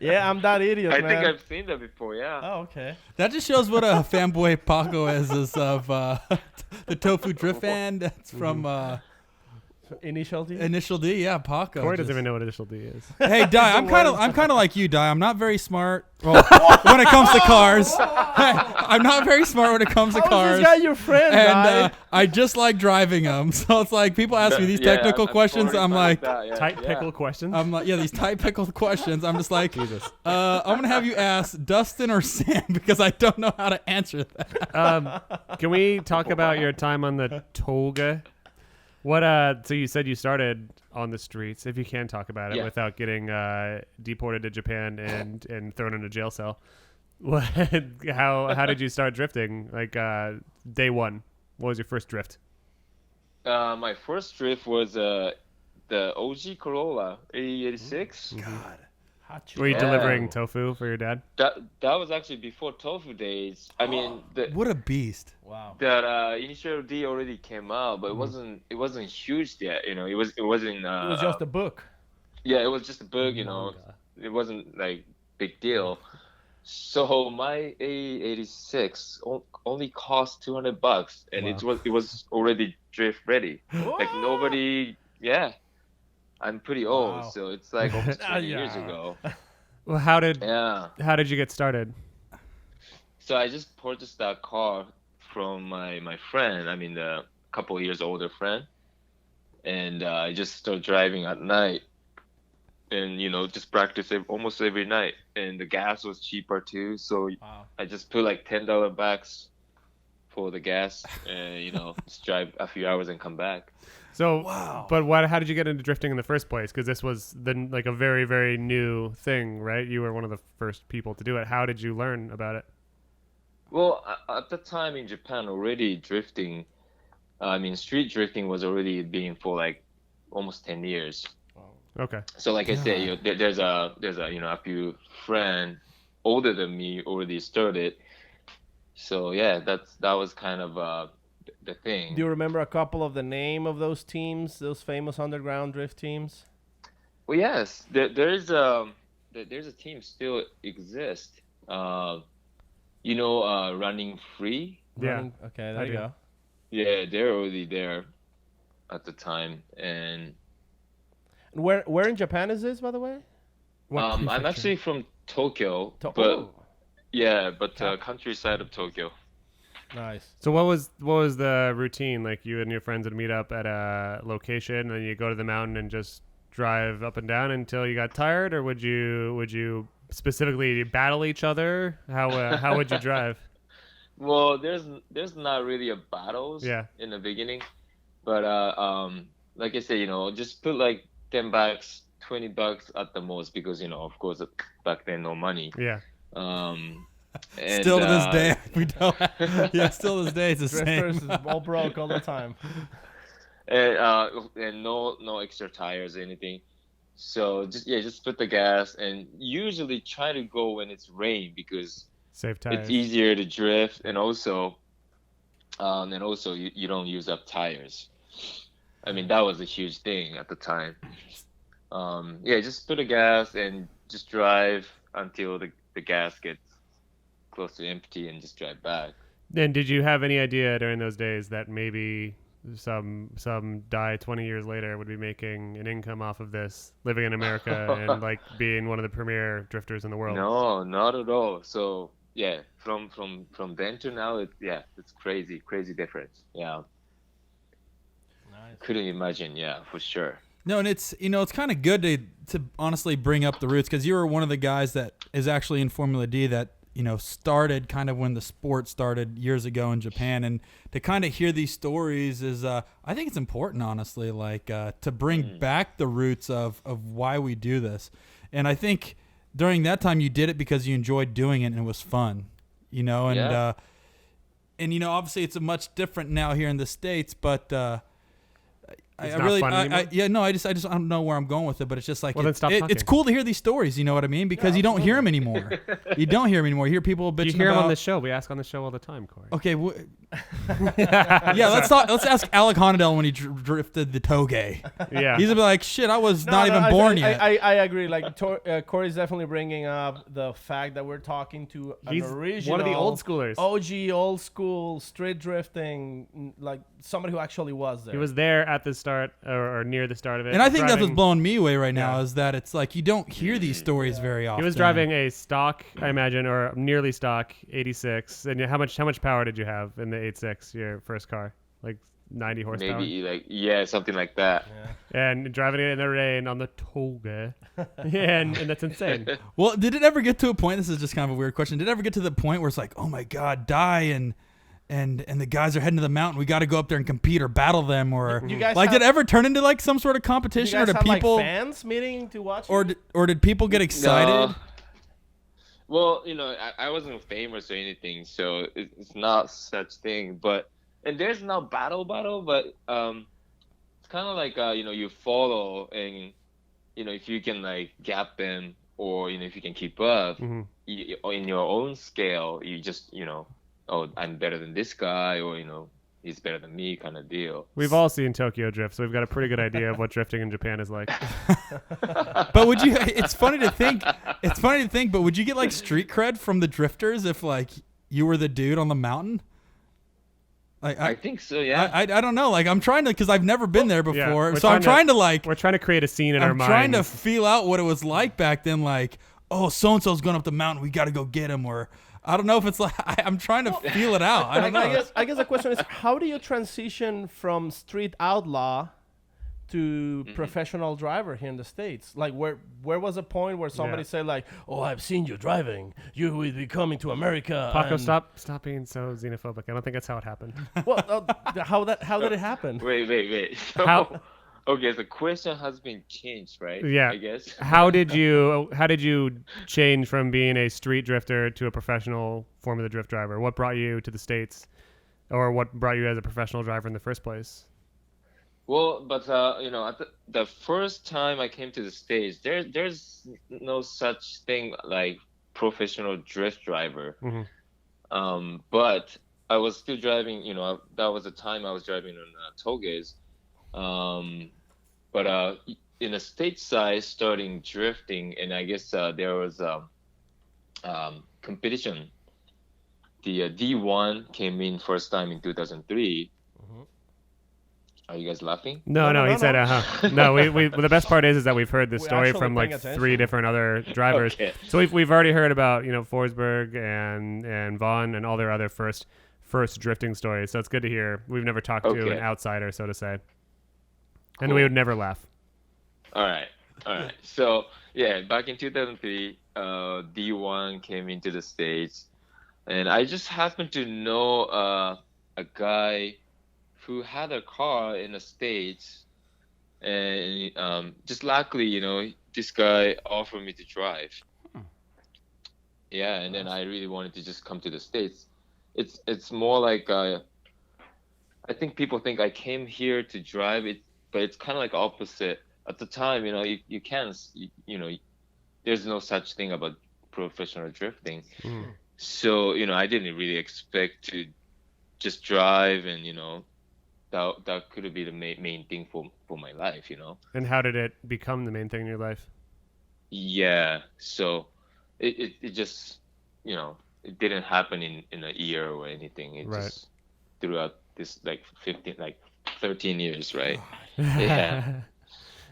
[SPEAKER 1] Yeah, I'm that idiot,
[SPEAKER 4] I
[SPEAKER 1] man.
[SPEAKER 4] think I've seen that before, yeah.
[SPEAKER 1] Oh, okay.
[SPEAKER 3] That just shows what a fanboy Paco is of the Tofu Drift fan. That's from
[SPEAKER 1] Initial D.
[SPEAKER 3] Initial D. Yeah, Paco.
[SPEAKER 2] Corey doesn't
[SPEAKER 3] just-
[SPEAKER 2] even know what Initial D is.
[SPEAKER 3] Hey, Dai, I'm kind of like you, Dai. I'm not very smart. Well, when it comes to cars, I'm not very smart when it comes to
[SPEAKER 1] How is
[SPEAKER 3] cars.
[SPEAKER 1] this guy your friend, Dai?
[SPEAKER 3] And I just like driving them. So it's like people ask me these
[SPEAKER 4] Yeah,
[SPEAKER 3] technical
[SPEAKER 4] I'm
[SPEAKER 3] questions.
[SPEAKER 4] totally
[SPEAKER 3] I'm
[SPEAKER 4] fine
[SPEAKER 3] like,
[SPEAKER 4] with that, yeah,
[SPEAKER 2] Tight
[SPEAKER 4] yeah.
[SPEAKER 2] pickle questions.
[SPEAKER 3] yeah, these tight pickled questions. I'm just like, Jesus. I'm gonna have you ask Dustin or Sam because I don't know how to answer that.
[SPEAKER 2] Can we talk about your time on the Toga? What? So you said you started on the streets, if you can talk about it, without getting deported to Japan and thrown in a jail cell. What? How did you start drifting? Like day one, what was your first drift?
[SPEAKER 4] My first drift was the OG Corolla 8086.
[SPEAKER 1] God.
[SPEAKER 2] Were you delivering tofu for your dad?
[SPEAKER 4] That was actually before Tofu days. I mean,
[SPEAKER 3] What a beast!
[SPEAKER 1] Wow.
[SPEAKER 4] that initial D already came out, but it wasn't huge yet. You know, it wasn't.
[SPEAKER 1] It was just a book.
[SPEAKER 4] Yeah, it was just a book. You know, it wasn't like big deal. So my A86 only cost $200, and it was already drift ready. Like nobody. Yeah. I'm pretty old, so it's like almost 20 years ago.
[SPEAKER 2] Well, how did you get started?
[SPEAKER 4] So I just purchased that car from my friend. I mean, a couple of years older friend, and I just started driving at night, and just practice almost every night. And the gas was cheaper too, so I just put like $10 backs for the gas, and just drive a few hours and come back.
[SPEAKER 2] So, but how did you get into drifting in the first place? Because this was then like a very, very new thing, right? You were one of the first people to do it. How did you learn about it?
[SPEAKER 4] Well, at the time in Japan, already drifting, street drifting was already being for like almost 10 years.
[SPEAKER 2] Okay.
[SPEAKER 4] So like I said, there's a few friends older than me already started. So yeah, that was kind of the thing.
[SPEAKER 1] Do you remember a couple of the name of those teams, those famous underground drift teams?
[SPEAKER 4] Well, yes, there's a team still exists. Running Free.
[SPEAKER 2] Yeah.
[SPEAKER 1] Okay, there you go.
[SPEAKER 4] Yeah, they're already there at the time. And
[SPEAKER 1] where in Japan is this, by the way?
[SPEAKER 4] I'm actually from Tokyo, but countryside of Tokyo.
[SPEAKER 1] Nice.
[SPEAKER 2] So what was the routine? Like you and your friends would meet up at a location, and then you go to the mountain and just drive up and down until you got tired, or would you specifically battle each other? How would you drive?
[SPEAKER 4] Well, there's not really a battles in the beginning, but like I said, just put like $10, $20 at the most, because of course back then no money.
[SPEAKER 2] Yeah.
[SPEAKER 4] And,
[SPEAKER 3] still to this day, we don't. Still to this day, it's the
[SPEAKER 1] Drifters
[SPEAKER 3] same.
[SPEAKER 1] is all broke all the time.
[SPEAKER 4] And no extra tires or anything. So just put the gas, and usually try to go when it's rain, because
[SPEAKER 2] save tires.
[SPEAKER 4] It's easier to drift, and also you don't use up tires. I mean, that was a huge thing at the time. Just put a gas and just drive until the gas gets close to empty, and just drive back.
[SPEAKER 2] And did you have any idea during those days that maybe some Dai 20 years later would be making an income off of this, living in America and like being one of the premier drifters in the world?
[SPEAKER 4] No, not at all. So yeah, from then to now, it's crazy difference. Yeah. Nice. Couldn't imagine. Yeah, for sure.
[SPEAKER 3] No, and it's kind of good to honestly bring up the roots, because you were one of the guys that is actually in Formula D that started kind of when the sport started years ago in Japan, and to kind of hear these stories is I think it's important, honestly, like to bring back the roots of why we do this. And I think during that time you did it because you enjoyed doing it and it was fun, and obviously it's a much different now here in the States, but I just don't know where I'm going with it, but it's just like it's cool to hear these stories. You know what I mean? Because you don't hear them anymore. You don't hear them anymore. You hear people bitching.
[SPEAKER 2] You hear them on the show. We ask on the show all the time, Corey.
[SPEAKER 3] Okay. Let's ask Alec Honadell when he drifted the Toge.
[SPEAKER 2] Yeah,
[SPEAKER 3] he's gonna be like, shit, I was not even born yet.
[SPEAKER 1] I agree. Like Corey's definitely bringing up the fact that we're talking to an original,
[SPEAKER 2] one of the old schoolers,
[SPEAKER 1] OG old school street drifting, like somebody who actually was there.
[SPEAKER 2] He was there at the start or near the start of it.
[SPEAKER 3] And I think that's what's blowing me away right now is that it's like you don't hear these stories very often.
[SPEAKER 2] He was driving a stock, I imagine, or nearly stock 86. And how much power did you have in the 86, your first car? Like 90 horsepower?
[SPEAKER 4] Maybe something like that.
[SPEAKER 2] Yeah. And driving it in the rain on the Toge. and that's insane.
[SPEAKER 3] Well, did it ever get to a point, this is just kind of a weird question, did it ever get to the point where it's like, oh my God, Dai and the guys are heading to the mountain. We got to go up there and compete or battle them, or
[SPEAKER 1] You guys
[SPEAKER 3] like
[SPEAKER 1] have-
[SPEAKER 3] did it ever turn into like some sort of
[SPEAKER 1] You
[SPEAKER 3] competition,
[SPEAKER 1] guys
[SPEAKER 3] or did
[SPEAKER 1] have
[SPEAKER 3] people
[SPEAKER 1] like fans meeting to watch?
[SPEAKER 3] or did people get excited?
[SPEAKER 4] No. Well, I wasn't famous or anything, so it's not such thing. And there's no battle, but it's kind of like you follow, and if you can like gap them, or if you can keep up, in your own scale, you just oh, I'm better than this guy, or he's better than me, kind of deal.
[SPEAKER 2] We've all seen Tokyo Drift, so we've got a pretty good idea of what drifting in Japan is like.
[SPEAKER 3] But would you? It's funny to think. But would you get like street cred from the drifters if like you were the dude on the mountain? Like
[SPEAKER 4] I think so, yeah.
[SPEAKER 3] I don't know. Like I'm trying to, because I've never been there
[SPEAKER 2] Yeah,
[SPEAKER 3] before.
[SPEAKER 2] we're
[SPEAKER 3] So I'm trying to like.
[SPEAKER 2] We're trying to create a scene in our
[SPEAKER 3] I'm
[SPEAKER 2] mind.
[SPEAKER 3] trying to feel out what it was like back then. Like, oh, so and so's going up the mountain. We got to go get him. Or I don't know if it's like I'm trying to feel it out. I don't know.
[SPEAKER 1] I guess the question is, how do you transition from street outlaw to professional driver here in the States? Like, where was a point where somebody said like, "Oh, I've seen you driving. You will be coming to America."
[SPEAKER 2] Paco,
[SPEAKER 1] and-
[SPEAKER 2] stop being so xenophobic. I don't think that's how it happened.
[SPEAKER 1] Well, how did it happen?
[SPEAKER 4] Wait. So,
[SPEAKER 2] How-
[SPEAKER 4] okay, the question has been changed, right?
[SPEAKER 2] Yeah.
[SPEAKER 4] I guess.
[SPEAKER 2] How did you change from being a street drifter to a professional Formula Drift driver? What brought you to the States, or what brought you as a professional driver in the first place?
[SPEAKER 4] Well, but at the first time I came to the States, there's no such thing like professional drift driver. But I was still driving. That was the time I was driving on toges. But in the stateside, starting drifting, and I guess there was competition. The D1 came in first time in 2003. Are you guys laughing?
[SPEAKER 2] No, he said, No, we the best part is that we've heard this
[SPEAKER 1] We're
[SPEAKER 2] story
[SPEAKER 1] actually
[SPEAKER 2] from like
[SPEAKER 1] paying attention.
[SPEAKER 2] 3 different other drivers.
[SPEAKER 4] Okay.
[SPEAKER 2] So we've already heard about, Forsberg and Vaughn and all their other first drifting stories. So it's good to hear. We've never talked to
[SPEAKER 4] Okay.
[SPEAKER 2] an outsider, so to say. And
[SPEAKER 4] Cool.
[SPEAKER 2] we would never laugh.
[SPEAKER 4] All right. So yeah, back in 2003, D1 came into the States, and I just happened to know a guy who had a car in the States, and just luckily, this guy offered me to drive. Yeah, and then I really wanted to just come to the States. It's more like I think people think I came here to drive it, but it's kind of like opposite. At the time, you can't, there's no such thing about professional drifting. So, I didn't really expect to just drive, and, that could be the main thing for my life,
[SPEAKER 2] And how did it become the main thing in your life?
[SPEAKER 4] Yeah. So it just, it didn't happen in a year or anything. It
[SPEAKER 2] Right.
[SPEAKER 4] just throughout this 13 years, right? Yeah.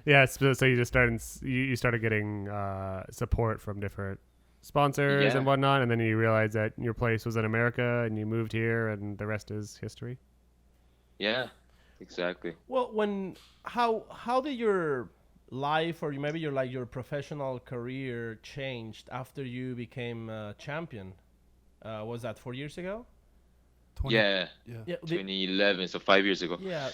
[SPEAKER 2] Yeah, so you just started getting support from different sponsors
[SPEAKER 4] Yeah.
[SPEAKER 2] and whatnot, and then you realized that your place was in America, and you moved here, and the rest is history.
[SPEAKER 4] Yeah, exactly.
[SPEAKER 1] Well, how did your life, or maybe your professional career changed after you became a champion? Was that 4 years ago?
[SPEAKER 3] 20
[SPEAKER 4] Yeah,
[SPEAKER 1] Yeah.
[SPEAKER 4] 2011, so 5 years ago.
[SPEAKER 1] Yeah.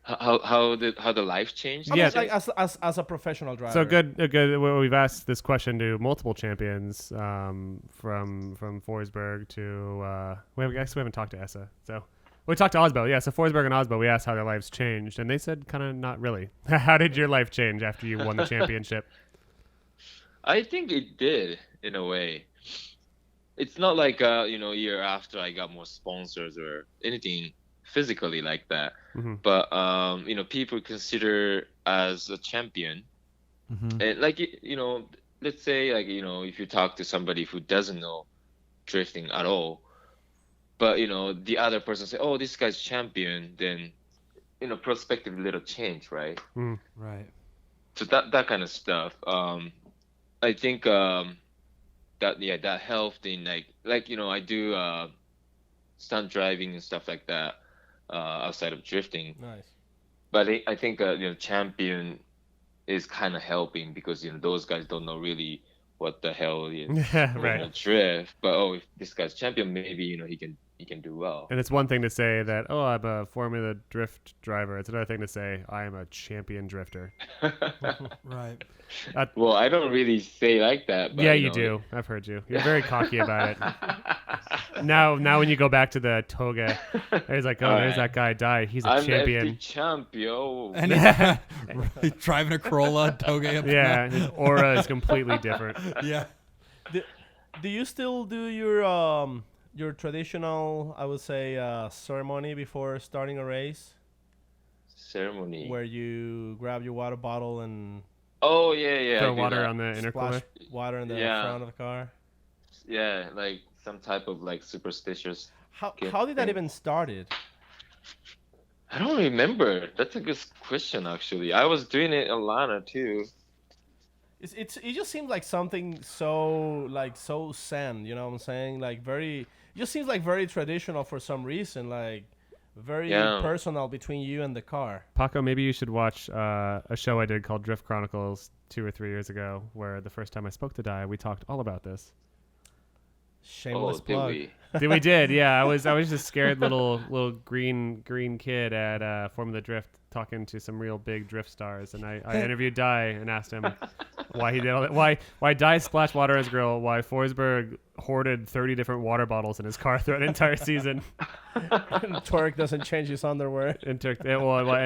[SPEAKER 4] How the life changed?
[SPEAKER 1] I
[SPEAKER 2] Yeah.
[SPEAKER 1] mean, like as a professional driver.
[SPEAKER 2] So good. Well, we've asked this question to multiple champions, from Forsberg to we haven't talked to Essa. So we talked to Osbo. Yeah, so Forsberg and Osbo, we asked how their lives changed, and they said kind of not really. How did your life change after you won the championship?
[SPEAKER 4] I think it did in a way. It's not like a year after I got more sponsors or anything physically like that. But people consider as a champion, and like let's say like if you talk to somebody who doesn't know drifting at all, but the other person say, oh, this guy's champion, then perspective little change, right?
[SPEAKER 3] Right.
[SPEAKER 4] So that kind of stuff. I think that helped in like I do stunt driving and stuff like that outside of drifting.
[SPEAKER 1] Nice.
[SPEAKER 4] But I think champion is kind of helping, because those guys don't know really what the hell is
[SPEAKER 2] Right.
[SPEAKER 4] drift. But if this guy's champion, maybe he can do well.
[SPEAKER 2] And it's one thing to say that, oh, I'm a Formula Drift driver. It's another thing to say I am a champion drifter.
[SPEAKER 3] Right.
[SPEAKER 4] Well, I don't really say like that. But,
[SPEAKER 2] Yeah, you do. I've heard you. You're very cocky about it. Now when you go back to the toga, it's like, oh, there's that guy Dai. He's a
[SPEAKER 4] I'm
[SPEAKER 2] champion.
[SPEAKER 4] the champ, yo.
[SPEAKER 3] And he's driving a Corolla, toga up.
[SPEAKER 2] Yeah, his aura is completely different.
[SPEAKER 3] Yeah.
[SPEAKER 1] Do you still do your traditional, I would say, ceremony before starting a race,
[SPEAKER 4] Ceremony.
[SPEAKER 1] where you grab your water bottle and
[SPEAKER 4] Oh yeah.
[SPEAKER 2] Throw
[SPEAKER 4] I do
[SPEAKER 2] water
[SPEAKER 4] that.
[SPEAKER 2] on the intercooler.
[SPEAKER 1] splash water in the
[SPEAKER 4] Yeah.
[SPEAKER 1] front of the car?
[SPEAKER 4] Yeah, like some type of like superstitious.
[SPEAKER 1] How
[SPEAKER 4] Okay.
[SPEAKER 1] how did that even started?
[SPEAKER 4] I don't remember. That's a good question, actually. I was doing it in Atlanta too.
[SPEAKER 1] It just seems like something so zen, you know what I'm saying? Like it just seems like very traditional for some reason, like very
[SPEAKER 4] Yeah.
[SPEAKER 1] personal between you and the car.
[SPEAKER 2] Paco, maybe you should watch a show I did called Drift Chronicles 2 or 3 years ago, where the first time I spoke to Dai, we talked all about this.
[SPEAKER 1] Shameless
[SPEAKER 4] Did
[SPEAKER 1] plug.
[SPEAKER 4] we?
[SPEAKER 2] We did, yeah. I was just scared little green kid at Formula Drift talking to some real big drift stars, and I interviewed Dai and asked him why he did all that. Why Dai splashed water on his grill, why Forsberg hoarded 30 different water bottles in his car throughout an entire season,
[SPEAKER 1] Turk doesn't change his underwear.
[SPEAKER 2] and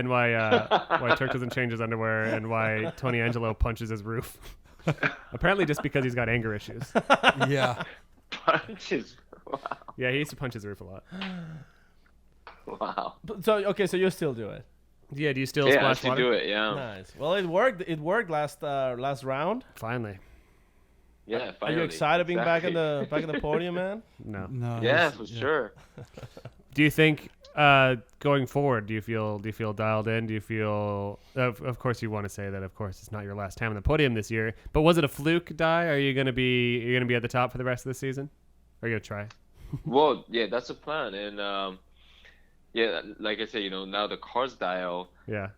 [SPEAKER 2] why Turk doesn't change his underwear, and why Tony Angelo punches his roof. Apparently just because he's got anger issues.
[SPEAKER 3] Yeah.
[SPEAKER 4] Punches.
[SPEAKER 2] Yeah, he used to punch his roof a lot.
[SPEAKER 4] Wow.
[SPEAKER 1] So you still do it.
[SPEAKER 2] Yeah, do you still
[SPEAKER 4] Yeah, I
[SPEAKER 2] splash
[SPEAKER 4] still
[SPEAKER 2] water?
[SPEAKER 4] do it. Yeah.
[SPEAKER 1] Nice. Well, it worked. It worked last round.
[SPEAKER 2] Finally.
[SPEAKER 4] Yeah.
[SPEAKER 1] Are
[SPEAKER 4] Finally.
[SPEAKER 1] you excited being back in
[SPEAKER 4] Exactly.
[SPEAKER 1] the podium, man?
[SPEAKER 2] No.
[SPEAKER 3] No.
[SPEAKER 4] Yeah,
[SPEAKER 3] he's-
[SPEAKER 4] for sure.
[SPEAKER 2] Do you think going forward, do you feel dialed in? Do you feel of course you want to say that of course it's not your last time on the podium this year, but was it a fluke, Dai? Are you going to be at the top for the rest of the season? Are you going to try?
[SPEAKER 4] Well, yeah, that's the plan, and yeah, like I said, now the car's dial.
[SPEAKER 2] Yeah.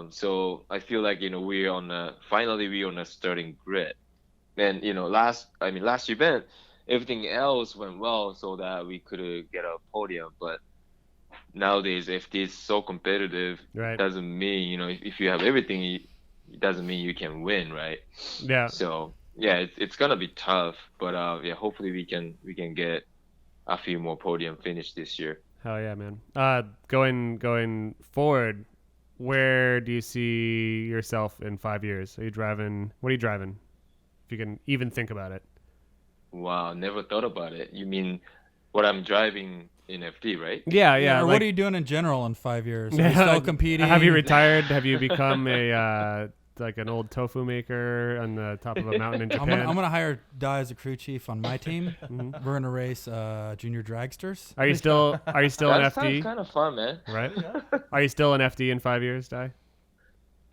[SPEAKER 4] So I feel like we're on a starting grid, and last event, everything else went well, so that we could get a podium. But nowadays, if it's so competitive,
[SPEAKER 2] Right.
[SPEAKER 4] doesn't mean if you have everything, it doesn't mean you can win, right?
[SPEAKER 2] Yeah.
[SPEAKER 4] So yeah, it's gonna be tough, but yeah, hopefully we can get a few more podium finish this year.
[SPEAKER 2] Hell yeah, man. Going forward, where do you see yourself in 5 years? What are you driving? If you can even think about it.
[SPEAKER 4] Wow, never thought about it. You mean what I'm driving in FD, right?
[SPEAKER 2] Yeah.
[SPEAKER 3] Or
[SPEAKER 2] like-
[SPEAKER 3] what are you doing in general in 5 years? Are you still competing?
[SPEAKER 2] Have you retired? Have you become a like an old tofu maker on the top of a mountain in Japan?
[SPEAKER 3] I'm gonna hire Dai as a crew chief on my team.
[SPEAKER 2] Mhm.
[SPEAKER 3] We're gonna race junior dragsters.
[SPEAKER 2] Are you still an
[SPEAKER 4] That sounds
[SPEAKER 2] FD?
[SPEAKER 4] kind of fun, man.
[SPEAKER 2] Right? Are you still an FD in 5 years, Dai?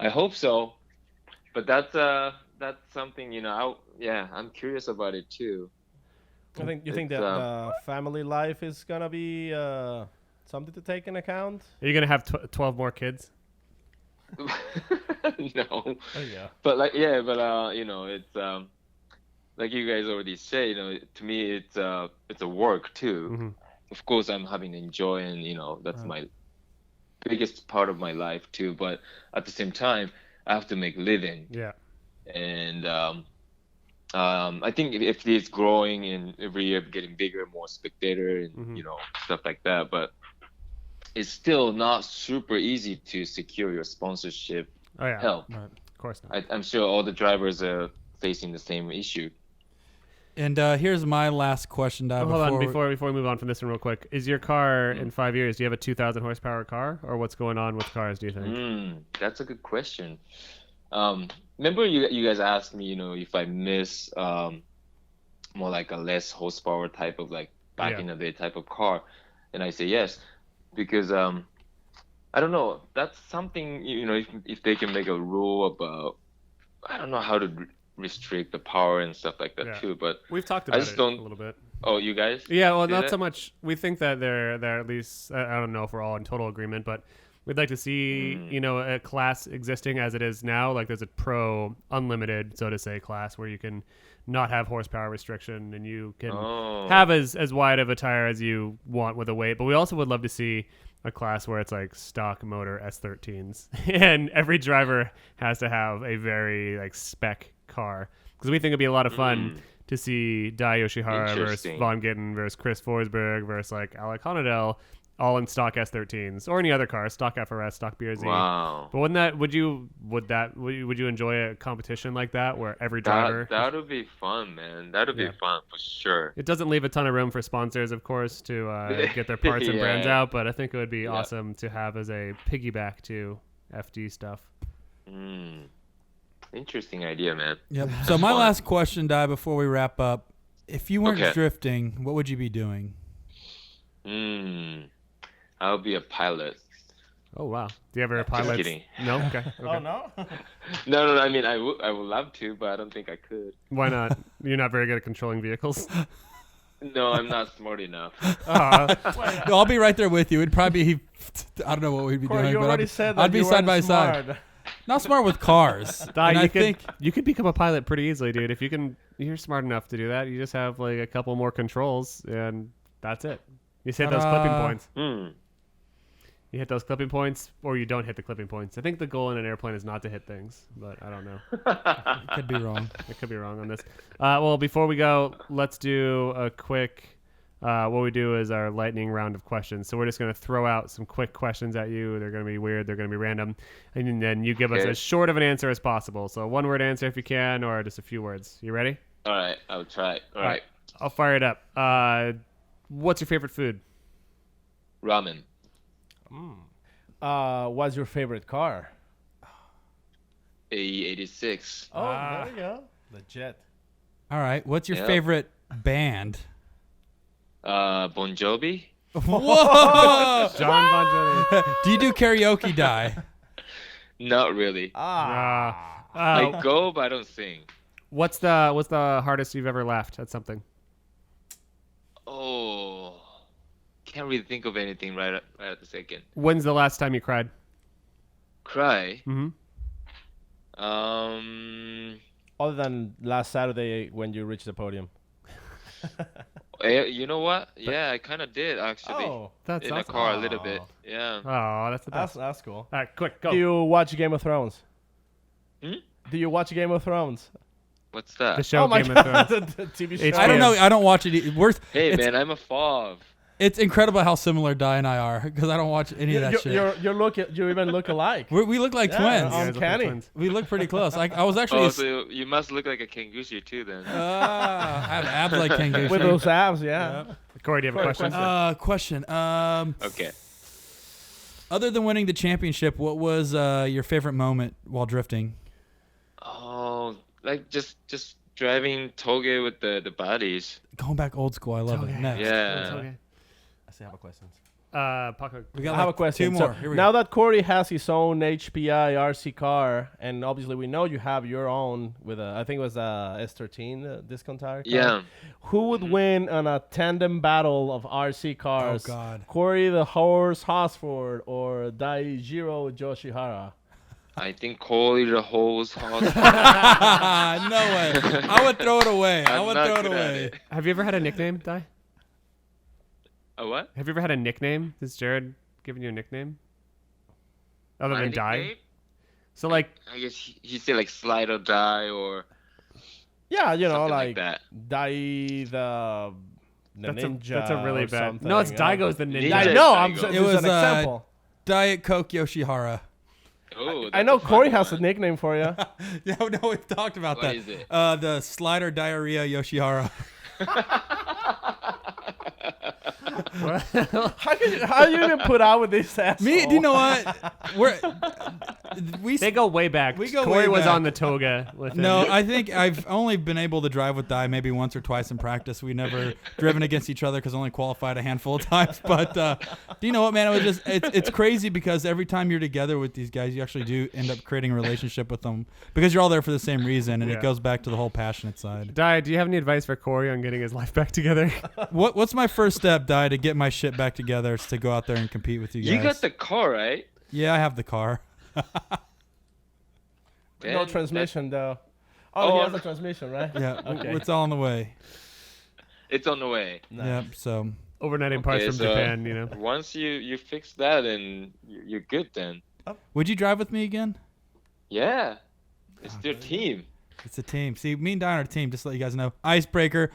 [SPEAKER 4] I hope so, but that's something I'm curious about it too.
[SPEAKER 1] You think
[SPEAKER 4] It's,
[SPEAKER 1] that family life is gonna be something to take in account?
[SPEAKER 2] Are you gonna have 12 more kids?
[SPEAKER 4] No,
[SPEAKER 1] Oh yeah.
[SPEAKER 4] but it's like you guys already say, to me it's a work too.
[SPEAKER 2] Mm-hmm.
[SPEAKER 4] Of course I'm having to enjoy, and that's my biggest part of my life too, but at the same time I have to make living,
[SPEAKER 2] Yeah.
[SPEAKER 4] and I think if it's growing and every year getting bigger, more spectator and
[SPEAKER 2] Mhm.
[SPEAKER 4] Stuff like that, but it's still not super easy to secure your sponsorship
[SPEAKER 2] Oh yeah.
[SPEAKER 4] help.
[SPEAKER 3] Right.
[SPEAKER 2] Of course not.
[SPEAKER 4] I'm sure all the drivers are facing the same issue.
[SPEAKER 3] And here's my last question, Dai.
[SPEAKER 2] Hold on, before we move on from this one real quick. Is your car in 5 years, do you have a 2,000 horsepower car, or what's going on with cars, do you think?
[SPEAKER 4] That's a good question. Remember you guys asked me, if I miss more like a less horsepower type of like back in the day type of car, and I say yes, because I don't know. That's something if they can make a rule about, I don't know how to restrict the power and stuff like that too. But
[SPEAKER 2] We've talked
[SPEAKER 4] I
[SPEAKER 2] about
[SPEAKER 4] just
[SPEAKER 2] it
[SPEAKER 4] don't-
[SPEAKER 2] a little bit.
[SPEAKER 4] oh, you guys?
[SPEAKER 2] Yeah, well,
[SPEAKER 4] do
[SPEAKER 2] not
[SPEAKER 4] that?
[SPEAKER 2] so much. We think that they're at least, I don't know if we're all in total agreement, but We'd like to see, a class existing as it is now. Like there's a pro unlimited, so to say, class where you can not have horsepower restriction and you can have as wide of a tire as you want with a weight. But we also would love to see a class where it's like stock motor S13s and every driver has to have a very like spec car, because we think it'd be a lot of fun to see Dai Yoshihara versus Von Gitten versus Chris Forsberg versus like Alec Honadell all in stock S13s or any other car, stock FRS, stock BRZ.
[SPEAKER 4] Wow.
[SPEAKER 2] But would you enjoy a competition like that where every driver?
[SPEAKER 4] That would be fun, man. That would be fun for sure.
[SPEAKER 2] It doesn't leave a ton of room for sponsors, of course, to get their parts and brands out, but I think it would be awesome to have as a piggyback to FD stuff.
[SPEAKER 4] Interesting idea, man.
[SPEAKER 3] Yep. So my last question, Dai, before we wrap up, if you weren't drifting, what would you be doing?
[SPEAKER 4] I'll be a pilot.
[SPEAKER 2] Oh wow! Do you ever a pilot?
[SPEAKER 4] Just kidding.
[SPEAKER 2] No. Okay.
[SPEAKER 1] Oh no.
[SPEAKER 4] No. I mean, I would love to, but I don't think I could.
[SPEAKER 2] Why not? You're not very good at controlling vehicles.
[SPEAKER 4] No, I'm not smart enough.
[SPEAKER 3] No, I'll be right there with you. It'd probably be, I don't know what we'd be doing,
[SPEAKER 1] You
[SPEAKER 3] but
[SPEAKER 1] already said that
[SPEAKER 3] I'd be
[SPEAKER 1] you
[SPEAKER 3] side by
[SPEAKER 1] weren't
[SPEAKER 3] side.
[SPEAKER 1] smart.
[SPEAKER 3] Not smart with cars.
[SPEAKER 2] Dai, you could become a pilot pretty easily, dude. If you're smart enough to do that. You just have like a couple more controls, and that's it. You hit those clipping points. You hit those clipping points, or you don't hit the clipping points. I think the goal in an airplane is not to hit things, but I don't know.
[SPEAKER 3] Could be wrong.
[SPEAKER 2] I could be wrong on this. Well, before we go, let's do a quick. What we do is our lightning round of questions. So we're just going to throw out some quick questions at you. They're going to be weird. They're going to be random. And then you give us as short of an answer as possible. So one word answer if you can, or just a few words. You ready?
[SPEAKER 4] All right, I'll try. All right.
[SPEAKER 2] I'll fire it up. What's your favorite food?
[SPEAKER 4] Ramen.
[SPEAKER 1] What's your favorite car?
[SPEAKER 4] A86.
[SPEAKER 1] Oh, there you go. The Jet.
[SPEAKER 3] All right. What's your favorite band?
[SPEAKER 4] Bon Jovi.
[SPEAKER 3] Whoa!
[SPEAKER 2] John Bon Jovi.
[SPEAKER 3] Do you do karaoke, Dai?
[SPEAKER 4] Not really. I go, but I don't sing.
[SPEAKER 2] What's the hardest you've ever laughed at something?
[SPEAKER 4] Oh, can't really think of anything right at the second.
[SPEAKER 2] When's the last time you cried?
[SPEAKER 4] Cry?
[SPEAKER 2] Mm-hmm.
[SPEAKER 1] Other than last Saturday when you reached the podium.
[SPEAKER 4] You know what? Yeah, I kind of did actually.
[SPEAKER 1] Oh,
[SPEAKER 2] that's
[SPEAKER 4] in
[SPEAKER 2] awesome.
[SPEAKER 4] the car a little bit. Yeah.
[SPEAKER 2] Oh, that's the best.
[SPEAKER 1] that's cool.
[SPEAKER 2] All right, quick, go.
[SPEAKER 1] Do you watch Game of Thrones?
[SPEAKER 4] Hmm?
[SPEAKER 1] Do you watch Game of Thrones?
[SPEAKER 4] What's that?
[SPEAKER 2] The show
[SPEAKER 1] Oh my
[SPEAKER 2] Game
[SPEAKER 1] God,
[SPEAKER 2] of Thrones.
[SPEAKER 1] the TV show.
[SPEAKER 3] I don't know. I don't watch it.
[SPEAKER 4] Hey man, I'm a fov.
[SPEAKER 3] It's incredible how similar Dai and I are, because I don't watch any of that shit.
[SPEAKER 1] You even look alike.
[SPEAKER 3] We look like twins.
[SPEAKER 2] You guys look like
[SPEAKER 1] Uncanny.
[SPEAKER 2] twins.
[SPEAKER 3] We look pretty close. I was actually.
[SPEAKER 4] So you must look like a Kangushi too then.
[SPEAKER 3] I have abs like Kengushi.
[SPEAKER 1] With those abs, yeah.
[SPEAKER 2] Corey, do you have a question?
[SPEAKER 3] Question.
[SPEAKER 4] Okay.
[SPEAKER 3] Other than winning the championship, what was your favorite moment while drifting?
[SPEAKER 4] Oh, like just driving toge with the bodies.
[SPEAKER 3] Going back old school, I love it. Next.
[SPEAKER 4] Yeah.
[SPEAKER 2] Okay.
[SPEAKER 1] I still have a question.
[SPEAKER 2] Paco.
[SPEAKER 3] We got
[SPEAKER 1] I have a question.
[SPEAKER 3] Two
[SPEAKER 1] So
[SPEAKER 3] more. Here we
[SPEAKER 1] now
[SPEAKER 3] go.
[SPEAKER 1] that Corey has his own HPI RC car, and obviously we know you have your own with I think it was a S13 discount tire car.
[SPEAKER 4] Yeah.
[SPEAKER 1] Who would win on a tandem battle of RC cars?
[SPEAKER 3] Oh, God.
[SPEAKER 1] Corey the Horse Hosford or Daijiro Yoshihara?
[SPEAKER 4] I think Corey the hose.
[SPEAKER 3] No way. I would throw it away. I
[SPEAKER 4] I'm
[SPEAKER 3] would
[SPEAKER 4] not
[SPEAKER 3] throw it
[SPEAKER 4] good at
[SPEAKER 3] away.
[SPEAKER 4] it.
[SPEAKER 2] Have you ever had a nickname, Dai?
[SPEAKER 4] A what?
[SPEAKER 2] Have you ever had a nickname? Has Jared given you a nickname? Other
[SPEAKER 4] My
[SPEAKER 2] than Dai?
[SPEAKER 4] nickname?
[SPEAKER 2] So like,
[SPEAKER 4] I guess he said like slide or die or
[SPEAKER 1] Yeah, you know,
[SPEAKER 4] something
[SPEAKER 1] like
[SPEAKER 4] that.
[SPEAKER 1] Dai the ninja.
[SPEAKER 2] that's a really
[SPEAKER 1] or
[SPEAKER 2] bad.
[SPEAKER 1] something.
[SPEAKER 2] No, it's Daigo's the ninja.
[SPEAKER 4] Yeah,
[SPEAKER 1] I
[SPEAKER 4] Ninja
[SPEAKER 1] know. I'm
[SPEAKER 4] Daigo.
[SPEAKER 1] just
[SPEAKER 3] It was,
[SPEAKER 1] an example.
[SPEAKER 3] Diet Coke Yoshihara.
[SPEAKER 4] Oh,
[SPEAKER 1] I
[SPEAKER 4] that's
[SPEAKER 1] know
[SPEAKER 4] a fun
[SPEAKER 1] Corey has a
[SPEAKER 4] one.
[SPEAKER 1] nickname for you.
[SPEAKER 3] Yeah, no, we've talked about
[SPEAKER 4] What
[SPEAKER 3] that.
[SPEAKER 4] is it?
[SPEAKER 3] The slider diarrhea Yoshihara.
[SPEAKER 1] How you even put out with this asshole?
[SPEAKER 3] Me, do you know what?
[SPEAKER 2] They go way back.
[SPEAKER 3] We go
[SPEAKER 2] Corey
[SPEAKER 3] way
[SPEAKER 2] was
[SPEAKER 3] back.
[SPEAKER 2] on the toga with him.
[SPEAKER 3] No, I think I've only been able to drive with Dai maybe once or twice in practice. We never driven against each other because only qualified a handful of times. But do you know what, man? It was just it's crazy because every time you're together with these guys, you actually do end up creating a relationship with them because you're all there for the same reason, and
[SPEAKER 2] Yeah.
[SPEAKER 3] it goes back to the whole passionate side.
[SPEAKER 2] Dai, do you have any advice for Corey on getting his life back together?
[SPEAKER 3] What's my first step, Dai, to get my shit back together is to go out there and compete with you guys?
[SPEAKER 4] You got the car, right?
[SPEAKER 3] Yeah, I have the car.
[SPEAKER 1] No transmission though. Oh, he has a transmission, right?
[SPEAKER 3] Yeah,
[SPEAKER 1] Okay.
[SPEAKER 3] it's all on the way.
[SPEAKER 4] It's on the way.
[SPEAKER 1] Nice.
[SPEAKER 3] Yep. So
[SPEAKER 2] Overnighting parts from
[SPEAKER 4] so
[SPEAKER 2] Japan, you know.
[SPEAKER 4] Once you fix that, and you're good then.
[SPEAKER 3] would you drive with me again?
[SPEAKER 4] Yeah, it's their team.
[SPEAKER 3] It's a team. See, me and Dai are a team. Just to let you guys know. Icebreaker.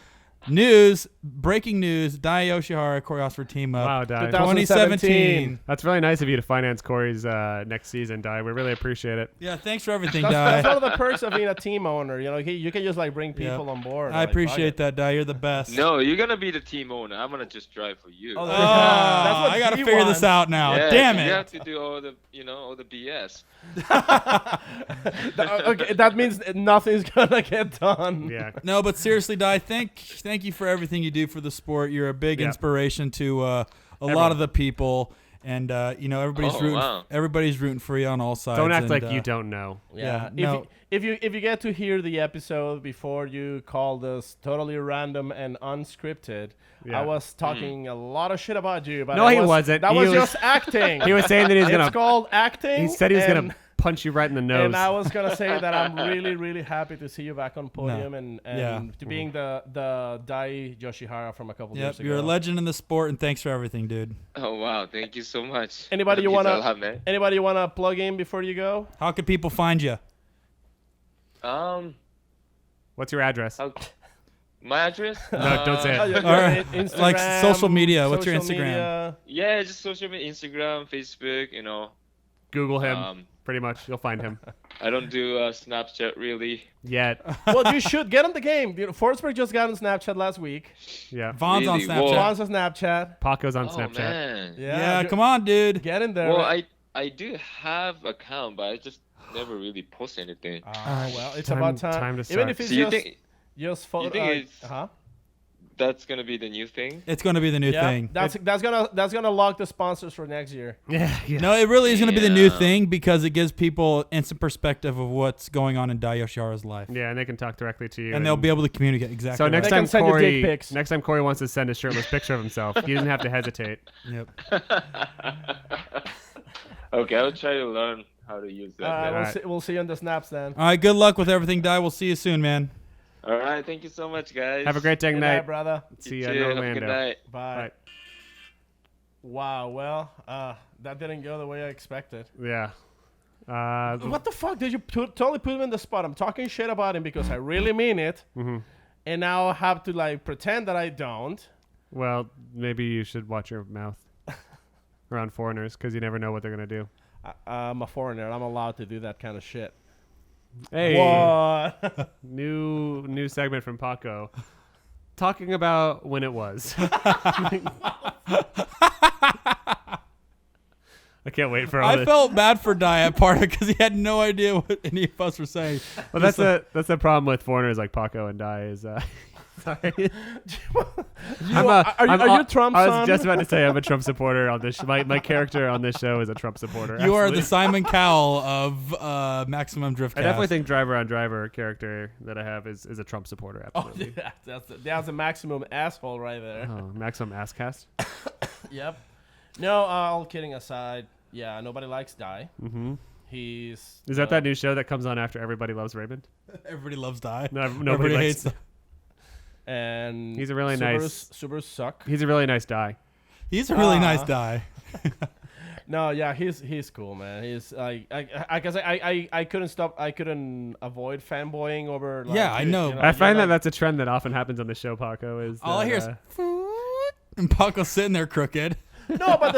[SPEAKER 3] Breaking news. Dai Yoshihara, Corey Hosford team up.
[SPEAKER 2] Wow, Dai.
[SPEAKER 3] 2017.
[SPEAKER 2] That's really nice of you to finance Corey's next season, Dai. We really appreciate it.
[SPEAKER 3] Yeah, thanks for everything,
[SPEAKER 1] That's
[SPEAKER 3] Dai.
[SPEAKER 1] one of the perks of being a team owner. You know, you can just like bring people on board.
[SPEAKER 3] I appreciate that, Dai. You're the best.
[SPEAKER 4] No, you're gonna be the team owner. I'm gonna just drive for you.
[SPEAKER 1] Oh,
[SPEAKER 3] Oh,
[SPEAKER 1] that's what
[SPEAKER 3] I got to
[SPEAKER 1] he
[SPEAKER 3] figure
[SPEAKER 1] wants.
[SPEAKER 3] this out now.
[SPEAKER 4] Yeah,
[SPEAKER 3] Damn
[SPEAKER 4] You
[SPEAKER 3] it.
[SPEAKER 4] have to do all the BS.
[SPEAKER 1] Okay, that means nothing's gonna get done.
[SPEAKER 2] Yeah.
[SPEAKER 3] No, but seriously, Dai, thank you for everything you do for the sport. You're a big
[SPEAKER 2] Yeah.
[SPEAKER 3] inspiration to a lot of the people, and everybody's rooting for you on all sides.
[SPEAKER 2] Don't act
[SPEAKER 3] and,
[SPEAKER 2] like you don't know.
[SPEAKER 1] Yeah.
[SPEAKER 3] no.
[SPEAKER 1] If you get to hear the episode before you called us totally random and unscripted,
[SPEAKER 2] Yeah.
[SPEAKER 1] I was talking a lot of shit about you. But
[SPEAKER 2] No, he wasn't.
[SPEAKER 1] That
[SPEAKER 2] He
[SPEAKER 1] was
[SPEAKER 2] was-
[SPEAKER 1] just acting.
[SPEAKER 2] He was saying that he's
[SPEAKER 1] It's
[SPEAKER 2] gonna.
[SPEAKER 1] called acting.
[SPEAKER 2] He said he was
[SPEAKER 1] and-
[SPEAKER 2] gonna punch you right in the nose.
[SPEAKER 1] And I was gonna say that I'm really, really happy to see you back on Podium and
[SPEAKER 3] Yeah.
[SPEAKER 1] to being the Dai Yoshihara from a couple
[SPEAKER 3] Yep,
[SPEAKER 1] years ago.
[SPEAKER 3] you're a legend in the sport, and thanks for everything, dude.
[SPEAKER 4] Oh wow, thank you so much.
[SPEAKER 1] Anybody you wanna
[SPEAKER 4] man?
[SPEAKER 1] plug in before you go?
[SPEAKER 3] How can people find you?
[SPEAKER 2] What's your address?
[SPEAKER 4] My address?
[SPEAKER 2] No, don't say it.
[SPEAKER 1] Oh, your
[SPEAKER 3] All right.
[SPEAKER 1] Instagram,
[SPEAKER 3] Like social media. What's your
[SPEAKER 1] social
[SPEAKER 3] Instagram?
[SPEAKER 1] media.
[SPEAKER 4] Yeah, just social media, Instagram, Facebook.
[SPEAKER 2] Google him. Pretty much, you'll find him.
[SPEAKER 4] I don't do Snapchat really.
[SPEAKER 2] Yet.
[SPEAKER 1] Well, you should get on the game. Forsberg just got on Snapchat last week.
[SPEAKER 2] Yeah.
[SPEAKER 3] Vaughn's on
[SPEAKER 4] Really?
[SPEAKER 3] Snapchat.
[SPEAKER 4] Whoa.
[SPEAKER 1] Juan's on Snapchat.
[SPEAKER 2] Paco's on
[SPEAKER 4] Oh
[SPEAKER 2] Snapchat.
[SPEAKER 4] man.
[SPEAKER 3] Yeah,
[SPEAKER 1] ju-
[SPEAKER 3] come on, dude.
[SPEAKER 1] Get in there.
[SPEAKER 4] Well,
[SPEAKER 1] right?
[SPEAKER 4] I do have account, but I just never really post anything.
[SPEAKER 1] Well, it's
[SPEAKER 2] Time-
[SPEAKER 1] about time.
[SPEAKER 2] time to
[SPEAKER 1] Even
[SPEAKER 2] start.
[SPEAKER 1] if it's
[SPEAKER 4] So you
[SPEAKER 1] just
[SPEAKER 4] think
[SPEAKER 1] photo.
[SPEAKER 4] think it's-
[SPEAKER 1] huh?
[SPEAKER 4] that's gonna be the new thing?
[SPEAKER 3] It's going to be the new
[SPEAKER 1] Yeah,
[SPEAKER 3] thing.
[SPEAKER 1] that's gonna lock the sponsors for next year.
[SPEAKER 2] Yeah.
[SPEAKER 3] No, it really is going to be the new
[SPEAKER 4] Yeah.
[SPEAKER 3] thing because it gives people instant perspective of what's going on in Dai Yoshihara's life.
[SPEAKER 2] Yeah, and they can talk directly to you.
[SPEAKER 3] And they'll be able to communicate exactly.
[SPEAKER 2] So
[SPEAKER 3] right.
[SPEAKER 2] next
[SPEAKER 1] They can
[SPEAKER 2] time
[SPEAKER 1] send you dick
[SPEAKER 2] Corey,
[SPEAKER 1] pics.
[SPEAKER 2] next time Corey wants to send a shirtless picture of himself, he doesn't have to hesitate.
[SPEAKER 3] Yep.
[SPEAKER 4] Okay, I'll try to learn how to use that. then.
[SPEAKER 2] Alright.
[SPEAKER 1] We'll see you on the snaps then.
[SPEAKER 3] All right, good luck with everything, Dai. We'll see you soon, man.
[SPEAKER 4] All right, thank you so much, guys.
[SPEAKER 2] Have a great day
[SPEAKER 1] Good
[SPEAKER 2] night.
[SPEAKER 1] night, brother.
[SPEAKER 2] See
[SPEAKER 4] You
[SPEAKER 2] you
[SPEAKER 4] too.
[SPEAKER 2] in
[SPEAKER 4] Have a
[SPEAKER 2] Orlando.
[SPEAKER 4] good night.
[SPEAKER 1] Bye.
[SPEAKER 2] Bye.
[SPEAKER 1] Wow. Well, that didn't go the way I expected.
[SPEAKER 2] Yeah.
[SPEAKER 1] What the fuck? Did you totally put him in the spot? I'm talking shit about him because I really mean it.
[SPEAKER 2] Mhm.
[SPEAKER 1] And now I have to like pretend that I don't.
[SPEAKER 2] Well, maybe you should watch your mouth around foreigners because you never know what they're gonna do.
[SPEAKER 1] I'm a foreigner. I'm allowed to do that kind of shit.
[SPEAKER 2] Hey,
[SPEAKER 1] What?
[SPEAKER 2] new segment from Paco, talking about when it was. I can't wait for all
[SPEAKER 3] I
[SPEAKER 2] this.
[SPEAKER 3] felt bad for Dai at part because he had no idea what any of us were saying.
[SPEAKER 2] Well, that's the problem with foreigners like Paco and Dai is. Sorry.
[SPEAKER 1] Are you Trump's
[SPEAKER 2] I was
[SPEAKER 1] son?
[SPEAKER 2] just about to say I'm a Trump supporter on this. My character on this show is a Trump supporter.
[SPEAKER 3] You are the
[SPEAKER 2] absolutely.
[SPEAKER 3] Simon Cowell of Maximum Driftcast.
[SPEAKER 2] I definitely think driver on driver character that I have is a Trump supporter.
[SPEAKER 1] Oh,
[SPEAKER 2] Absolutely.
[SPEAKER 1] yeah, that's a maximum asshole right there.
[SPEAKER 2] Oh, maximum ass cast.
[SPEAKER 1] Yep. No, all kidding aside, yeah, nobody likes Dai.
[SPEAKER 2] Mm-hmm.
[SPEAKER 1] He's
[SPEAKER 2] Is that new show that comes on after Everybody Loves Raymond?
[SPEAKER 3] everybody loves Dai.
[SPEAKER 2] No, nobody
[SPEAKER 3] Everybody
[SPEAKER 2] likes.
[SPEAKER 3] hates.
[SPEAKER 1] and
[SPEAKER 2] He's a really nice-
[SPEAKER 1] Subarus suck.
[SPEAKER 2] He's a really nice Dai.
[SPEAKER 3] He's a really nice Dai.
[SPEAKER 1] No, yeah, he's cool, man. He's like I guess I couldn't stop. I couldn't avoid fanboying over. Like,
[SPEAKER 3] Yeah, I know.
[SPEAKER 2] I find that
[SPEAKER 1] you're
[SPEAKER 2] that's a trend that often happens on the show, Paco. Is
[SPEAKER 3] All I
[SPEAKER 2] that,
[SPEAKER 3] hear is and Paco's sitting there crooked.
[SPEAKER 1] no, but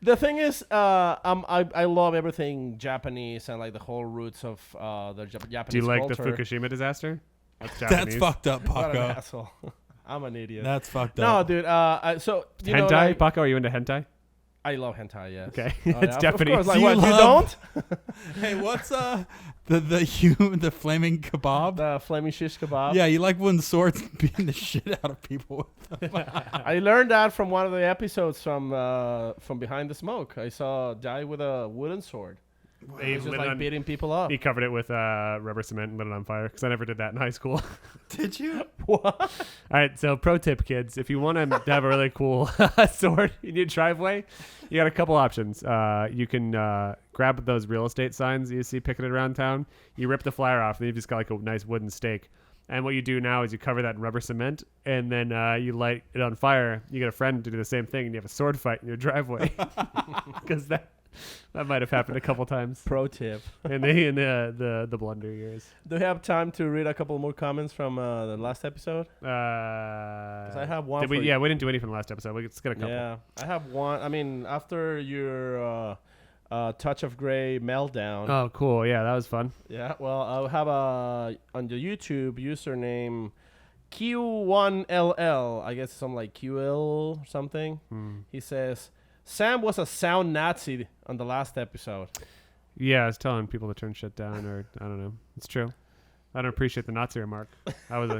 [SPEAKER 1] the thing is, I love everything Japanese and like the whole roots of the Japanese.
[SPEAKER 2] do you like
[SPEAKER 1] culture.
[SPEAKER 2] the Fukushima disaster? That's
[SPEAKER 3] That's
[SPEAKER 2] Japanese.
[SPEAKER 3] fucked up,
[SPEAKER 1] What an
[SPEAKER 3] Paco.
[SPEAKER 1] asshole. I'm an idiot.
[SPEAKER 3] That's fucked
[SPEAKER 1] No,
[SPEAKER 3] up.
[SPEAKER 1] dude. So you
[SPEAKER 2] Hentai,
[SPEAKER 1] know, like,
[SPEAKER 2] Paco, are you into hentai?
[SPEAKER 1] I love hentai. Yes.
[SPEAKER 2] Okay,
[SPEAKER 1] Oh, yeah,
[SPEAKER 2] it's
[SPEAKER 1] of
[SPEAKER 2] Japanese.
[SPEAKER 1] course, like,
[SPEAKER 3] Do
[SPEAKER 1] what,
[SPEAKER 3] you
[SPEAKER 1] you
[SPEAKER 3] love-
[SPEAKER 1] don't?
[SPEAKER 3] Hey, what's the flaming kebab?
[SPEAKER 1] The flaming shish kebab.
[SPEAKER 3] Yeah, you like wooden swords and beating the shit out of people with them.
[SPEAKER 1] I learned that from one of the episodes from Behind the Smoke. I saw Dai with a wooden sword.
[SPEAKER 2] He
[SPEAKER 1] It's just
[SPEAKER 2] lit it
[SPEAKER 1] like
[SPEAKER 2] on-
[SPEAKER 1] beating people up.
[SPEAKER 2] He covered it with rubber cement and lit it on fire because I never did that in high school.
[SPEAKER 3] Did you?
[SPEAKER 1] What?
[SPEAKER 2] All right, so pro tip, kids: if you want to have a really cool sword in your driveway, you got a couple options. You can grab those real estate signs you see picketed around town. You rip the flyer off, and you've just got like a nice wooden stake. And what you do now is you cover that in rubber cement, and then you light it on fire. You get a friend to do the same thing, and you have a sword fight in your driveway. Because that might have happened a couple times
[SPEAKER 1] Pro tip.
[SPEAKER 2] in the blunder years.
[SPEAKER 1] Do we have time to read a couple more comments from the last episode?
[SPEAKER 2] I
[SPEAKER 1] I have one.
[SPEAKER 2] Did we,
[SPEAKER 1] for
[SPEAKER 2] yeah, we didn't do any from the last episode. Let's get a couple.
[SPEAKER 1] Yeah, I have one. I mean, after your touch of gray meltdown.
[SPEAKER 2] Oh, cool. Yeah, that was fun.
[SPEAKER 1] Yeah. Well, I'll have on the YouTube username Q1LL. I guess something like QL or something. He says Sam was a sound Nazi on the last episode.
[SPEAKER 2] Yeah, I was telling people to turn shit down, or I don't know. It's true. I don't appreciate the Nazi remark. I was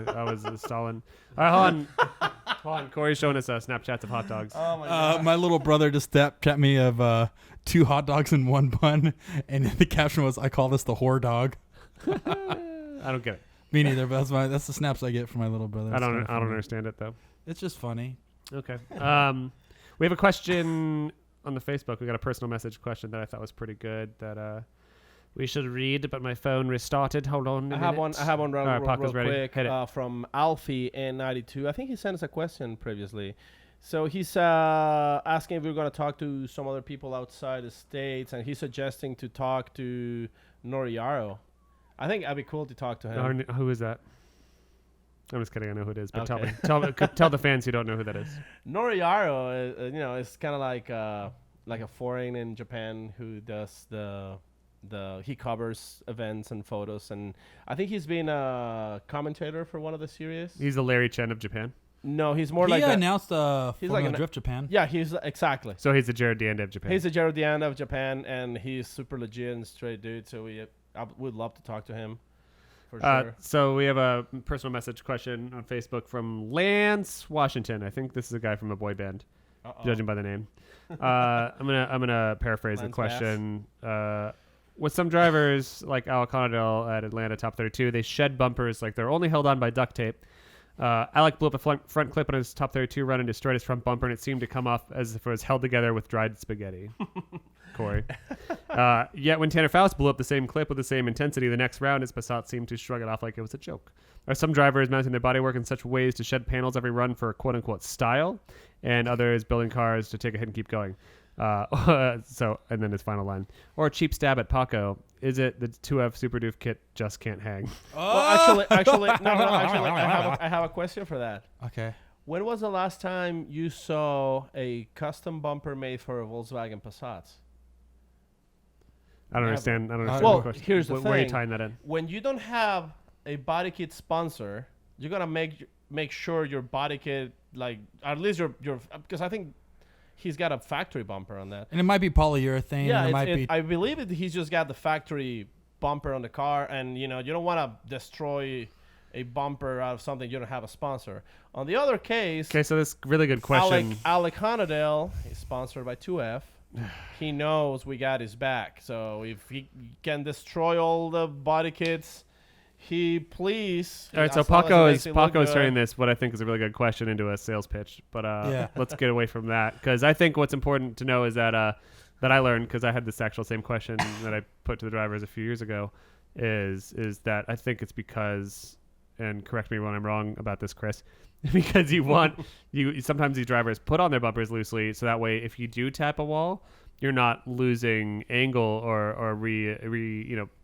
[SPEAKER 2] a Stalin. All right, hold on. Corey's showing us Snapchats of hot dogs.
[SPEAKER 1] Oh my god.
[SPEAKER 3] My little brother just Snapchat me of 2 hot dogs and 1 bun, and the caption was, "I call this the whore dog."
[SPEAKER 2] I don't get it.
[SPEAKER 3] Me neither, but that's the snaps I get from my little brother.
[SPEAKER 2] I
[SPEAKER 3] It's
[SPEAKER 2] don't
[SPEAKER 3] kinda funny.
[SPEAKER 2] understand it though.
[SPEAKER 3] It's just funny.
[SPEAKER 2] Okay. We have a question on the Facebook. We got a personal message question that I thought was pretty good that we should read, but my phone restarted. Hold on.
[SPEAKER 1] I have one real,
[SPEAKER 2] All right,
[SPEAKER 1] real,
[SPEAKER 2] Paco's
[SPEAKER 1] real
[SPEAKER 2] ready.
[SPEAKER 1] quick
[SPEAKER 2] Hit it.
[SPEAKER 1] from Alfie N92. I think he sent us a question previously. So he's asking if we're going to talk to some other people outside the States, and he's suggesting to talk to Noriaro. I think that'd be cool to talk to him.
[SPEAKER 2] Who is that? I'm just kidding. I know who it is, but
[SPEAKER 1] Okay.
[SPEAKER 2] tell the fans who don't know who that is.
[SPEAKER 1] Noriaro, is kind of like a foreign in Japan who does he covers events and photos, and I think he's been a commentator for one of the series.
[SPEAKER 2] He's the Larry Chen of Japan.
[SPEAKER 1] No, he's more
[SPEAKER 3] He
[SPEAKER 1] like
[SPEAKER 3] announced
[SPEAKER 1] he's like
[SPEAKER 3] Formula Drift Japan.
[SPEAKER 1] yeah, he's exactly.
[SPEAKER 2] So he's the Jared Deanda of Japan.
[SPEAKER 1] He's the Jared Deanda of Japan, and he's super legit and straight dude. So I would love to talk to him for sure.
[SPEAKER 2] So we have a personal message question on Facebook from Lance Washington. I think this is a guy from a boy band, judging by the name. I'm gonna paraphrase the
[SPEAKER 1] Lance
[SPEAKER 2] question. With some drivers like Al Conadell at Atlanta Top 32, they shed bumpers like they're only held on by duct tape. Alec blew up a front clip on his Top 32 run and destroyed his front bumper, and it seemed to come off as if it was held together with dried spaghetti. Corey. Yet when Tanner Faust blew up the same clip with the same intensity the next round, his Passat seemed to shrug it off like it was a joke. Are some drivers mounting their bodywork in such ways to shed panels every run for quote-unquote style, and others building cars to take a hit and keep going? And then his final line. Or a cheap stab at Paco. Is it the 2F Super Doof kit just can't hang?
[SPEAKER 1] Well, actually, I have a question for that.
[SPEAKER 3] Okay.
[SPEAKER 1] When was the last time you saw a custom bumper made for a Volkswagen Passat?
[SPEAKER 2] I don't understand.
[SPEAKER 1] Well,
[SPEAKER 2] the question.
[SPEAKER 1] here's the
[SPEAKER 2] Where are you
[SPEAKER 1] thing.
[SPEAKER 2] tying that in?
[SPEAKER 1] When you don't have a body kit sponsor, you're gonna make sure your body kit, like at least your because I think he's got a factory bumper on that.
[SPEAKER 3] And it might be polyurethane.
[SPEAKER 1] Yeah,
[SPEAKER 3] and it might be.
[SPEAKER 1] I believe he's just got the factory bumper on the car, and you don't want to destroy a bumper out of something you don't have a sponsor. On the other case,
[SPEAKER 2] Okay, so this really good question.
[SPEAKER 1] Alec Honadell is sponsored by 2F. He knows we got his back. So if he can destroy all the body kits, please.
[SPEAKER 2] All right, so
[SPEAKER 1] as long as it makes it look
[SPEAKER 2] Paco is
[SPEAKER 1] good.
[SPEAKER 2] turning this, what I think is a really good question, into a sales pitch. But
[SPEAKER 3] Yeah.
[SPEAKER 2] let's get away from that, because I think what's important to know is that that I learned, because I had this actual same question that I put to the drivers a few years ago, is that I think it's because, and correct me when I'm wrong about this, Chris, because sometimes these drivers put on their bumpers loosely, so that way if you do tap a wall, you're not losing angle or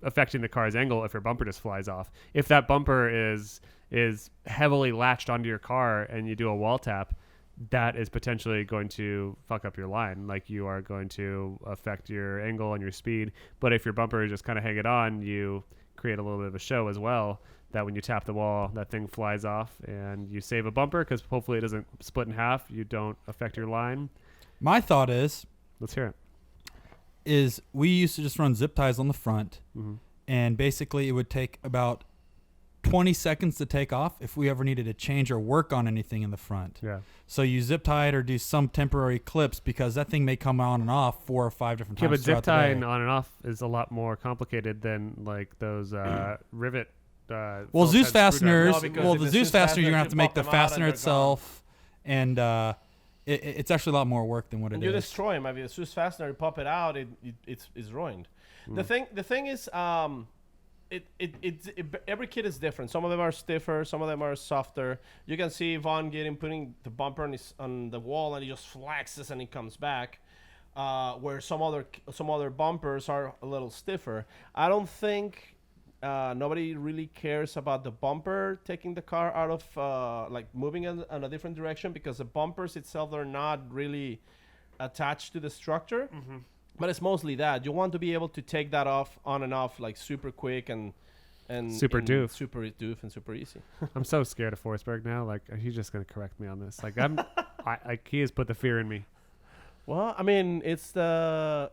[SPEAKER 2] affecting the car's angle if your bumper just flies off. If that bumper is heavily latched onto your car and you do a wall tap, that is potentially going to fuck up your line. Like, you are going to affect your angle and your speed. But if your bumper is just kind of hanging on, you create a little bit of a show as well, that when you tap the wall, that thing flies off and you save a bumper, because hopefully it doesn't split in half. You don't affect your line.
[SPEAKER 3] My thought is
[SPEAKER 2] Let's hear it.
[SPEAKER 3] we used to just run zip ties on the front,
[SPEAKER 2] Mm-hmm.
[SPEAKER 3] and basically it would take about 20 seconds to take off if we ever needed to change or work on anything in the front.
[SPEAKER 2] Yeah.
[SPEAKER 3] So you zip tie it or do some temporary clips because that thing may come on and off 4 or 5 different
[SPEAKER 2] Yeah,
[SPEAKER 3] times.
[SPEAKER 2] but zip
[SPEAKER 3] throughout the day.
[SPEAKER 2] tying on and off is a lot more complicated than like those rivet.
[SPEAKER 3] Well,
[SPEAKER 2] Phillips
[SPEAKER 3] Zeus
[SPEAKER 2] head
[SPEAKER 3] fasteners.
[SPEAKER 1] No, because
[SPEAKER 3] Well,
[SPEAKER 1] if
[SPEAKER 3] the
[SPEAKER 1] the
[SPEAKER 3] Zeus
[SPEAKER 1] Zeus
[SPEAKER 3] fastener, you're
[SPEAKER 1] fasteners,
[SPEAKER 3] gonna have
[SPEAKER 1] you
[SPEAKER 3] to make
[SPEAKER 1] pop
[SPEAKER 3] the
[SPEAKER 1] them out and
[SPEAKER 3] fastener
[SPEAKER 1] they're
[SPEAKER 3] itself, and it's actually a lot more work than what it
[SPEAKER 1] And you
[SPEAKER 3] is.
[SPEAKER 1] destroy them. I mean, the Swiss fastener, you pop it out, it's ruined. The thing is, every kit is different. Some of them are stiffer, some of them are softer. You can see Von getting putting the bumper on the wall, and he just flexes and he comes back. Where some other bumpers are a little stiffer. I don't think nobody really cares about the bumper taking the car out of like moving in a different direction, because the bumpers itself are not really attached to the structure. But it's mostly that you want to be able to take that off on and off like super quick and
[SPEAKER 2] Super doof.
[SPEAKER 1] super doof and super easy.
[SPEAKER 2] I'm so scared of Forsberg now. Like, he's just gonna correct me on this. Like, he has put the fear in me.
[SPEAKER 1] Well, I mean, that's the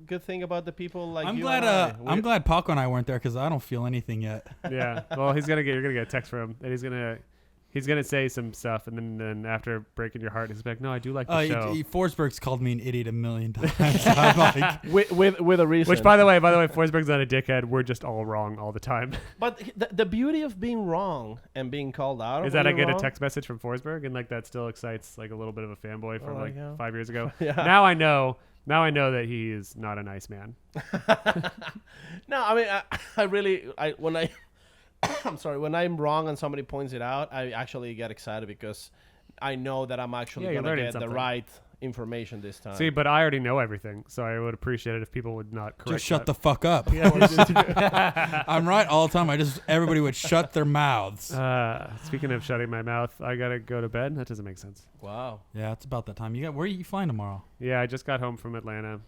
[SPEAKER 1] good thing about the people like
[SPEAKER 3] I'm
[SPEAKER 1] you
[SPEAKER 3] glad.
[SPEAKER 1] and I.
[SPEAKER 3] I'm glad Paco and I weren't there because I don't feel anything yet.
[SPEAKER 2] Yeah. Well, you're gonna get a text from him, and he's gonna say some stuff, and then after breaking your heart, he's like, "No, I do like the show."
[SPEAKER 3] Forsberg's called me an idiot a million times. So I'm like,
[SPEAKER 1] with a reason.
[SPEAKER 2] Which, by the way, Forsberg's not a dickhead. We're just all wrong all the time.
[SPEAKER 1] But the beauty of being wrong and being called out
[SPEAKER 2] Is that I
[SPEAKER 1] when
[SPEAKER 2] get
[SPEAKER 1] you're
[SPEAKER 2] a
[SPEAKER 1] wrong-
[SPEAKER 2] text message from Forsberg, and like that still excites like a little bit of a fanboy from like
[SPEAKER 1] yeah.
[SPEAKER 2] 5 years ago.
[SPEAKER 1] Yeah.
[SPEAKER 2] Now I know that he is not a nice man.
[SPEAKER 1] No, I mean, I'm sorry, when I'm wrong and somebody points it out, I actually get excited because I know that I'm actually
[SPEAKER 2] Yeah, you're
[SPEAKER 1] going to
[SPEAKER 2] learning
[SPEAKER 1] get the
[SPEAKER 2] something.
[SPEAKER 1] right information this time.
[SPEAKER 2] See, but I already know everything, so I would appreciate it if people would not correct.
[SPEAKER 3] just shut
[SPEAKER 2] that.
[SPEAKER 3] the fuck up. I'm right all the time. Everybody would shut their mouths.
[SPEAKER 2] Speaking of shutting my mouth, I gotta go to bed. That doesn't make sense.
[SPEAKER 1] Wow.
[SPEAKER 3] Yeah, it's about that time. Where are you flying tomorrow?
[SPEAKER 2] Yeah, I just got home from Atlanta,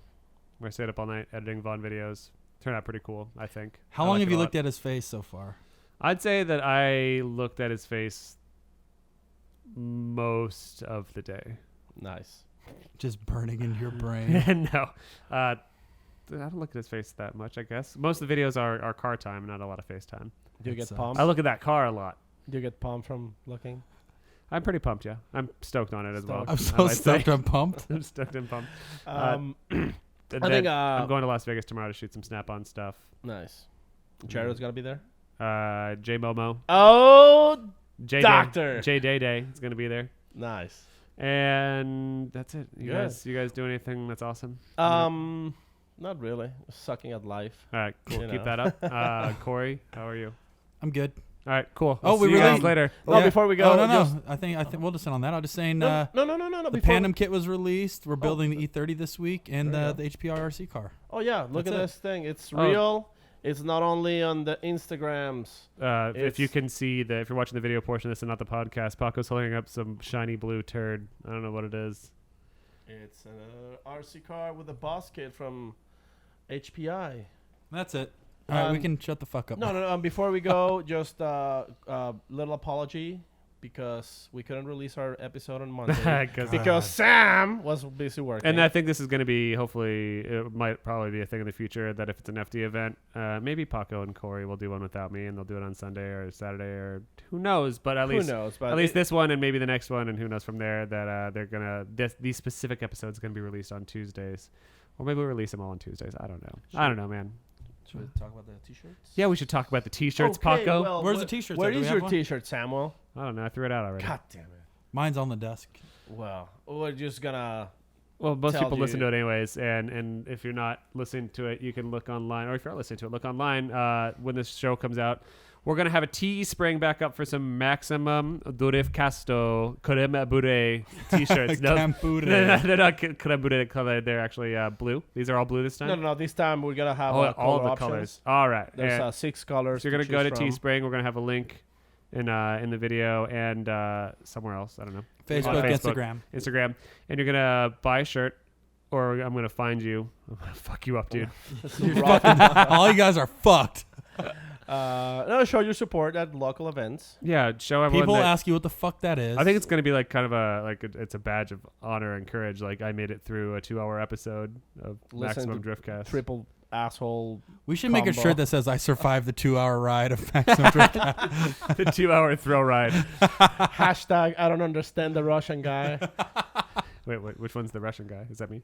[SPEAKER 2] where I stayed up all night editing Vaughn videos. Turned out pretty cool, I think.
[SPEAKER 3] How
[SPEAKER 2] I
[SPEAKER 3] long
[SPEAKER 2] like
[SPEAKER 3] have
[SPEAKER 2] it
[SPEAKER 3] you
[SPEAKER 2] a lot.
[SPEAKER 3] looked at his face so far?
[SPEAKER 2] I'd say that I looked at his face most of the day.
[SPEAKER 1] Nice.
[SPEAKER 3] Just burning into your brain.
[SPEAKER 2] No. I don't look at his face that much, I guess. Most of the videos are car time, not a lot of FaceTime.
[SPEAKER 1] Do you get
[SPEAKER 3] That
[SPEAKER 1] pumped?
[SPEAKER 2] I look at that car a lot.
[SPEAKER 1] Do you get pumped from looking?
[SPEAKER 2] I'm pretty pumped, yeah. I'm stoked on it as well.
[SPEAKER 3] I'm
[SPEAKER 2] I
[SPEAKER 3] so
[SPEAKER 2] might say.
[SPEAKER 3] stoked. I'm pumped.
[SPEAKER 2] I'm stoked and pumped.
[SPEAKER 1] Um,
[SPEAKER 2] And
[SPEAKER 1] I think
[SPEAKER 2] I'm going to Las Vegas tomorrow to shoot some Snap-on stuff.
[SPEAKER 1] nice. Jared's gonna be there.
[SPEAKER 2] J Momo.
[SPEAKER 1] Oh,
[SPEAKER 2] J
[SPEAKER 1] Doctor.
[SPEAKER 2] J Day Day is going to be there.
[SPEAKER 1] nice.
[SPEAKER 2] And that's it. You
[SPEAKER 1] Good.
[SPEAKER 2] guys do anything that's awesome?
[SPEAKER 1] Not really. Sucking at life.
[SPEAKER 2] All right, cool.
[SPEAKER 1] You
[SPEAKER 2] Keep
[SPEAKER 1] know.
[SPEAKER 2] that up. Corey, how are you?
[SPEAKER 3] I'm good.
[SPEAKER 2] All right, cool.
[SPEAKER 3] Oh,
[SPEAKER 2] We'll
[SPEAKER 3] we
[SPEAKER 2] see you
[SPEAKER 3] really-
[SPEAKER 2] guys later.
[SPEAKER 1] Well, before we go,
[SPEAKER 3] Oh, no.
[SPEAKER 1] just-
[SPEAKER 3] I think we'll just end on that. I'll just saying
[SPEAKER 1] No.
[SPEAKER 3] the
[SPEAKER 1] Before
[SPEAKER 3] Pandem kit was released. We're building the E30 this week and
[SPEAKER 1] There you
[SPEAKER 3] the HPR RC car.
[SPEAKER 1] Oh yeah, look
[SPEAKER 3] That's
[SPEAKER 1] at
[SPEAKER 3] it.
[SPEAKER 1] this thing. It's
[SPEAKER 2] Oh.
[SPEAKER 1] real. It's not only on the Instagrams.
[SPEAKER 2] If you
[SPEAKER 1] It's-
[SPEAKER 2] can see if you're watching the video portion of this and not the podcast, Paco's holding up some shiny blue turd. I don't know what it is.
[SPEAKER 1] It's an RC car with a boss kit from HPI.
[SPEAKER 3] That's it. All right, we
[SPEAKER 1] Um,
[SPEAKER 3] can shut the fuck up.
[SPEAKER 1] No. Before we go, just little apology because we couldn't release our episode on Monday because Sam was busy working.
[SPEAKER 2] And I think this is going to be, hopefully, it might probably be a thing in the future that if it's an FD event, maybe Paco and Corey will do one without me and they'll do it on Sunday or Saturday or who knows. But at
[SPEAKER 1] who
[SPEAKER 2] least
[SPEAKER 1] knows? But
[SPEAKER 2] at least this one and maybe the next one and who knows from there that they're going to, these specific episodes going to be released on Tuesdays. Or maybe we'll release them all on Tuesdays. I don't know. I don't know, man.
[SPEAKER 1] Should we talk about the t-shirts?
[SPEAKER 2] Yeah, we should talk about the T-shirts,
[SPEAKER 1] Okay,
[SPEAKER 2] Paco.
[SPEAKER 1] well,
[SPEAKER 3] Where's the t-shirts
[SPEAKER 1] Where
[SPEAKER 3] at? Do we
[SPEAKER 1] is
[SPEAKER 3] have
[SPEAKER 1] your
[SPEAKER 3] one?
[SPEAKER 1] t-shirt, Samuel?
[SPEAKER 2] I don't know. I threw it out already.
[SPEAKER 1] God damn it.
[SPEAKER 3] Mine's on the desk.
[SPEAKER 1] Well, we're just gonna.
[SPEAKER 2] Well, most
[SPEAKER 1] Tell
[SPEAKER 2] people listen
[SPEAKER 1] you.
[SPEAKER 2] to it anyways, and if you're not listening to it, you can look online, or if you're not listening to it, look online. When this show comes out, we're gonna have a Teespring back up for some maximum Driftcast Crème Brûlée t-shirts. No,
[SPEAKER 3] Crème Brûlée.
[SPEAKER 2] they're not Crème Brûlée color. They're actually blue. These are all blue this time.
[SPEAKER 1] No. This time we're gonna have
[SPEAKER 2] all
[SPEAKER 1] color
[SPEAKER 2] of the
[SPEAKER 1] options.
[SPEAKER 2] colors. All right.
[SPEAKER 1] There's
[SPEAKER 2] And
[SPEAKER 1] 6 colors.
[SPEAKER 2] so you're gonna go to
[SPEAKER 1] choose from.
[SPEAKER 2] Teespring. We're gonna have a link in the video and somewhere else. I don't know.
[SPEAKER 3] Facebook,
[SPEAKER 2] On Facebook.
[SPEAKER 3] Instagram.
[SPEAKER 2] And you're gonna buy a shirt, or I'm gonna find you. I'm gonna fuck you up, dude.
[SPEAKER 3] All you guys are fucked.
[SPEAKER 1] No, show your support at local events.
[SPEAKER 2] Yeah, show everyone.
[SPEAKER 3] People
[SPEAKER 2] that,
[SPEAKER 3] ask you what the fuck that is.
[SPEAKER 2] I think it's gonna be like kind of it's a badge of honor and courage. Like I made it through a 2-hour episode of
[SPEAKER 1] Listen
[SPEAKER 2] Maximum
[SPEAKER 1] to
[SPEAKER 2] Driftcast.
[SPEAKER 1] Triple asshole.
[SPEAKER 3] We should make a
[SPEAKER 1] combo.
[SPEAKER 3] shirt that says, I survived the 2-hour ride of Maximum Driftcast.
[SPEAKER 2] The 2-hour thrill ride.
[SPEAKER 1] Hashtag I don't understand the Russian guy.
[SPEAKER 2] Wait, which one's the Russian guy? Is that me?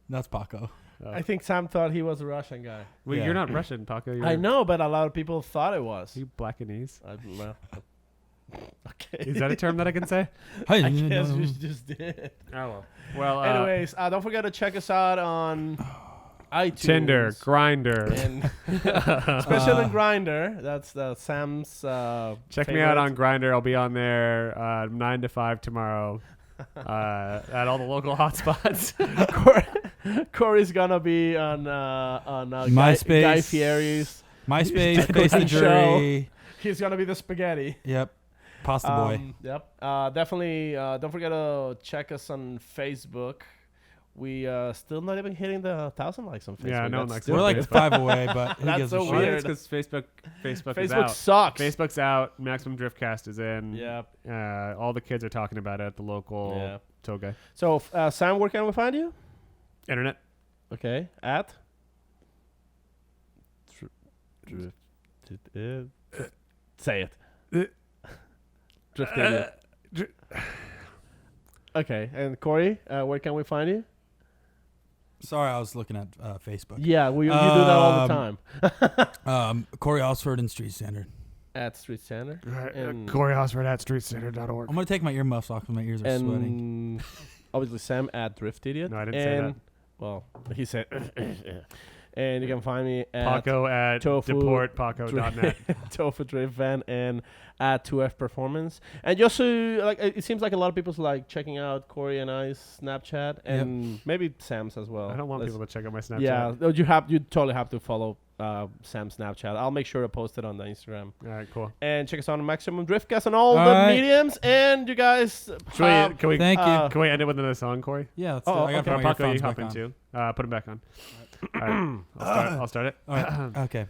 [SPEAKER 3] That's Paco.
[SPEAKER 1] I think Sam thought he was a Russian guy.
[SPEAKER 2] Wait,
[SPEAKER 3] Yeah.
[SPEAKER 2] you're not Russian, Paco. You're,
[SPEAKER 1] I know, but a lot of people thought it was.
[SPEAKER 2] You Blackanese.
[SPEAKER 1] Well, okay.
[SPEAKER 2] Is that a term that I can say?
[SPEAKER 3] Hey,
[SPEAKER 1] I guess we just did.
[SPEAKER 2] Oh well.
[SPEAKER 1] Anyways, don't forget to check us out on iTunes.
[SPEAKER 2] Tinder, Grinder.
[SPEAKER 1] And especially on Grinder. That's Sam's.
[SPEAKER 2] Check me out on Grinder. I'll be on there 9 to 5 tomorrow at all the local hotspots.
[SPEAKER 1] Corey's gonna be on
[SPEAKER 3] MySpace.
[SPEAKER 1] Guy Fieri's.
[SPEAKER 3] MySpace, Face the Jury.
[SPEAKER 1] He's gonna be the spaghetti.
[SPEAKER 3] Yep. Pasta Boy.
[SPEAKER 1] Yep. Definitely. Don't forget to check us on Facebook. We still not even hitting the 1,000 likes on Facebook.
[SPEAKER 2] Yeah, no one
[SPEAKER 1] That's
[SPEAKER 2] likes
[SPEAKER 1] still
[SPEAKER 3] We're like
[SPEAKER 2] Facebook.
[SPEAKER 3] 5 away, but who
[SPEAKER 1] That's
[SPEAKER 3] gives
[SPEAKER 1] so
[SPEAKER 3] a shit?
[SPEAKER 1] weird.
[SPEAKER 2] It's because Facebook is
[SPEAKER 1] Facebook
[SPEAKER 2] out.
[SPEAKER 1] sucks.
[SPEAKER 2] Facebook's out. Maximum Driftcast is in.
[SPEAKER 1] Yep.
[SPEAKER 2] All the kids are talking about it at the local toga.
[SPEAKER 1] So, Sam, where can we find you?
[SPEAKER 2] Internet.
[SPEAKER 1] Okay. At? Say it. Drift Idiot. Okay. And Corey, where can we find you?
[SPEAKER 3] Sorry, I was looking at Facebook.
[SPEAKER 1] Yeah, you do that all the time.
[SPEAKER 3] Corey Hosford and Street Standard.
[SPEAKER 1] At Street Standard. And-
[SPEAKER 2] Corey Hosford at streetstandard.org.
[SPEAKER 3] I'm going to take my earmuffs off because my ears are sweating.
[SPEAKER 1] And obviously Sam at Drift Idiot.
[SPEAKER 2] No, I didn't say that.
[SPEAKER 1] Well, he said. And you can find me at
[SPEAKER 2] Paco at
[SPEAKER 1] Tofu
[SPEAKER 2] deportpaco.net.
[SPEAKER 1] Tofu Drift Van and at 2F Performance. And just so it seems like a lot of people's like checking out Corey and I's Snapchat and maybe Sam's as well.
[SPEAKER 2] I don't want people to check out my Snapchat.
[SPEAKER 1] Yeah, no, you totally have to follow Sam's Snapchat. I'll make sure to post it on the Instagram.
[SPEAKER 2] All right, cool.
[SPEAKER 1] And check us out on Maximum Driftcast on all the
[SPEAKER 3] right.
[SPEAKER 1] mediums. And you guys,
[SPEAKER 2] Can we
[SPEAKER 3] Thank you.
[SPEAKER 2] can we end it with another song, Corey?
[SPEAKER 3] Yeah, let's
[SPEAKER 1] Oh,
[SPEAKER 3] do it. I gotta
[SPEAKER 1] okay.
[SPEAKER 3] put my
[SPEAKER 2] Paco, you
[SPEAKER 3] earphones
[SPEAKER 2] hop
[SPEAKER 3] back on.
[SPEAKER 2] into. Put them back on. All right, I'll start it.
[SPEAKER 3] All right. Okay.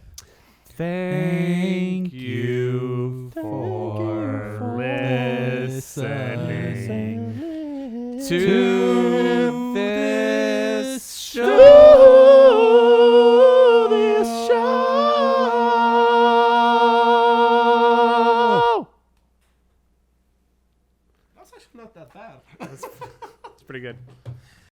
[SPEAKER 2] Thank you for listening to this show.
[SPEAKER 1] That's actually not that bad.
[SPEAKER 2] It's pretty good.